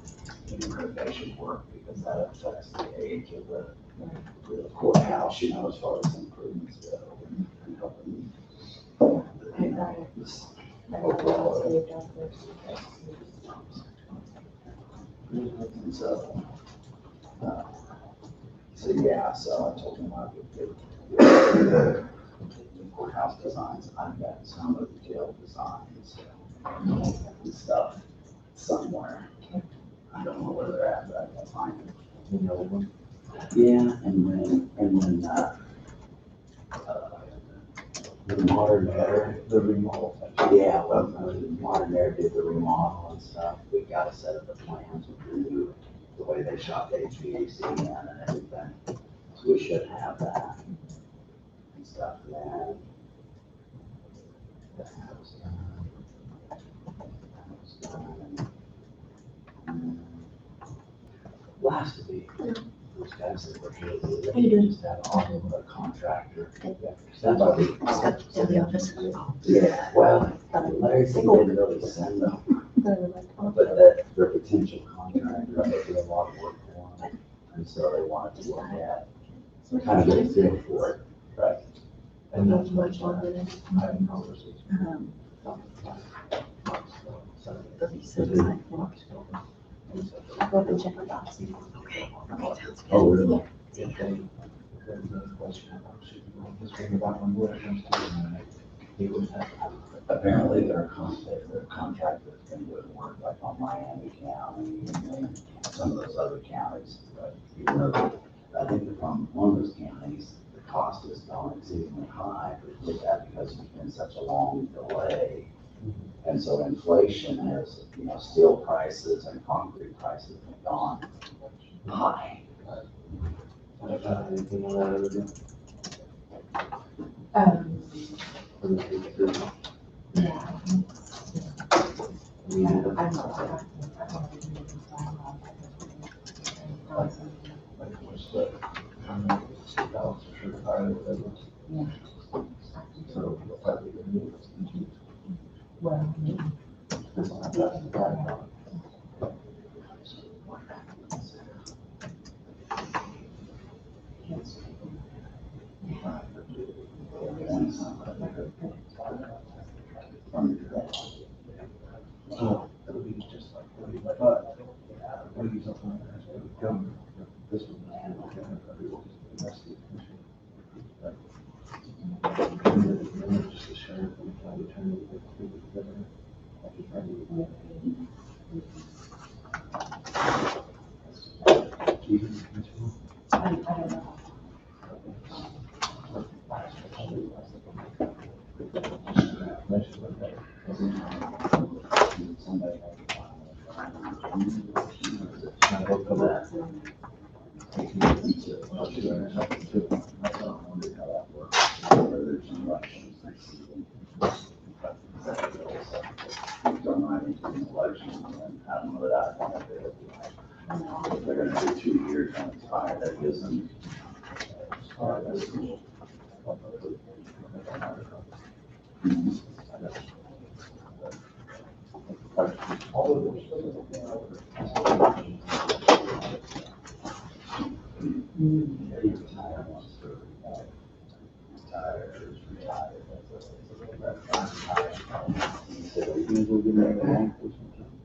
any renovation work because that affects the age of the courthouse, you know, as far as improvements go and helping. You know, this overall. And so, yeah, so I told him I would get the courthouse designs. I've got some of the jail designs and stuff somewhere. I don't know where they're at, but I can find them. Yeah, and then, the modern era, the remodel. Yeah, well, the modern era did the remodel and stuff. We got a set of the plans with the way they shot the HVAC in and everything. So we should have that and stuff then. Last week, those guys that were here, they just had all of a contractor. Somebody. In the office. Yeah, well, Larry said he didn't really send them, but that their potential contractor, they did a lot of work for them. And so they wanted to look at, kind of get a feel for it. Right. And that's much longer than having conversations. 36, I think. I'll go and check my box. Okay, sounds good. Oh, really? Apparently their contractor has been doing work like on Miami County and some of those other counties. But even though I think from one of those counties, the cost has gone exceedingly high, but it did that because it's been such a long delay. And so inflation has, you know, steel prices and concrete prices have gone high. Anything on that other than? They're gonna do 2 years on expire, that gives them.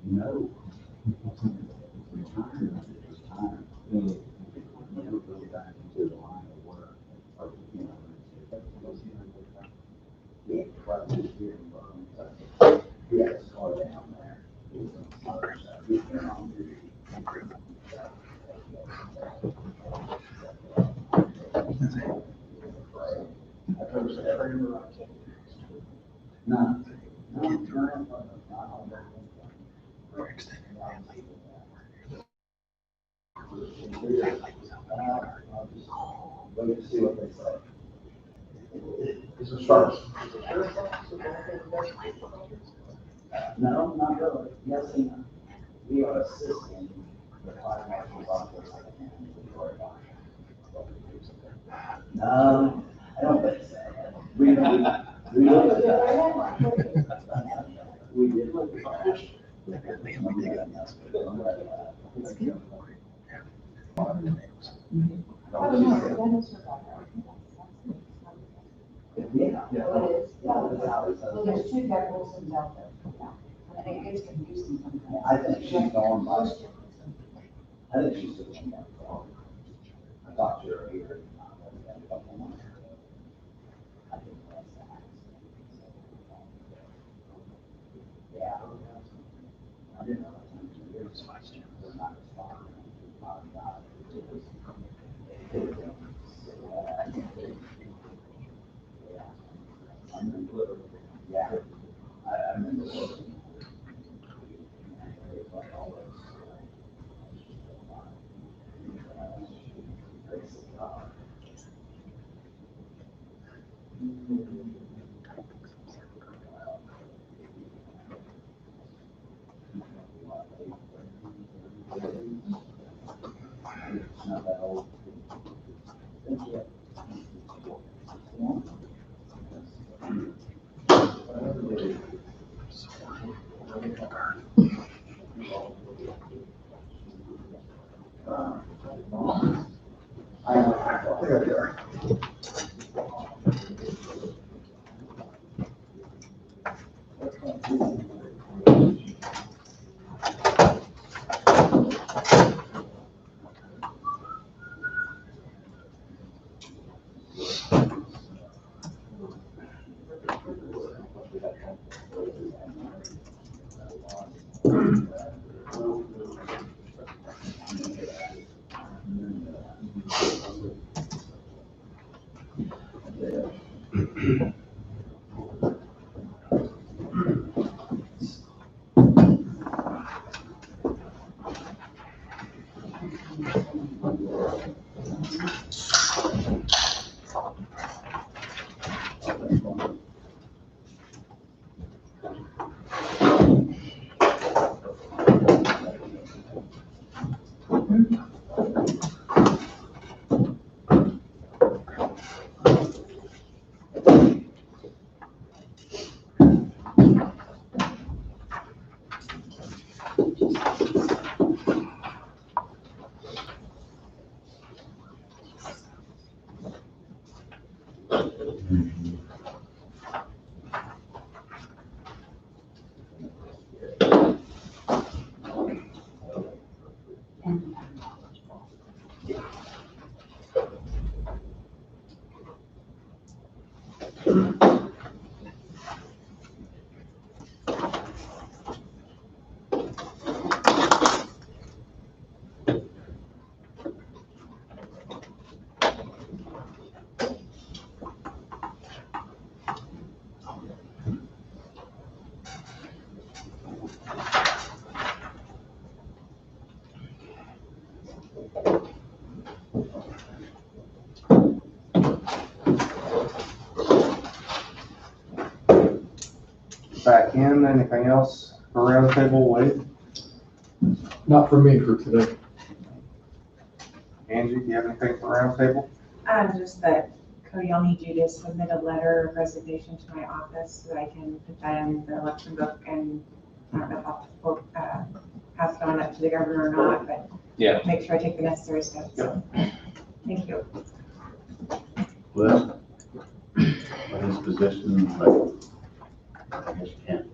No. Retirement is time. You never go back into the line of work. Or, you know, yeah, probably here. He had his car down there. He's been on duty. No. Wait to see what they say. This is first. No, not really. Yes and no. We are assisting the fire marshal's office and the court. No, I don't think so. We We did. Yeah. Well, there's two Beckelsons out there. I think it's confusing sometimes. I think she's gone by. I think she's doing that. I talked to her here. Yeah. I didn't know. Yeah. I remember. Not that old. There they are. Back in, anything else for roundtable, Wade? Not for me for today. Angie, do you have anything for roundtable? Just that, Cody, I'll need you to submit a letter of resignation to my office so that I can put that in the election book, and I don't know if I'll pass it on up to the governor or not, but Yeah. make sure I take the necessary steps. So, thank you. Well, what his position, like, I guess you can't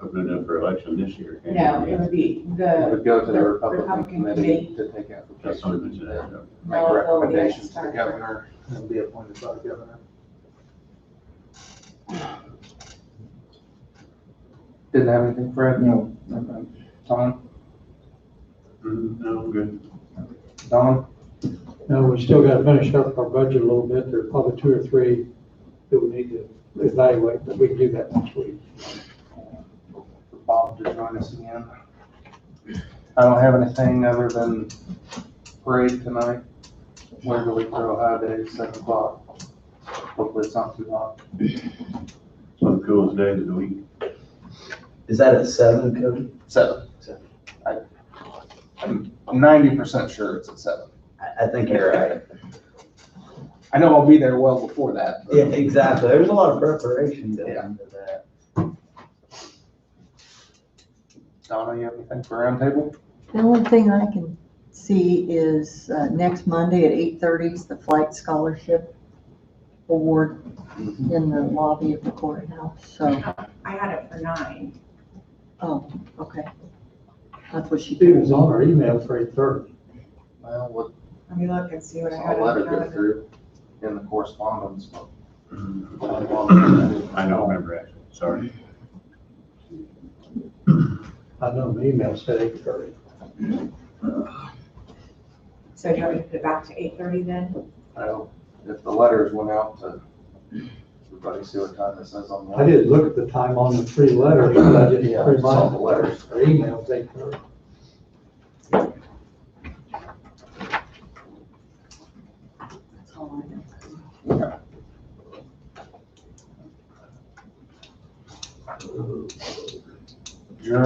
open it up for election this year, can you? No, it would be It the would go to the the Republican Republican committee committee. to take That's what I applications, mentioned that. make They'll recommendations to the start. governor, and be appointed by the governor. Didn't have anything, Fred? No. Tom? No, I'm good. Don? Now, we still gotta finish up our budget a little bit. There are probably 2 or 3 that we need to evaluate, but we can do that next week. Bob to join us again. I don't have anything other than parade tonight. Waverly for Ohio Day, 7 o'clock. Hopefully it's not too hot. One of the coolest days of the week. Is that at 7, Cody? 7. I'm 90% sure it's at 7. I think you're right. I know I'll be there well before that. Yeah, exactly. There's a lot of preparation going into that. Donna, you have anything for roundtable? The only thing I can see is next Monday at 8:30 is the flight scholarship award in the lobby of the courthouse, so, I had it for 9. oh, okay. That's what she It told was me. on our email for 8:30. Well, what, Let me look and see what I saw had a on letter the go calendar. through in the correspondence. I don't remember actually, sorry. I know the email said 8:30. So do you want me to put it back to 8:30 then? Well, if the letters went out to everybody, see what time it says on the. I didn't look at the time on the 3 letters, but I just Yeah, I saw the reminded, letters. our email's 8:30. That's all I know. Adjourn.